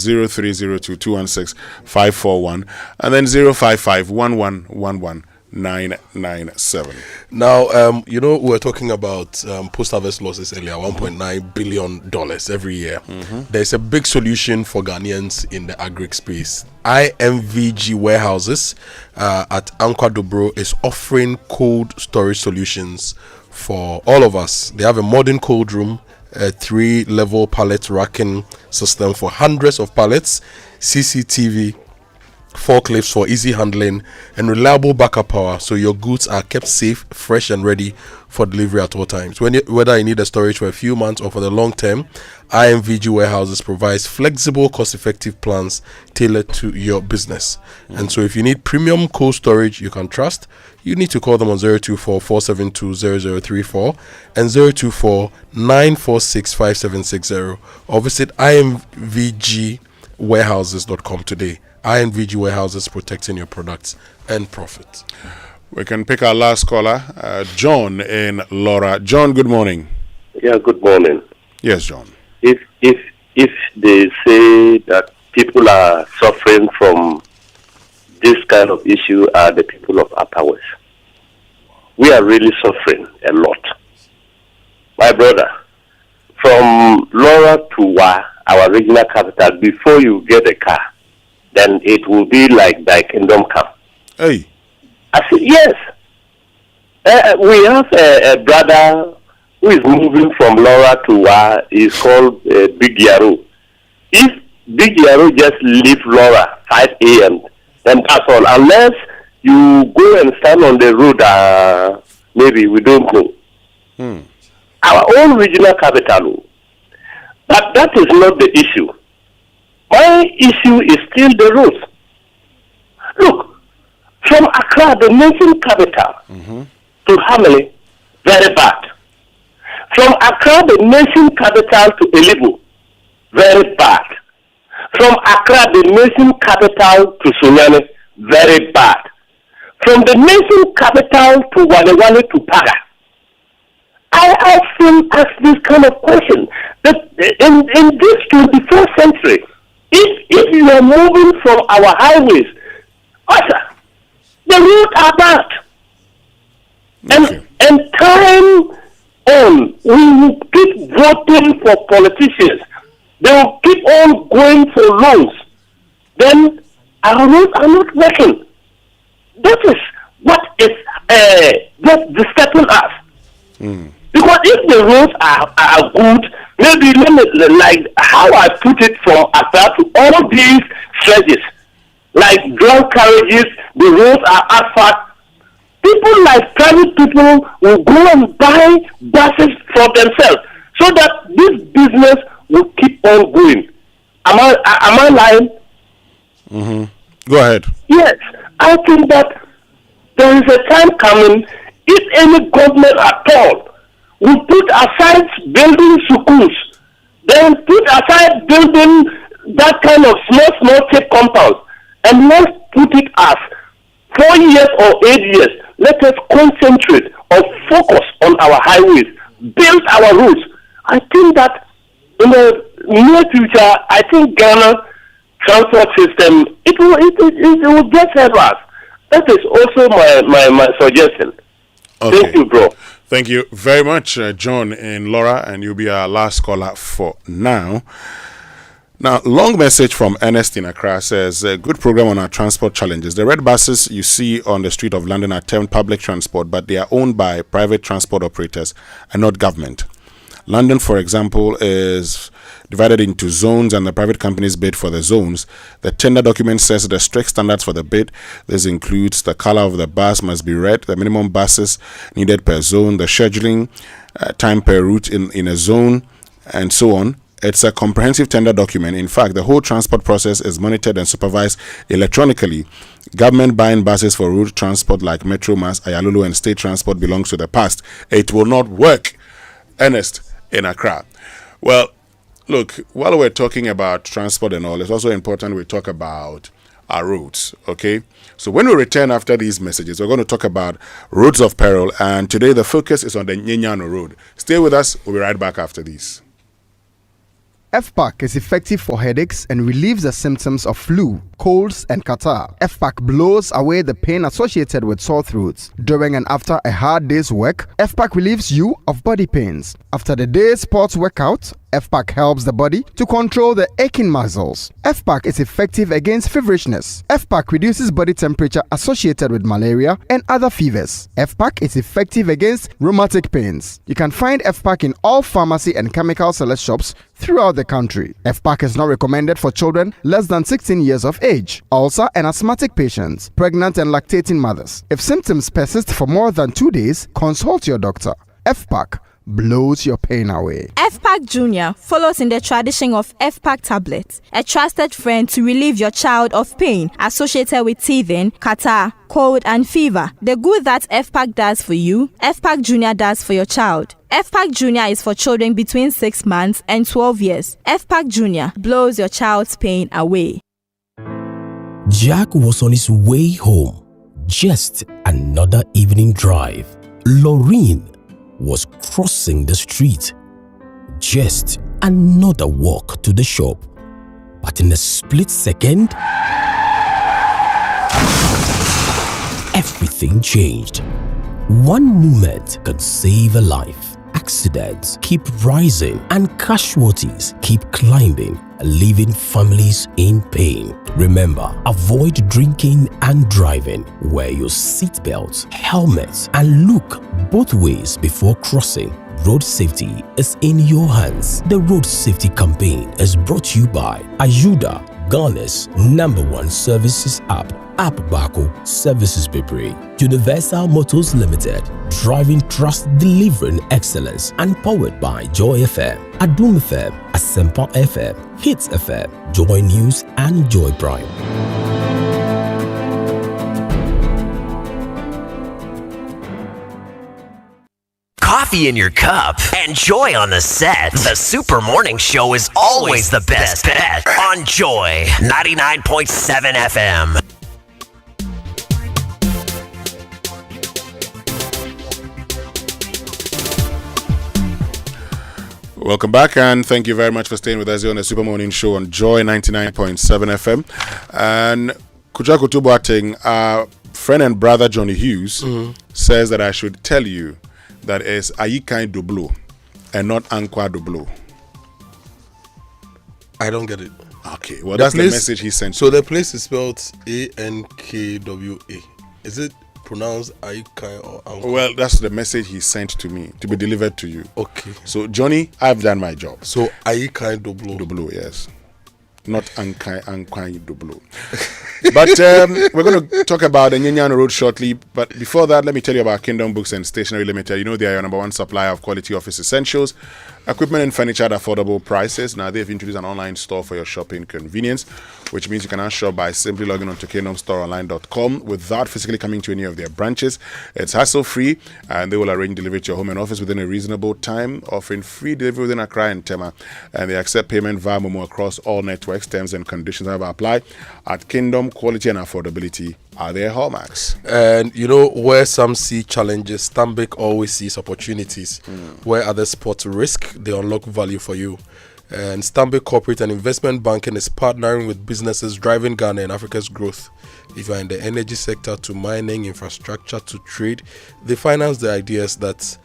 0302-216-541 and then 055-1111-997. Now, we're talking about post-harvest losses earlier, $1.9 billion every year. There's a big solution for Ghanaians in the agri space. IMVG Warehouses at Ankwa Dobro is offering cold storage solutions for all of us. They have a modern cold room, a 3-level pallet racking system for hundreds of pallets, CCTV, forklifts for easy handling, and reliable backup power so your goods are kept safe, fresh, and ready for delivery at all times. Whether you need a storage for a few months or for the long term, IMVG Warehouses provides flexible, cost-effective plans tailored to your business. And so if you need premium cold storage you can trust, you need to call them on 024-472-0034 and 024-946-5760 or visit imvgwarehouses.com today. IMVG Warehouses, protecting your products and profit. We can pick our last caller, John in Laura. John, good morning. Yeah, good morning. Yes, John. If they say that people are suffering from this kind of issue are the people of Upper West, we are really suffering a lot. My brother, from Laura to Wa, our regional capital, before you get a car, then it will be like thy kingdom come. Hey. I said, yes. We have a brother who is moving from Laura to Wa. He's called Big Yaro. If Big Yaro just leave Laura 5 a.m., then that's all. Unless you go and stand on the road, maybe we don't know. Our own regional capital. But that is not the issue. My issue is still the roads. Look, from Accra, the nation capital, to Hamele, very bad. From Accra, the nation capital, to Elibu, very bad. From Accra, the nation capital, to Sunyani, very bad. From the nation capital to Walewale to Paga. I often ask this kind of question. That in this 21st century, if you are moving from our highways, the roads are bad. And time on, we will keep voting for politicians. They will keep on going for loans. Then our roads are not working. That is what is just disturbing us. Because if the roads are good, maybe like how I put it from Accra to all these stretches, like drug carriages, the roads are asphalt. People like private people will go and buy buses for themselves so that this business will keep on going. Am I lying? Go ahead. Yes, I think that there is a time coming, if any government at all will put aside building schools, then put aside building that kind of small tape compounds, and let's put it as 4 years or 8 years. Let us concentrate or focus on our highways, build our roads. I think that in the near future, I think Ghana transport system, it will just help us. That is also my suggestion. Okay. Thank you, bro. Thank you very much, John in Laura, and you'll be our last caller for now. Now, long message from Ernest in Accra says, good program on our transport challenges. The red buses you see on the street of London are termed public transport, but they are owned by private transport operators and not government. London, for example, is divided into zones, and the private companies bid for the zones. The tender document says the strict standards for the bid. This includes the color of the bus must be red, the minimum buses needed per zone, the scheduling time per route in a zone, and so on. It's a comprehensive tender document. In fact, the whole transport process is monitored and supervised electronically. Government buying buses for road transport like Metro Mass, Ayalulu, and state transport belongs to the past. It will not work. Ernest in Accra. Well, look, while we're talking about transport and all, it's also important we talk about our roads, okay? So when we return after these messages, we're going to talk about roads of peril, and today the focus is on the Nyenyano Road. Stay with us. We'll be right back after these. FPAC is effective for headaches and relieves the symptoms of flu, colds, and catarrh. FPAC blows away the pain associated with sore throats. During and after a hard day's work, FPAC relieves you of body pains. After the day's sports workout, FPAC helps the body to control the aching muscles. FPAC is effective against feverishness. FPAC reduces body temperature associated with malaria and other fevers. FPAC is effective against rheumatic pains. You can find FPAC in all pharmacy and chemical select shops throughout the country. FPAC is not recommended for children less than 16 years of age, ulcer and asthmatic patients, pregnant and lactating mothers. If symptoms persist for more than 2 days, consult your doctor. FPAC blows your pain away. FPAC Junior follows in the tradition of FPAC tablets, a trusted friend to relieve your child of pain associated with teething, catarrh, cold, and fever. The good that FPAC does for you, FPAC Junior does for your child. FPAC Junior is for children between 6 months and 12 years. FPAC Junior blows your child's pain away. Jack was on his way home. Just another evening drive. Laureen was crossing the street. Just another walk to the shop. But in a split second, everything changed. One moment could save a life. Accidents keep rising and casualties keep climbing, leaving families in pain. Remember, avoid drinking and driving. Wear your seatbelts, helmets, and look both ways before crossing. Road safety is in your hands. The Road Safety Campaign is brought to you by Ayuda, Ghana's #1 services app. App Bako Services Bebre, Universal Motors Limited, driving trust, delivering excellence, and powered by Joy FM, Adum FM, Asempa FM, Hits FM, Joy News, and Joy Prime. Coffee in your cup and joy on the set. The Super Morning Show is always the best bet on Joy 99.7 FM. Welcome back, and thank you very much for staying with us here on the Super Morning Show on Joy 99.7 FM. And Kojo Boateng, our friend and brother Johnny Hughes, says that I should tell you that it's Ayikai Doblo and not Ankwa Doblo. I don't get it. Okay, well, that's the message he sent. So the place is spelled Ankwa. Is it pronounce Aikai or Ankai? Well, that's the message he sent to me to be delivered to you. Okay. So, Johnny, I've done my job. So, Aikai Doblo. Doblo, yes. Not Ankai Doblo. But we're going to talk about the Nyanyan Road shortly. But before that, let me tell you about Kingdom Books and Stationery Limited. You know they are your number one supplier of quality office essentials, equipment and furniture at affordable prices. Now they've introduced an online store for your shopping convenience, which means you can now shop by simply logging on to kingdomstoreonline.com without physically coming to any of their branches. It's hassle-free, and they will arrange delivery to your home and office within a reasonable time, offering free delivery within Accra and Tema. And they accept payment via Momo across all networks. Terms and conditions however apply. At Kingdom, quality and affordability are their hallmarks. And you know, where some see challenges, Stanbic always sees opportunities. Where others spot risk, they unlock value for you. And Stanbic Corporate and Investment Banking is partnering with businesses driving Ghana and Africa's growth. If you are in the energy sector to mining, infrastructure to trade, they finance the ideas that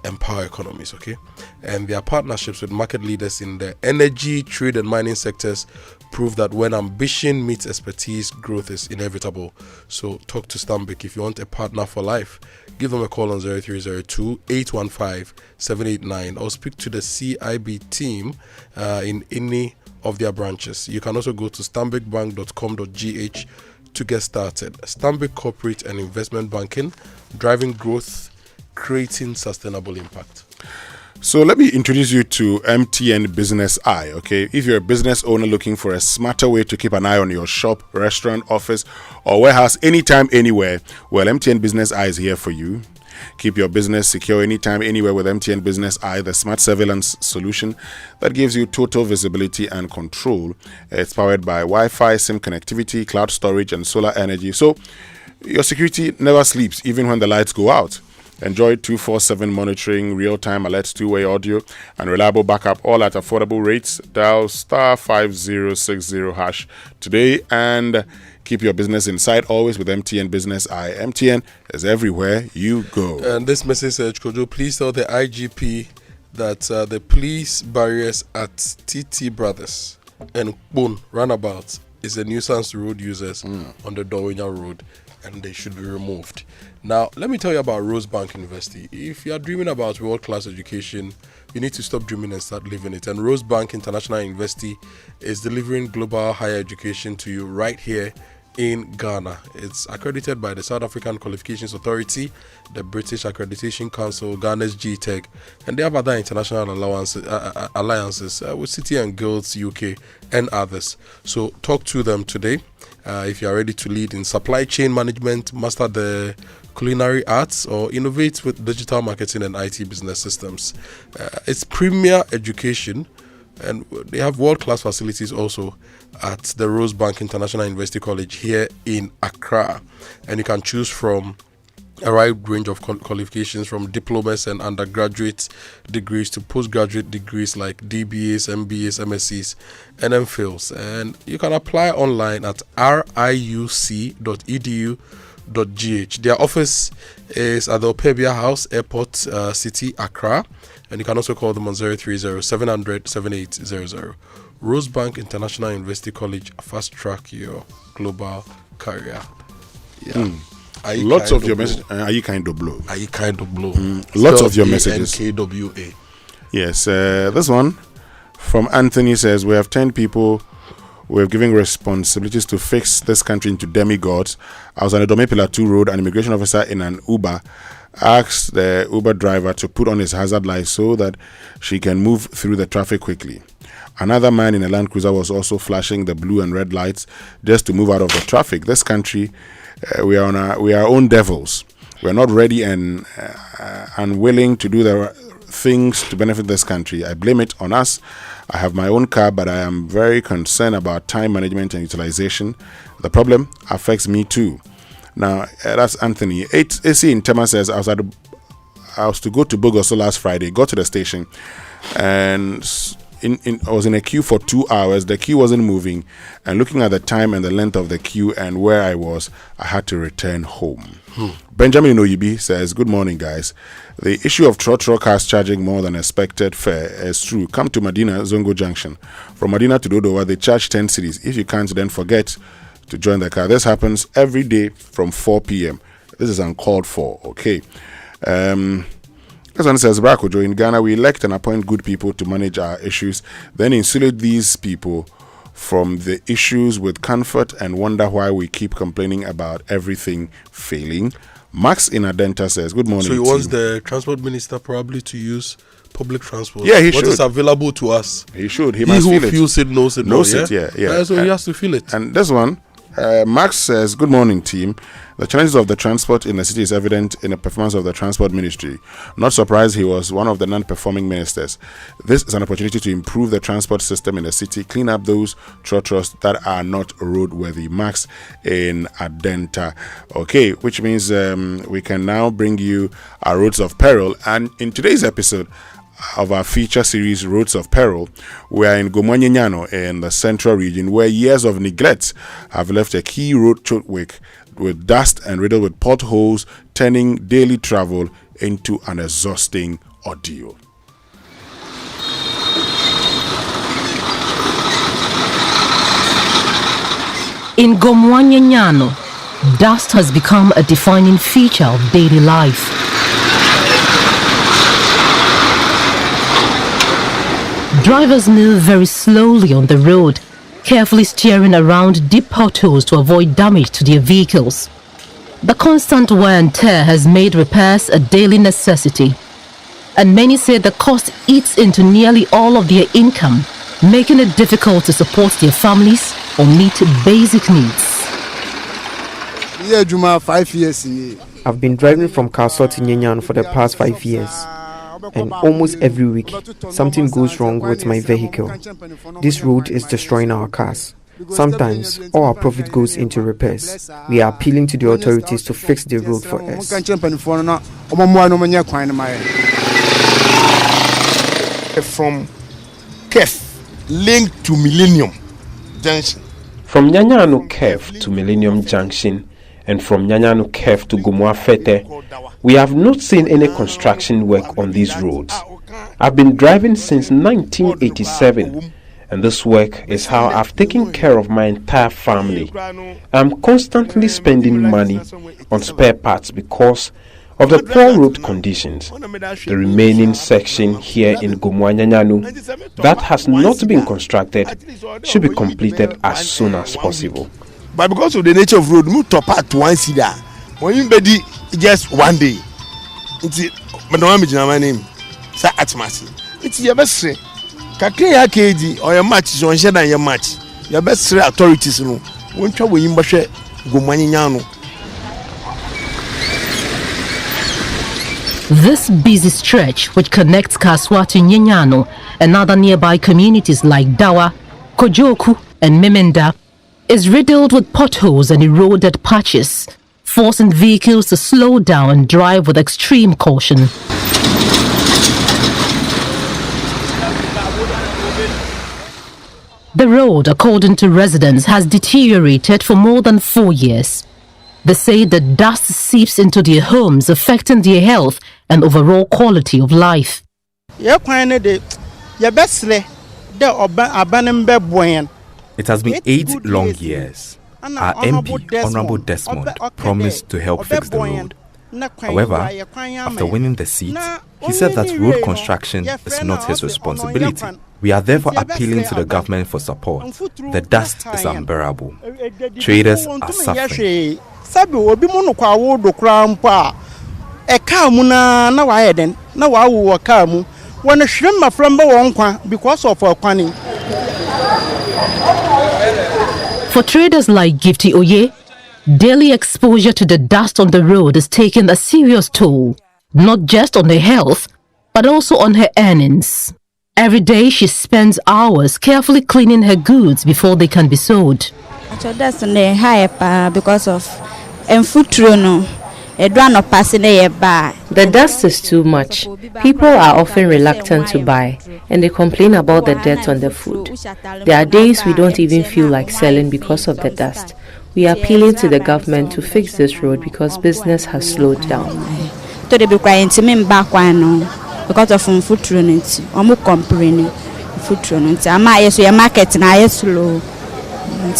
empower economies, okay? And their partnerships with market leaders in the energy, trade and mining sectors prove that when ambition meets expertise, growth is inevitable. So talk to Stanbic if you want a partner for life. Give them a call on 0302-815-789 or speak to the CIB team in any of their branches. You can also go to stanbicbank.com.gh to get started. Stanbic Corporate and Investment Banking, driving growth, creating sustainable impact. So let me introduce you to MTN Business Eye, okay? If you're a business owner looking for a smarter way to keep an eye on your shop, restaurant, office, or warehouse anytime, anywhere, well, MTN Business Eye is here for you. Keep your business secure anytime, anywhere with MTN Business Eye, the smart surveillance solution that gives you total visibility and control. It's powered by Wi-Fi, SIM connectivity, cloud storage, and solar energy. So your security never sleeps, even when the lights go out. Enjoy 24/7 monitoring, real-time alerts, two-way audio, and reliable backup, all at affordable rates. Dial *5060# today and keep your business in sight always with MTN Business Eye. MTN is everywhere you go. And this message says, Kojo, please tell the IGP that the police barriers at TT Brothers and Bone Roundabout is a nuisance to road users on the Dorinya Road, and they should be removed. Now, let me tell you about Rosebank University. If you are dreaming about world-class education, you need to stop dreaming and start living it. And Rosebank International University is delivering global higher education to you right here in Ghana. It's accredited by the South African Qualifications Authority, the British Accreditation Council, Ghana's GTEC, and they have other international alliances with City and Guilds UK and others. So talk to them today. If you are ready to lead in supply chain management, master the culinary arts, or innovate with digital marketing and IT business systems. It's premier education, and they have world-class facilities also at the Rosebank International University College here in Accra. And you can choose from a wide range of qualifications, from diplomas and undergraduate degrees to postgraduate degrees like DBAs, MBAs, MScs, and MPhils. And you can apply online at riuc.edu.gh. Their office is at the Opebia House, Airport City, Accra. And you can also call them on 030-700-7800. Rosebank International University College, fast track your global career. Yeah. Lots of your messages. Are you kind of blow? Are you kind of blow? Lots of your messages. KWA. Yes. This one from Anthony says, we have 10 people. We're giving responsibilities to fix this country into demigods. I was on a Domepila 2 road. An immigration officer in an Uber asked the Uber driver to put on his hazard light so that she can move through the traffic quickly. Another man in a Land Cruiser was also flashing the blue and red lights just to move out of the traffic. This country, we are our own devils. We are not ready and unwilling to do the things to benefit this country. I blame it on us. I have my own car, but I am very concerned about time management and utilization. The problem affects me too. Now, that's Anthony. AC in Tema says, I was to go to Bogoso last Friday, got to the station, and I was in a queue for 2 hours. The queue wasn't moving, and looking at the time and the length of the queue and where I was, I had to return home. Benjamin Oyibi says, good morning, guys. The issue of trotro cars charging more than expected fare is true. Come to Medina Zongo Junction. From Medina to Dodowa, they charge 10 cedis. If you can't, then forget to join the car. This happens every day from 4 p.m. This is uncalled for. Okay. This one says, Kojo, in Ghana, we elect and appoint good people to manage our issues, then insulate these people from the issues with comfort and wonder why we keep complaining about everything failing. Max in Adenta says, good morning. So he wants the transport minister probably to use public transport. Yeah, he should. What is available to us? He should. He must feel who it. Feels it knows it. Knows it, yeah. So he has to feel it. And this one, Max says, good morning, team. The challenges of the transport in the city is evident in the performance of the transport ministry. Not surprised he was one of the non-performing ministers. This is an opportunity to improve the transport system in the city, clean up those trotros that are not roadworthy. Max in Adenta. Okay, which means we can now bring you our Roads of Peril. And in today's episode of our feature series Roads of Peril, we are in Gomuanyanyano in the central region, where years of neglect have left a key road chokewake with dust and riddled with potholes, turning daily travel into an exhausting ordeal. In Gomuanyanyano, dust has become a defining feature of daily life. Drivers move very slowly on the road, carefully steering around deep potholes to avoid damage to their vehicles. The constant wear and tear has made repairs a daily necessity, and many say the cost eats into nearly all of their income, making it difficult to support their families or meet basic needs. Yeah, Juma, 5 years. I've been driving from Kaso to Nyanyan for the past 5 years. And almost every week, something goes wrong with my vehicle. This road is destroying our cars. Sometimes, all our profit goes into repairs. We are appealing to the authorities to fix the road for us. From Kef, linked to Millennium Junction. From Nyanyano Kef to Millennium Junction, and from Nyanyano Kef to Gomuafete, we have not seen any construction work on these roads. I've been driving since 1987, and this work is how I've taken care of my entire family. I'm constantly spending money on spare parts because of the poor road conditions. The remaining section here in Gomuanyanyano that has not been constructed should be completed as soon as possible. But because of the nature of road, we top at one cedar. When you be just one day, it's but no imagine my name. Say Atmasi. It's your best say. Kakria KD or your match is on share than your match. Your best three authorities no. Won't try with Yimbashe Gomuanyanyano. This busy stretch, which connects Kaswa to Nyanyano and other nearby communities like Dawa, Kojoku, and Memenda, is riddled with potholes and eroded patches, forcing vehicles to slow down and drive with extreme caution. The road, according to residents, has deteriorated for more than 4 years. They say the dust seeps into their homes, affecting their health and overall quality of life. It has been 8 long years. Our MP, Honorable Desmond, promised to help fix the road. However, after winning the seat, he said that road construction is not his responsibility. We are therefore appealing to the government for support. The dust is unbearable. Traders are suffering. For traders like Gifty Oye, daily exposure to the dust on the road is taking a serious toll, not just on her health, but also on her earnings. Every day she spends hours carefully cleaning her goods before they can be sold. Because of the dust is too much. People are often reluctant to buy, and they complain about the dirt on the food. There are days we don't even feel like selling because of the dust. We are appealing to the government to fix this road because business has slowed down. Because of food running, almost complaining. Food running. I'm your market and I slow.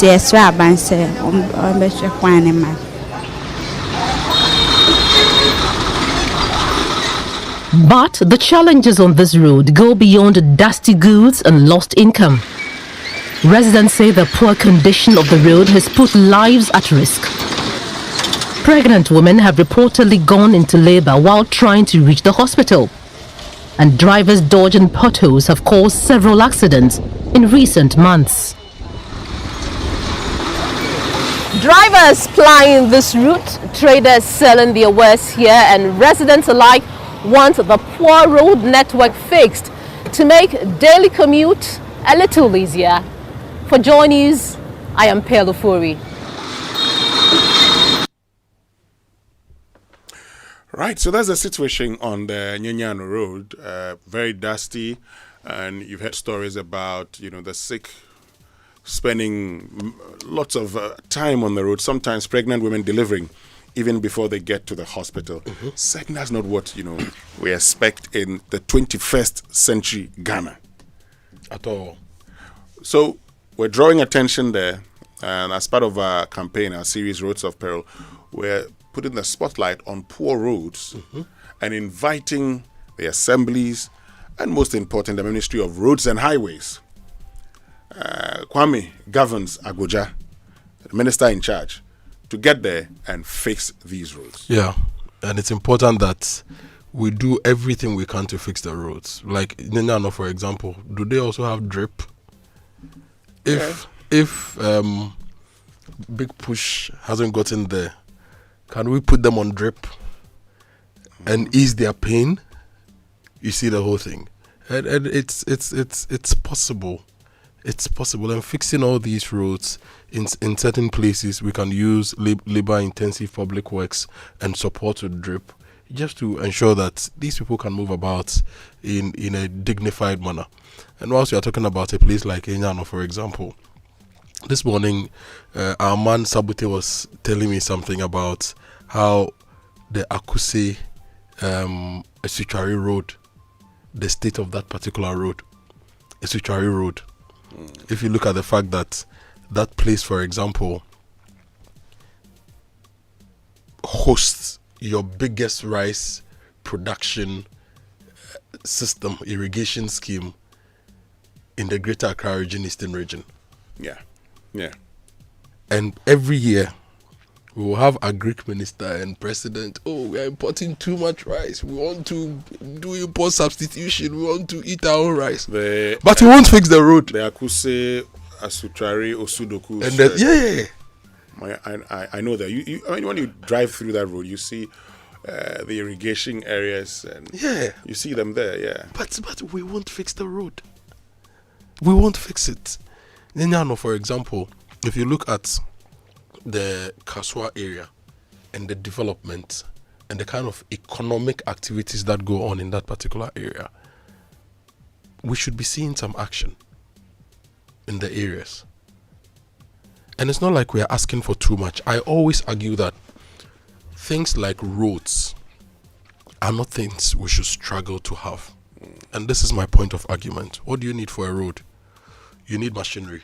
Yes, But the challenges on this road go beyond dusty goods and lost income. Residents say the poor condition of the road has put lives at risk. Pregnant women have reportedly gone into labor while trying to reach the hospital. And drivers dodging potholes have caused several accidents in recent months. Drivers plying this route, traders selling their wares here, and residents alike want the poor road network fixed to make daily commute a little easier. For Joy News, I am Pelo Fori. Right, so that's the situation on the Nyanyano Road. Very dusty, and you've heard stories about, the sick spending lots of time on the road, sometimes pregnant women delivering even before they get to the hospital. Certainly that's not what, we expect in the 21st century Ghana. At all. So we're drawing attention there, and as part of our campaign, our series Roads of Peril, we're putting the spotlight on poor roads and inviting the assemblies and, most important, the Ministry of Roads and Highways. Kwame governs Agoja, the minister in charge, to get there and fix these roads. Yeah, and it's important that we do everything we can to fix the roads. Like Nyanyano, for example, do they also have drip? If Big Push hasn't gotten there, can we put them on drip and ease their pain? You see the whole thing, and it's possible. It's possible. And fixing all these roads in certain places, we can use labor-intensive public works and support with drip, just to ensure that these people can move about in a dignified manner. And whilst you are talking about a place like Enyano, for example, this morning, our man Sabute was telling me something about how the Akuse Esuchari Road, the state of that particular road, Esuchari Road. If you look at the fact that that place, for example, hosts your biggest rice production system, irrigation scheme in the Greater Accra region, Eastern region. Yeah. And every year, we will have a Greek minister and president. Oh, we are importing too much rice. We want to do import substitution. We want to eat our own rice. But we won't fix the road. The Akuse, Asutari, Osudoku. And I know that. I mean, when you drive through that road, you see the irrigation areas, and you see them there. Yeah. But we won't fix the road. We won't fix it. Nyanyano, for example, if you look at the Kaswa area and the development and the kind of economic activities that go on in that particular area, we should be seeing some action in the areas. And it's not like we are asking for too much. I always argue that things like roads are not things we should struggle to have. And this is my point of argument. What do you need for a road? You need machinery.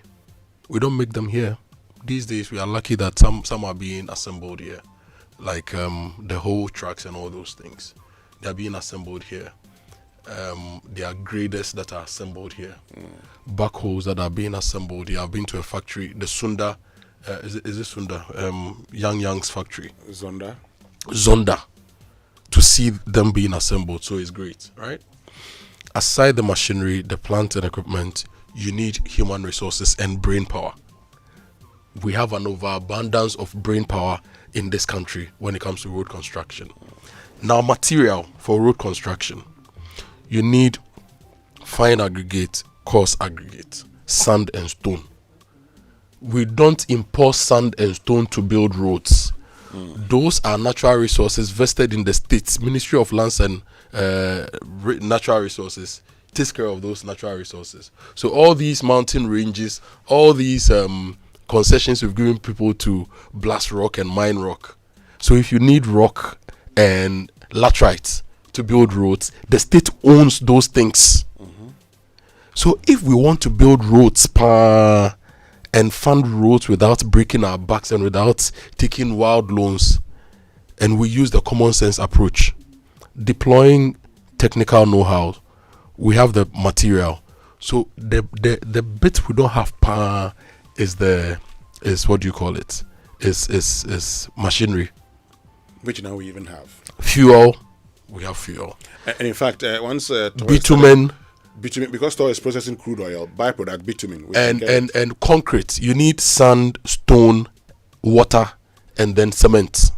We don't make them here. These days, we are lucky that some are being assembled here, like the whole tracks and all those things. They are being assembled here. There are graders that are assembled here. Backhoes that are being assembled here. I've been to a factory, the Sunda, is it Sunda? Yang's factory. Zonda. To see them being assembled, so it's great, right? Aside the machinery, the plant and equipment, you need human resources and brain power. We have an overabundance of brain power in this country when it comes to road construction. Now, material for road construction, you need fine aggregate, coarse aggregate, sand and stone. We don't import sand and stone to build roads. Those are natural resources vested in the states. Ministry of Lands and Natural Resources takes care of those natural resources. So all these mountain ranges, all these concessions we've given people to blast rock and mine rock. So if you need rock and laterites to build roads, the state owns those things. So if we want to build roads and fund roads without breaking our backs and without taking wild loans, and we use the common sense approach, deploying technical know-how, we have the material. So the bit we don't have is what do you call it? Is machinery. Which now we even have. Fuel. We have fuel. And in fact, once bitumen, because Tor is processing crude oil, byproduct bitumen, and concrete. You need sand, stone, water, and then cement.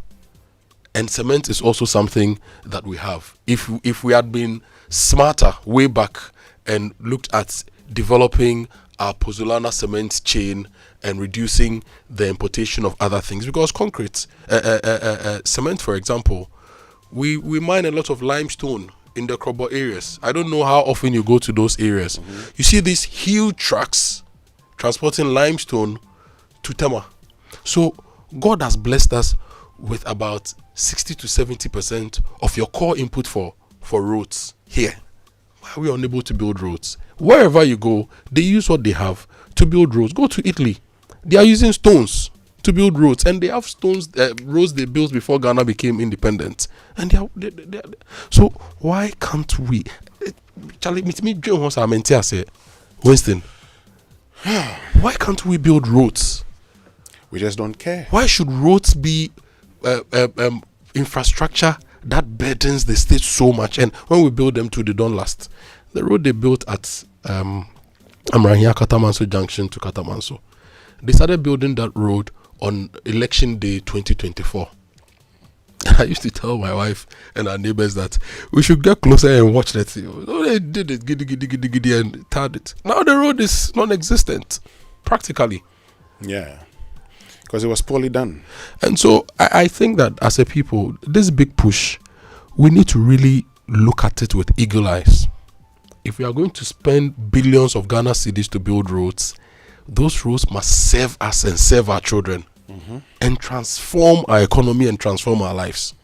And cement is also something that we have. If we had been smarter way back and looked at developing our pozzolana cement chain and reducing the importation of other things, because concrete, cement, for example, we mine a lot of limestone in the Krobo areas. I don't know how often you go to those areas. You see these huge trucks transporting limestone to Tema. So God has blessed us with about 60 to 70% of your core input for roads here. Why are we unable to build roads? Wherever you go, they use what they have to build roads. Go to Italy. They are using stones to build roads, and they have roads they built before Ghana became independent. And so why can't we? Charlie, Winston, why can't we build roads? We just don't care. Why should roads be infrastructure that burdens the state so much? And when we build them too, they don't last. The road they built at Amrahia Katamanso Junction to Katamanso, they started building that road on election day 2024. And I used to tell my wife and our neighbors that we should get closer and watch that thing. So they did it, giddy, and tarred it. Now the road is non-existent, practically. Yeah, because it was poorly done. And so I think that as a people, this big push, we need to really look at it with eagle eyes. If we are going to spend billions of Ghana cedis to build roads, those roads must serve us and serve our children and transform our economy and transform our lives.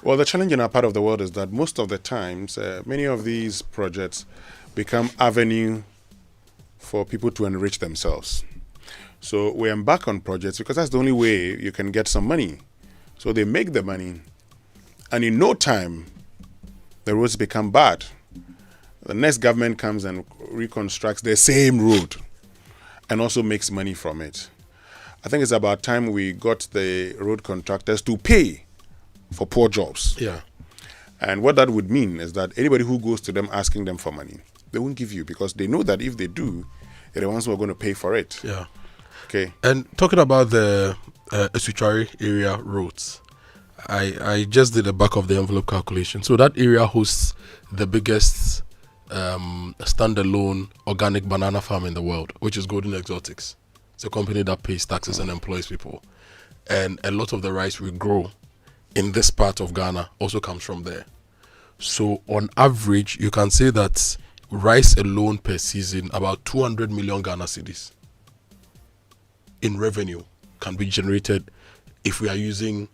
Well, the challenge in our part of the world is that most of the times, many of these projects become avenue for people to enrich themselves. So we embark on projects because that's the only way you can get some money. So they make the money, and in no time, the roads become bad. The next government comes and reconstructs the same road and also makes money from it. I think it's about time we got the road contractors to pay for poor jobs. Yeah. And what that would mean is that anybody who goes to them asking them for money, they won't give you, because they know that if they do, they're the ones who are going to pay for it. Yeah. Okay. And talking about the Esuchari area roads, I just did a back of the envelope calculation. So that area hosts the biggest standalone organic banana farm in the world, which is Golden Exotics. It's a company that pays taxes and employs people. And a lot of the rice we grow in this part of Ghana also comes from there. So on average, you can say that rice alone per season, about 200 million Ghana cedis in revenue can be generated if we are using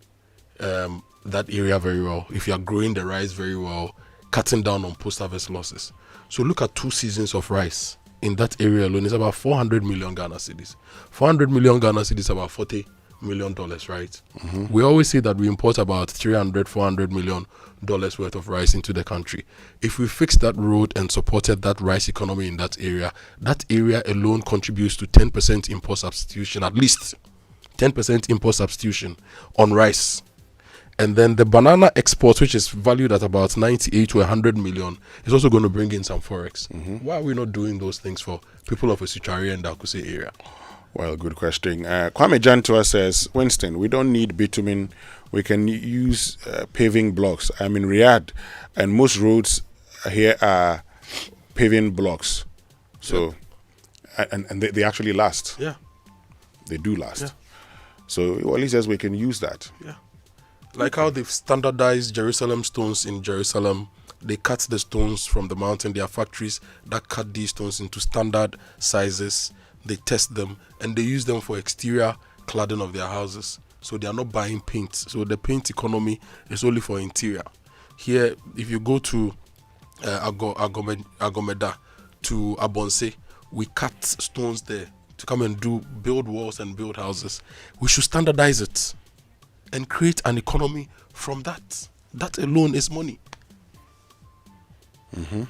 that area very well, if you are growing the rice very well, cutting down on post-harvest losses. So look at 2 seasons of rice in that area alone. It's about 400 million Ghana cedis. 400 million Ghana cedis is about $40 million, right? We always say that we import about $400 million worth of rice into the country. If we fix that road and supported that rice economy in that area alone contributes to 10% import substitution, at least 10% import substitution on rice. And then the banana export, which is valued at about 98 to 100 million, is also going to bring in some forex. Why are we not doing those things for people of Esuchari and Akuse area? Well, good question. Kwame Jantua says, Winston, we don't need bitumen. We can use paving blocks. I'm in Riyadh, and most roads here are paving blocks. So, and they actually last. Yeah. They do last. Yeah. So, well, he says we can use that. Yeah. Like how they've standardized Jerusalem stones in Jerusalem. They cut the stones from the mountain. There are factories that cut these stones into standard sizes. They test them and they use them for exterior cladding of their houses. So they are not buying paint. So the paint economy is only for interior. Here, if you go to Agomeda, to Abonse, we cut stones there to come and build walls and build houses. We should standardize it and create an economy from that. That alone is money. We are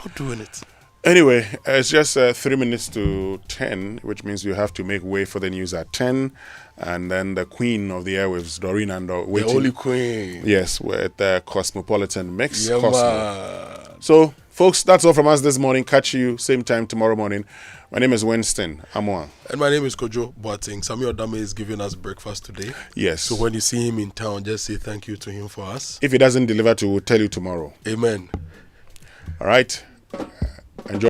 not doing it. Anyway, it's just 3 minutes to 10, which means you have to make way for the news at 10. And then the queen of the airwaves, Doreen Ando, waiting. The only queen. Yes, with the Cosmopolitan Mix. Yeah, Cosmo. So, folks, that's all from us this morning. Catch you same time tomorrow morning. My name is Winston Amoah. And my name is Kojo Boateng. Samuel Dame is giving us breakfast today. Yes. So when you see him in town, just say thank you to him for us. If he doesn't deliver, we'll tell you tomorrow. Amen. All right.